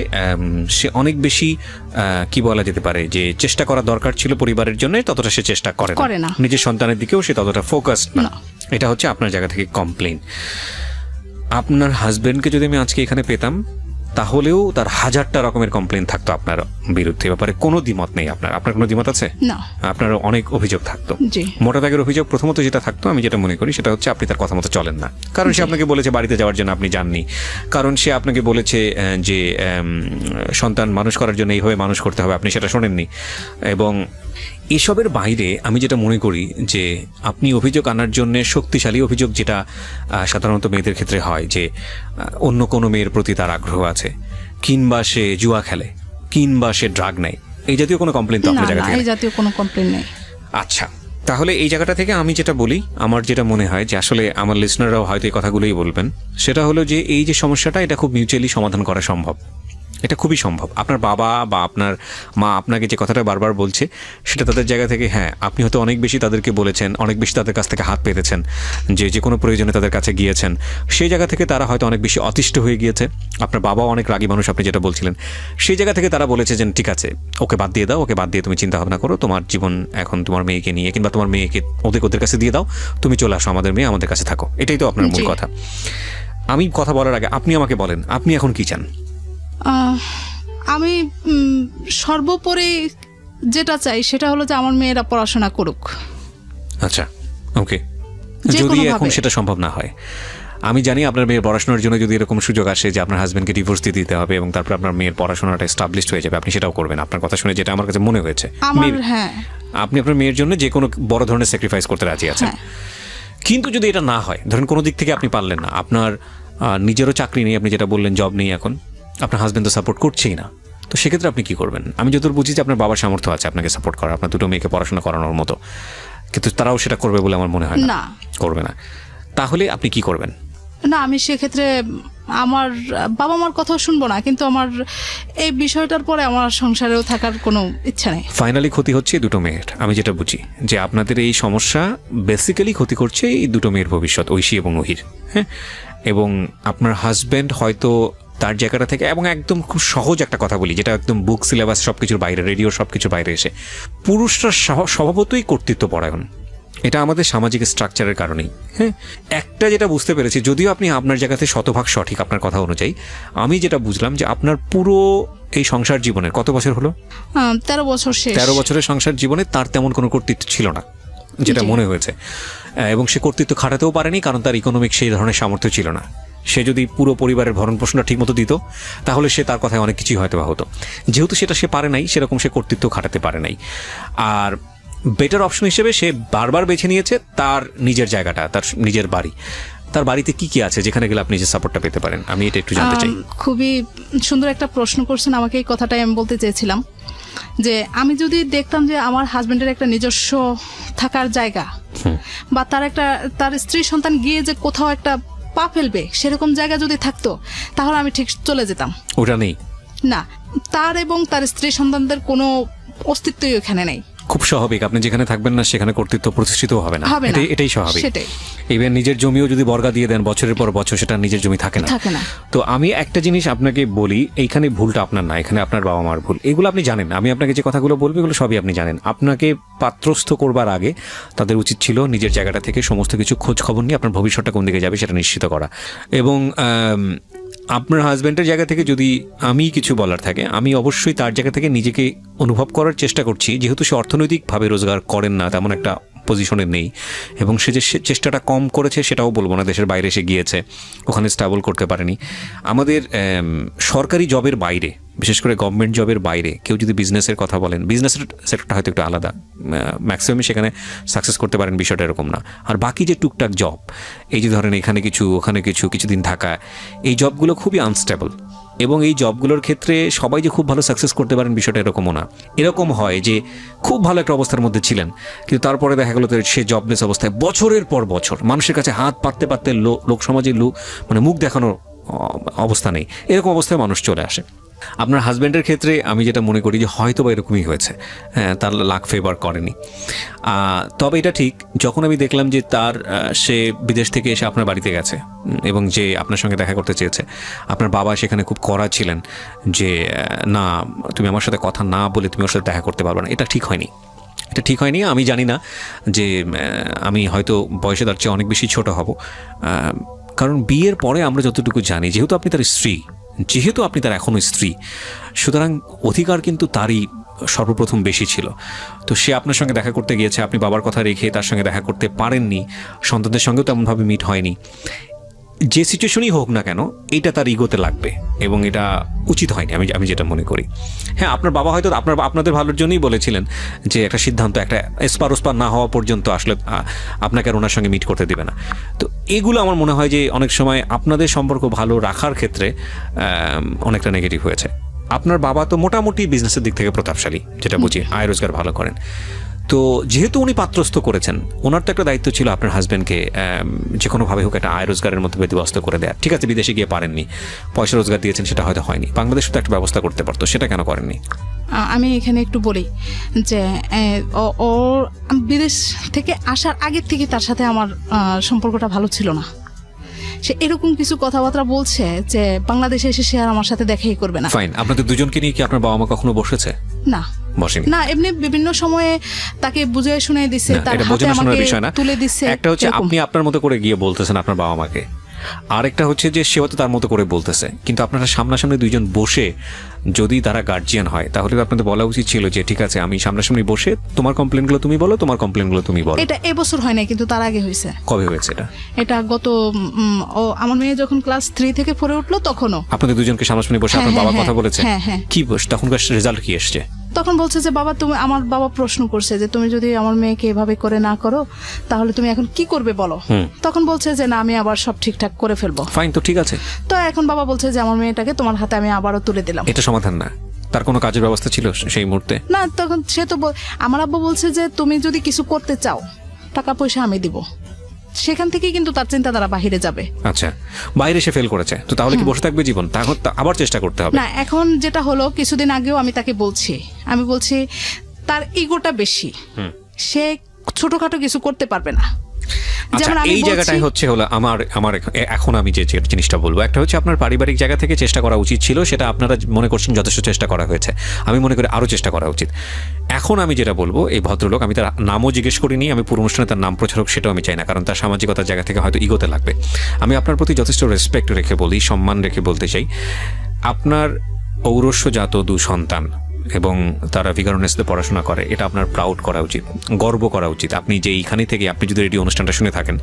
Speaker 2: সে অনেক বেশি কি বলা যেতে পারে যে চেষ্টা করা দরকার ছিল পরিবারের জন্য, ততটা সে চেষ্টা করে না, নিজের সন্তানের দিকেও সে ততটা ফোকাসড না। এটা হচ্ছে আপনার জায়গা থেকে কমপ্লেন। আপনার হাজবেন্ডকে যদি আমি আজকে এখানে পেতাম তাহলেও তার 1000টা রকমের কমপ্লেন থাকতো আপনার বিরুদ্ধে, ব্যাপারে কোনো দ্বিমত নেই। আপনার কোনো দ্বিমত আছে?
Speaker 1: না,
Speaker 2: আপনার অনেক অভিযোগ থাকতো।
Speaker 1: জি,
Speaker 2: মোটা দাগের অভিযোগ প্রথমত যেটা থাকতো, আমি যেটা মনে করি সেটা হচ্ছে আপনি তার কথা মতো চলেন না, কারণ সে আপনাকে বলেছে বাড়িতে যাওয়ার জন্য, আপনি যাননি। কারণ সে আপনাকে বলেছে যে সন্তান মানুষ করার জন্য এইভাবে মানুষ করতে হবে, আপনি সেটা শোনেননি। এবং এসবের বাইরে আমি যেটা মনে করি যে আপনি অভিযোগ আনার জন্য শক্তিশালী অভিযোগ, যেটা সাধারণত মেয়েদের ক্ষেত্রে হয় যে অন্য কোনো মেয়ের প্রতি তার আগ্রহ আছে, কিংবা সে জুয়া খেলে, কিংবা সে ড্রাগ নেয়, এই জাতীয় কোনো কমপ্লেন তো আপনার জায়গা থেকে?
Speaker 1: এই জাতীয় কোনো কমপ্লেন নেই।
Speaker 2: আচ্ছা, তাহলে এই জায়গাটা থেকে আমি যেটা বলি, আমার যেটা মনে হয় যে আসলে আমার লিসনাররাও হয়তো এই কথাগুলোই বলবেন, সেটা হলো যে এই যে সমস্যাটা, এটা খুব মিউচুয়ালি সমাধান করা সম্ভব, এটা খুবই সম্ভব। আপনার বাবা বা আপনার মা আপনাকে যে কথাটা বারবার বলছে সেটা তাদের জায়গা থেকে, হ্যাঁ আপনি হয়তো অনেক বেশি তাদেরকে বলেছেন, অনেক বেশি তাদের কাছ থেকে হাত পেতেছেন, যে কোনো প্রয়োজনে তাদের কাছে গিয়েছেন, সেই জায়গা থেকে তারা হয়তো অনেক বেশি অতিষ্ঠ হয়ে গিয়েছে। আপনার বাবাও অনেক রাগী মানুষ, আপনি যেটা বলছিলেন, সেই জায়গা থেকে তারা বলেছে যে ঠিক আছে, ওকে বাদ দিয়ে দাও, ওকে বাদ দিয়ে তুমি চিন্তা ভাবনা করো, তোমার জীবন এখন তোমার মেয়েকে নিয়ে, কিংবা তোমার মেয়েকে ওদের কাছে দিয়ে দাও, তুমি চলে আসো, আমাদের মেয়ে আমাদের কাছে থাকো। এটাই তো আপনার মূল কথা। আমি কথা বলার আগে আপনি আমাকে বলেন, আপনি এখন কি চান?
Speaker 1: আমি সর্বোপরি যেটা চাই সেটা হলো যে আমার মেয়েরা পড়াশোনা করুক।
Speaker 2: আচ্ছা, ওকে। যদি এখন সেটা সম্ভব না হয়, আমি জানি আপনার মেয়ের পড়াশোনার জন্য যদি এরকম সুযোগ আসে যে আপনার হাজবেন্ডকে ডিভোর্স দিয়ে দিতে হবে এবং তারপর আপনার মেয়ের পড়াশোনাটা এস্টাবলিশড হয়ে যাবে, আপনি সেটাও করবেন। আপনার কথা শুনে যেটা আমার কাছে মনে হয়েছে, আপনি আপনার মেয়ের জন্য যে কোনো বড় ধরনের স্যাক্রিফাইস করতে রাজি আছেন। কিন্তু যদি এটা না হয়, ধরেন কোনো দিক থেকে আপনি পারলেন না, আপনার নিজেরও চাকরি নেই, আপনি যেটা বললেন জব নেই, এখন আপনার হাজবেন্ড তো সাপোর্ট করছেই না, তো সেক্ষেত্রে আপনি কি করবেন? আমি যতদূর বুঝি যে আপনার বাবার সামর্থ্য আছে আপনাকে সাপোর্ট করা, আপনার দুটো মেয়েকে পড়াশোনা করানোর মতো, কিন্তু তারাও সেটা করবে বলে আমার মনে হয় না, করবে না। তাহলে আপনি কি করবেন?
Speaker 1: না, আমি সেক্ষেত্রে আমার বাবা মার কথাও শুনবো না, কিন্তু আমার এই বিষয়টার পরে আমার সংসারেও থাকার কোনো ইচ্ছা নেই।
Speaker 2: ফাইনালি ক্ষতি হচ্ছে এই দুটো মেয়ের, আমি যেটা বুঝি যে আপনাদের এই সমস্যা বেসিক্যালি ক্ষতি করছে এই দুটো মেয়ের ভবিষ্যৎ, ঐশী এবং ওহির। হ্যাঁ, এবং আপনার হাজব্যান্ড হয়তো তার জায়গাটা থেকে, এবং একদম খুব সহজ একটা কথা বলি যেটা একদম বুক সিলেবাস সব কিছুর বাইরে, রেডিও সব কিছুর বাইরে এসে, পুরুষরা স্বভাবতই কর্তৃত্বপরায়ণ। এটা আমাদের সামাজিক স্ট্রাকচারের কারণেই। হ্যাঁ, একটা যেটা বুঝতে পেরেছি, যদিও আপনি আপনার জায়গাতে শতভাগ সঠিক আপনার কথা অনুযায়ী, আমি যেটা বুঝলাম যে আপনার পুরো এই সংসার জীবনের কত বছর হলো?
Speaker 1: 13 বছর শেষ।
Speaker 2: 13 বছরের সংসার জীবনে তার তেমন কোনো কর্তৃত্ব ছিল না, যেটা মনে হয়েছে। এবং সে কর্তৃত্ব খাটাতেও পারেনি, কারণ তার ইকোনমিক সেই ধরনের সামর্থ্য ছিল না। সে যদি পুরো পরিবারের ভরণ পোষণটা ঠিক মতো দিত, তাহলে সে তার কথায় অনেক কিছুই হয়তো বা হতো। যেহেতু সেটা সে পারে নাই, সেরকম সে কর্তৃত্ব খাটাতে পারে নাই। আর বেটার অপশন হিসেবে সে বারবার বেছে নিয়েছে তার নিজের জায়গাটা, তার নিজের বাড়ি। তার বাড়িতে কি কি আছে যেখানে গেলে আপনি যে সাপোর্টটা পেতে পারেন, আমি এটা একটু জানতে চাই।
Speaker 1: খুবই সুন্দর একটা প্রশ্ন করছেন আমাকে, এই কথাটাই আমি বলতে চেয়েছিলাম যে আমি যদি দেখতাম যে আমার হাজবেন্ডের একটা নিজস্ব থাকার জায়গা, বা তার স্ত্রী সন্তান গিয়ে যে কোথাও একটা পা ফেলবে সেরকম জায়গা যদি থাকতো, তাহলে আমি ঠিক চলে যেতাম।
Speaker 2: ওটা নেই
Speaker 1: না, তার এবং তার স্ত্রী সন্তানদের কোনো অস্তিত্বই ওখানে নেই।
Speaker 2: খুব স্বাভাবিক, আপনি যেখানে থাকবেন না সেখানে কর্তৃত্ব প্রতিষ্ঠিত হবে না, এটাই স্বাভাবিক।
Speaker 1: সেটাই।
Speaker 2: ইভেন নিজের জমিও যদি বর্গা দিয়ে দেন বছরের পর বছর, সেটা নিজের জমি থাকে না। তো আমি একটা জিনিস আপনাকে বলি, এইখানে ভুলটা আপনার না, এখানে আপনার বাবা মার ভুল। এগুলো আপনি জানেন, আমি আপনাকে যে কথাগুলো বলবো এগুলো সবই আপনি জানেন। আপনাকে পাত্রস্থ করবার আগে তাদের উচিত ছিল নিজের জায়গাটা থেকে সমস্ত কিছু খোঁজ খবর নিয়ে আপনার ভবিষ্যৎটা কোন দিকে যাবে সেটা নিশ্চিত করা। এবং আপনার হাজব্যান্ডের জায়গা থেকে যদি আমি কিছু বলার থাকে, আমি অবশ্যই তার জায়গা থেকে নিজেকে অনুভব করার চেষ্টা করছি, যেহেতু সে অর্থনৈতিকভাবে রোজগার করেন না, তেমন একটা পজিশনে নেই, এবং সে যে চেষ্টাটা কম করেছে সেটাও বলবো না, দেশের বাইরে এসে গিয়েছে, ওখানে স্টেবল করতে পারেনি। আমাদের সরকারি জবের বাইরে, বিশেষ করে গভর্নমেন্ট জবের বাইরে কেউ যদি বিজনেসের কথা বলেন, বিজনেসের সেক্টরটা হয়তো একটু আলাদা, ম্যাক্সিমামই সেখানে সাকসেস করতে পারেন, বিষয়টা এরকম না। আর বাকি যে টুকটাক জব, এই যে ধরেন এখানে কিছু ওখানে কিছু, কিছুদিন থাকা, এই জবগুলো খুবই আনস্টেবল। এবং এই জবগুলোর ক্ষেত্রে সবাই যে খুব ভালো সাকসেস করতে পারেন বিষয়টা এরকমও না। এরকম হয় যে খুব ভালো একটা অবস্থার মধ্যে ছিলেন, কিন্তু তারপরে দেখা গেলো সে জবলেস অবস্থায় বছরের পর বছর মানুষের কাছে হাত পাততে পাততে লোক সমাজে মানে মুখ দেখানোর অবস্থা নেই, এরকম অবস্থায় মানুষ চলে আসে। আপনার হাজব্যান্ডের ক্ষেত্রে আমি যেটা মনে করি যে হয়তো বা এরকমই হয়েছে, হ্যাঁ, তার লাক ফেভার করেনি। তবে এটা ঠিক, যখন আমি দেখলাম যে সে বিদেশ থেকে এসে আপনার বাড়িতে গেছে এবং যে আপনার সঙ্গে দেখা করতে চেয়েছে, আপনার বাবা সেখানে খুব কড়া ছিলেন যে না, তুমি আমার সাথে কথা না বলে তুমি ওর সাথে দেখা করতে পারবে না, এটা ঠিক হয়নি। এটা ঠিক হয়নি। আমি জানি না যে আমি হয়তো বয়সে তার চেয়ে অনেক বেশি ছোট হব, কারণ বিয়ের পরে আমরা যতটুকু জানি, যেহেতু আপনি তার এখনও স্ত্রী, সুতরাং অধিকার কিন্তু তারই সর্বপ্রথম বেশি ছিল। তো সে আপনার সঙ্গে দেখা করতে গিয়েছে, আপনি বাবার কথা রেখে তার সঙ্গে দেখা করতে পারেননি, সন্তানদের সঙ্গেও তেমনভাবে মিট হয়নি। যে সিচুয়েশনই হোক না কেন, এটা তার ইগোতে লাগবে এবং এটা উচিত হয়নি, আমি যেটা মনে করি। হ্যাঁ, আপনার বাবা হয়তো আপনাদের ভালোর জন্যই বলেছিলেন যে একটা সিদ্ধান্ত, একটা ওস্পার না হওয়া পর্যন্ত আসলে আপনাকে আর ওনার সঙ্গে মিট করতে দেবে না। তো এগুলো আমার মনে হয় যে অনেক সময় আপনাদের সম্পর্ক ভালো রাখার ক্ষেত্রে অনেকটা নেগেটিভ হয়েছে। আপনার বাবা তো মোটামুটি বিজনেসের দিক থেকে প্রতাপশালী, যেটা বুঝি, আয় রোজগার ভালো করেন। তো যেহেতু উনি পাত্রস্থ করেছেন, ওনার তো একটা দায়িত্ব ছিল আপনার হাজব্যান্ডকে যে কোনোভাবে হোক একটা আয় রোজগারের মধ্যে ব্যবস্থা করে দেয়া। ঠিক আছে, বিদেশে গিয়ে পারেননি, পয়সা রোজগার দিয়েছেন, সেটা হয়তো হয়নি, বাংলাদেশে তো একটা ব্যবস্থা করতে পারতো, সেটা কেন করেননি?
Speaker 1: আমি এখানে একটু বলি যে ও বিদেশ থেকে আসার আগের থেকে তার সাথে আমার সম্পর্কটা ভালো ছিল না। সে এরকম কিছু কথাবার্তা বলছে যে বাংলাদেশে এসে সে আর আমার সাথে দেখাই করবে না।
Speaker 2: ফাইন, আপনাদের দুজনকে নিয়ে কি আপনার বাবা মা কখনো বসেছে?
Speaker 1: না,
Speaker 2: বসেনি।
Speaker 1: না, এমনি বিভিন্ন সময়ে তাকে বুঝিয়ে শুনিয়ে দিচ্ছে, তার হাতে আমাকে তুলে দিচ্ছে।
Speaker 2: একটা হচ্ছে আপনি আপনার মতো করে গিয়ে বলতেছেন আপনার বাবা মাকে, আরেকটা হচ্ছে যে সে হয়তো তার মতো করে বলতেছে, কিন্তু আপনারা সামনাসামনি দুইজন বসে যদি তারা গার্জিয়ান হয়, তাহলে আপনাদের বলা উচিত ছিল যে ঠিক আছে, আমি সামনাসামনি বসে তোমার কমপ্লেনগুলো তুমি বলো, তোমার কমপ্লেনগুলো তুমি বলো।
Speaker 1: এটা এবছর হয় না, কিন্তু তার আগে হয়েছে।
Speaker 2: কবে হয়েছে এটা?
Speaker 1: এটা গত আমার মেয়ে যখন ক্লাস 3 থেকে 4 উঠলো তখনও
Speaker 2: আপনাদের দুজনকে সামনাসামনি বসে আপনার বাবা কথা বলেছে?
Speaker 1: হ্যাঁ।
Speaker 2: কি তখনকার রেজাল্ট কি এসছে?
Speaker 1: তখন বলছে যে আমার বাবা প্রশ্ন করছে যে তুমি যদি আমার মেয়েকে এভাবে করে না করো তাহলে তুমি এখন কি করবে বলো। তখন বলছে যে না, আমি আবার সব ঠিকঠাক করে ফেলবো।
Speaker 2: ফাইন, তো ঠিক আছে।
Speaker 1: তো এখন বাবা বলছে যে আমার মেয়েটাকে তোমার হাতে আমি আবারও তুলে দিলাম।
Speaker 2: এটা সমাধান না, তার কোনো কাজের ব্যবস্থা ছিল সেই মুহূর্তে?
Speaker 1: না, তখন সে তো আমার আব্বু বলছে যে তুমি যদি কিছু করতে চাও টাকা পয়সা আমি দিব, সেখান থেকেই কিন্তু তার চিন্তাধারা বাহিরে যাবে।
Speaker 2: আচ্ছা, বাইরে সে ফেল করেছে, তো তাহলে কি বসে থাকবে জীবন? তখন আবার চেষ্টা করতে হবে।
Speaker 1: না, এখন যেটা হলো, কিছুদিন আগেও আমি তাকে বলছি, তার ইগোটা বেশি, সে ছোটখাটো কিছু করতে পারবে না।
Speaker 2: আচ্ছা, এই জায়গাটাই হলো আমার এখন আমি যে জিনিসটা বলবো, একটা হচ্ছে আপনার পারিবারিক জায়গা থেকে চেষ্টা করা উচিত ছিল, সেটা আপনারা মনে করছেন যথেষ্ট চেষ্টা করা হয়েছে, আমি মনে করি আরও চেষ্টা করা উচিত। এখন আমি যেটা বলবো, এই ভদ্রলোক, আমি তার নামও জিজ্ঞেস করিনি, আমি পুরো অনুষ্ঠানে তার নাম প্রচারক সেটাও আমি চাই না, কারণ তার সামাজিকতার জায়গা থেকে হয়তো ইগোতে লাগবে। আমি আপনার প্রতি যথেষ্ট রেসপেক্ট রেখে বলি, সম্মান রেখে বলতে চাই, আপনার ঔরস্যজাত 2 সন্তান এবং তারা ভিগারনেসতে পড়াশোনা করে, এটা আপনার প্রাউড করা উচিত, গর্ব করা উচিত। আপনি যে এইখানে থেকে আপনি যদি রেডিও অনুষ্ঠানটা শুনে থাকেন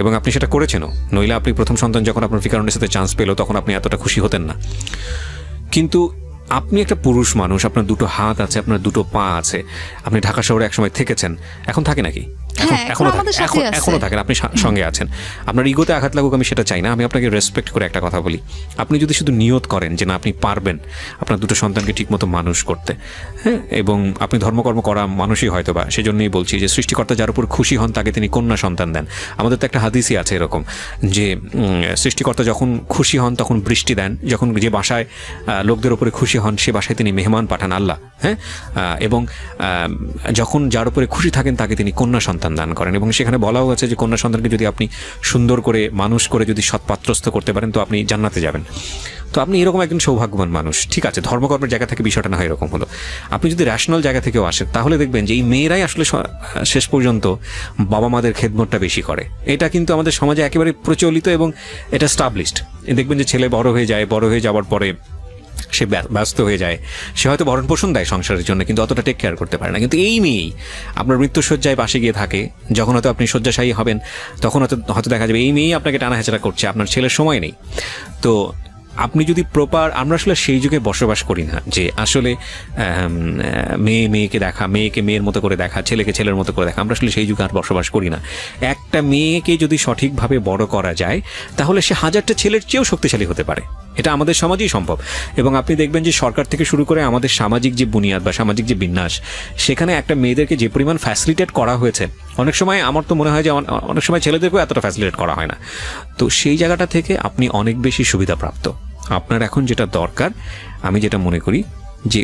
Speaker 2: এবং আপনি সেটা করেছেনও, নইলে আপনি প্রথম সন্তান যখন আপনার ভিগারনেসতে চান্স পেল তখন আপনি এতটা খুশি হতেন না। কিন্তু আপনি একটা পুরুষ মানুষ, আপনার 2টো হাত আছে, আপনার 2টো পা আছে, আপনি ঢাকা শহরে একসময় থেকেছেন, এখন থাকে নাকি? এখনো থাকেন, আপনি সঙ্গে আছেন। আপনার ইগোতে আঘাত লাগুক, আমি সেটা চাই না। আমি আপনাকে রেসপেক্ট করে একটা কথা বলি, আপনি যদি শুধু নিয়ত করেন যে না আপনি পারবেন আপনার 2টো সন্তানকে ঠিকমতো মানুষ করতে, হ্যাঁ, এবং আপনি ধর্মকর্ম করা মানুষই হয়তো বা, সেজন্যই বলছি যে সৃষ্টিকর্তা যার উপর খুশি হন তাকে তিনি কন্যা সন্তান দেন। আমাদের তো একটা হাদিসই আছে এরকম, যে সৃষ্টিকর্তা যখন খুশি হন তখন বৃষ্টি দেন, যখন যে বাসায় লোকদের উপরে খুশি হন সে বাসায় তিনি মেহমান পাঠান আল্লাহ, হ্যাঁ, এবং যখন যার উপরে খুশি থাকেন তাকে তিনি কন্যা সন্তান দান করেন। এবং সেখানে বলাও আছে যে কন্যা সন্তানকে যদি আপনি সুন্দর করে মানুষ করে যদি সৎপাত্রস্থ করতে পারেন তো আপনি জান্নাতে যাবেন। তো আপনি এরকম একজন সৌভাগ্যবান মানুষ। ঠিক আছে, ধর্মকর্মের জায়গা থেকে বিষয়টা না হয় এরকম হলো, আপনি যদি র্যাশনাল জায়গা থেকেও আসেন তাহলে দেখবেন যে এই মেয়েরাই আসলে শেষ পর্যন্ত বাবা মাদের খেদমতটা বেশি করে। এটা কিন্তু আমাদের সমাজে একেবারে প্রচলিত এবং এটা স্টাবলিশড। দেখবেন যে ছেলে বড় হয়ে যায়, বড় হয়ে যাওয়ার পরে সে ব্যস্ত হয়ে যায়, সে হয়তো ভরণ পোষণ দেয় সংসারের জন্য, কিন্তু অতটা টেক কেয়ার করতে পারে না। কিন্তু এই মেয়েই আপনার মৃত্যুশয্যায় পাশে গিয়ে থাকে, যখন হয়তো আপনি শয্যাশায়ী হবেন তখন হয়তো দেখা যাবে এই মেয়েই আপনাকে টানা হেঁচড়া করছে, আপনার ছেলের সময় নেই। তো আপনি যদি প্রপার, আমরা আসলে সেই যুগে বসবাস করি না যে আসলে মেয়েকে দেখা, মেয়েকে মেয়ের মতো করে দেখা, ছেলেকে ছেলের মতো করে দেখা, আমরা আসলে সেই যুগে আর বসবাস করি না। একটা মেয়েকে যদি সঠিকভাবে বড় করা যায় তাহলে সে 1000টা ছেলের চেয়েও শক্তিশালী হতে পারে, এটা আমাদের সমাজেই সম্ভব। এবং আপনি দেখবেন যে সরকার থেকে শুরু করে আমাদের সামাজিক যে বুনিয়াদ বা সামাজিক যে বিন্যাস, সেখানে একটা মেয়েদেরকে যে পরিমাণ ফ্যাসিলিটেট করা হয়েছে, অনেক সময় আমার তো মনে হয় যে অনেক সময় ছেলেদেরকেও এতটা ফ্যাসিলিটেট করা হয় না। তো সেই জায়গাটা থেকে আপনি অনেক বেশি সুবিধাপ্রাপ্ত। আপনার এখন যেটা দরকার, আমি যেটা মনে করি, যে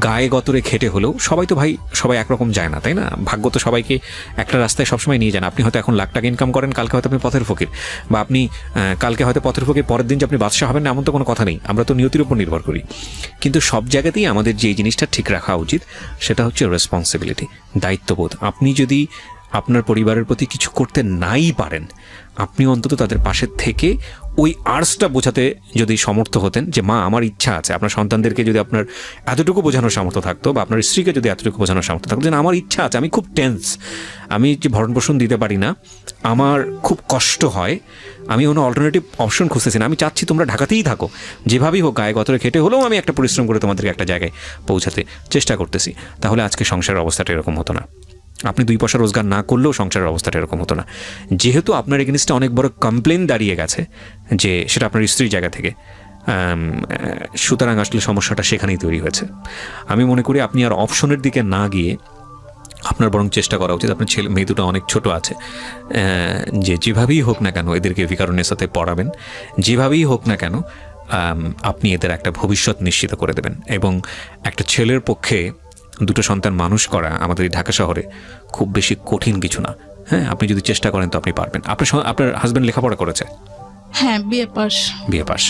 Speaker 2: গায়ে গতরে খেটে হলেও, সবাই তো ভাই সবাই একরকম যায় না, তাই না? ভাগ্য তো সবাইকে একটা রাস্তায় সবসময় নিয়ে যান। আপনি হয়তো এখন লাখ টাকা ইনকাম করেন, কালকে হয়তো আপনি পথের ফকির, বা আপনি কালকে হয়তো পথের ফকির, পরের দিন যে আপনি বাদশা হবেন না এমন তো কোনো কথা নেই। আমরা তো নিয়তির উপর নির্ভর করি। কিন্তু সব জায়গাতেই আমাদের যে জিনিসটা ঠিক রাখা উচিত সেটা হচ্ছে রেসপন্সিবিলিটি, দায়িত্ববোধ। আপনি যদি আপনার পরিবারের প্রতি কিছু করতে নাই পারেন, আপনি অন্তত তাদের পাশে থেকে ওই আর্টসটা বোঝাতে যদি সমর্থ হতেন যে মা আমার ইচ্ছা আছে, আপনার সন্তানদেরকে যদি আপনার এতটুকু বোঝানোর সামর্থ্য থাকতো, বা আপনার স্ত্রীকে যদি এতটুকু বোঝানোর সামর্থ্য থাকতো যে আমার ইচ্ছা আছে, আমি খুব টেন্স, আমি যে ভরণ পোষণ দিতে পারি না, আমার খুব কষ্ট হয়, আমি কোনো অল্টারনেটিভ অপশন খুঁজতেছি না, আমি চাচ্ছি তোমরা ঢাকাতেই থাকো, যেভাবেই হোক গায়ে গতরে খেটে হলেও আমি একটা পরিশ্রম করে তোমাদেরকে একটা জায়গায় পৌঁছাতে চেষ্টা করতেছি, তাহলে আজকে সংসারের অবস্থাটা এরকম হতো না। আপনি 2 পয়সা রোজগার না করলেও সংসারের অবস্থাটা এরকম হতো না। যেহেতু আপনার এগেইনস্টে অনেক বড় কমপ্লেন দাঁড়িয়ে গেছে, যে সেটা আপনার স্ত্রীর জায়গা থেকে, সুতরাং আসলে সমস্যাটা সেখানেই তৈরি হয়েছে। আমি মনে করি আপনি আর অপশনের দিকে না গিয়ে আপনার বরং চেষ্টা করা উচিত, আপনার মেয়ে দুটো অনেক ছোট আছে, যে যেভাবেই হোক না কেন এদেরকে ভিকারুনের সাথে পড়াবেন, যেভাবেই হোক না কেন আপনি এদের একটা ভবিষ্যৎ নিশ্চিত করে দেবেন। এবং একটা ছেলের পক্ষে 2টো সন্তান মানুষ করা আমাদের এই ঢাকা শহরে খুব বেশি কঠিন কিছু না। হ্যাঁ, আপনি যদি চেষ্টা করেন তো আপনি পারবেন। আপনার হাজব্যান্ড লেখাপড়া করেছে?
Speaker 1: হ্যাঁ, বিএ পাস।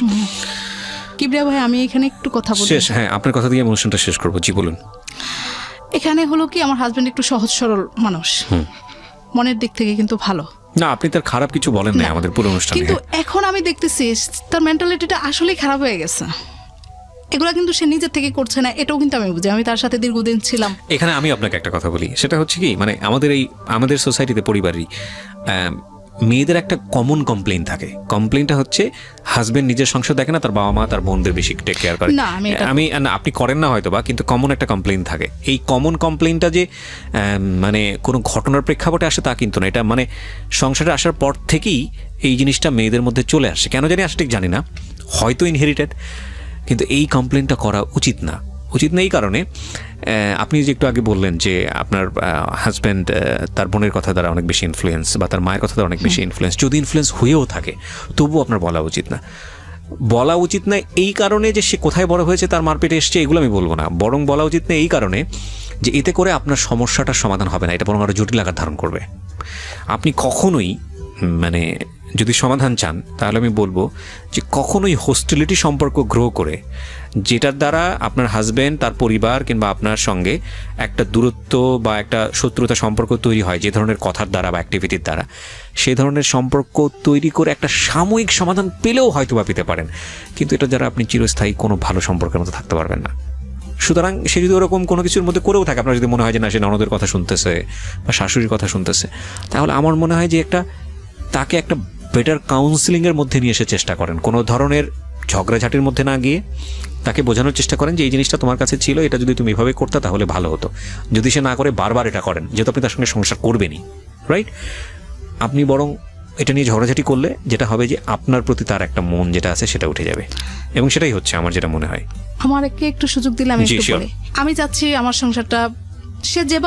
Speaker 1: কিবরিয়া ভাই, আমি এখানে একটু কথা বলি।
Speaker 2: শেষ, হ্যাঁ, আপনার কথা দিয়ে অনুষ্ঠানটা শেষ করবো। জি বলুন।
Speaker 1: এখানে হলো কি, আমার হাজব্যান্ড একটু সহজ সরল মানুষ, মনের দিক থেকে কিন্তু ভালো
Speaker 2: না। আপনি তার খারাপ কিছু বলেন না আমাদের পুরো অনুষ্ঠানে,
Speaker 1: কিন্তু এখন আমি দেখতেছি তার মেন্টালিটিটা আসলেই খারাপ হয়ে গেছে। এগুলা কিন্তু সে নিজের থেকে করছে না, এটাও কিন্তু আমি বুঝি, আমি তার সাথে দীর্ঘদিন ছিলাম।
Speaker 2: এখানে আমি আপনাকে একটা কথা বলি, সেটা হচ্ছে কি, মানে আমাদের সোসাইটিতে, পরিবারই মেয়েদের একটা কমন কমপ্লেইন থাকে। কমপ্লেইনটা হচ্ছে হাজবেন্ড নিজের সংসার দেখে না, তার বাবা মা তার বোনদের বেশি টেক কেয়ার করে। আপনি করেন না হয়তো বা, কিন্তু কমন একটা কমপ্লেইন থাকে। এই কমন কমপ্লেইনটা যে মানে কোনো ঘটনার প্রেক্ষাপটে আসে তা কিন্তু না, এটা মানে সংসারে আসার পর থেকেই এই জিনিসটা মেয়েদের মধ্যে চলে আসে। কেন জানি আসে ঠিক জানি না, হয়তো ইনহেরিটেড, কিন্তু এই কমপ্লেইনটা করা উচিত না। উচিত না এই কারণে আপনি যে একটু আগে বললেন যে আপনার হাজব্যান্ড তার বোনের কথা দ্বারা অনেক বেশি ইনফ্লুয়েন্স বা তার মায়ের কথা দ্বারা অনেক বেশি ইনফ্লুয়েন্স, যদি ইনফ্লুয়েন্স হয়েও থাকে তবুও আপনার বলা উচিত না। বলা উচিত না এই কারণে যে সে কোথায় বড় হয়েছে তার মারপেটে এসছে এগুলো আমি বলবো না, বরং বলা উচিত না এই কারণে যে এতে করে আপনার সমস্যাটার সমাধান হবে না, এটা বরং আরও জটিল আকার ধারণ করবে। আপনি কখনোই মানে যদি সমাধান চান তাহলে আমি বলবো যে কখনোই হোস্টিলিটি সম্পর্ক গ্রো করে যেটার দ্বারা আপনার হাজব্যান্ড তার পরিবার কিংবা আপনার সঙ্গে একটা দূরত্ব বা একটা শত্রুতা সম্পর্ক তৈরি হয় যে ধরনের কথার দ্বারা বা অ্যাক্টিভিটির দ্বারা, সেই ধরনের সম্পর্ক তৈরি করে একটা সাময়িক সমাধান পেলেও হয়তো বা পেতে পারেন, কিন্তু এটা দ্বারা আপনি চিরস্থায়ী কোনো ভালো সম্পর্কের মধ্যে থাকতে পারবেন না। সুতরাং সে যদি ওরকম কোনো কিছুর মধ্যে করেও থাকে, আপনার যদি মনে হয় যে না সে ননদের কথা শুনতেছে বা শাশুড়ির কথা শুনতেছে, তাহলে আমার মনে হয় যে তাকে একটা বেটার কাউন্সিলিংয়ের মধ্যে নিয়ে এসে চেষ্টা করেন, কোনো ধরনের ঝগড়াঝাটির মধ্যে না গিয়ে তাকে বোঝানোর চেষ্টা করেন যে এই জিনিসটা তোমার কাছে ছিল, এটা যদি তুমি এভাবে করতে তাহলে ভালো হতো। যদি সে না করে বারবার এটা করেন, যেহেতু আপনি তার সঙ্গে সংসার করবেনই, রাইট, আপনি বরং এটা নিয়ে ঝগড়াঝাটি করলে যেটা হবে যে আপনার প্রতি তার একটা মন যেটা আছে সেটা উঠে যাবে, এবং সেটাই হচ্ছে আমার যেটা মনে হয়।
Speaker 1: আমার একটু সুযোগ দিলে আমি
Speaker 2: জি,
Speaker 1: একটু
Speaker 2: sure.
Speaker 1: বলি। আমি চাচ্ছি আমার সংসারটা সে যে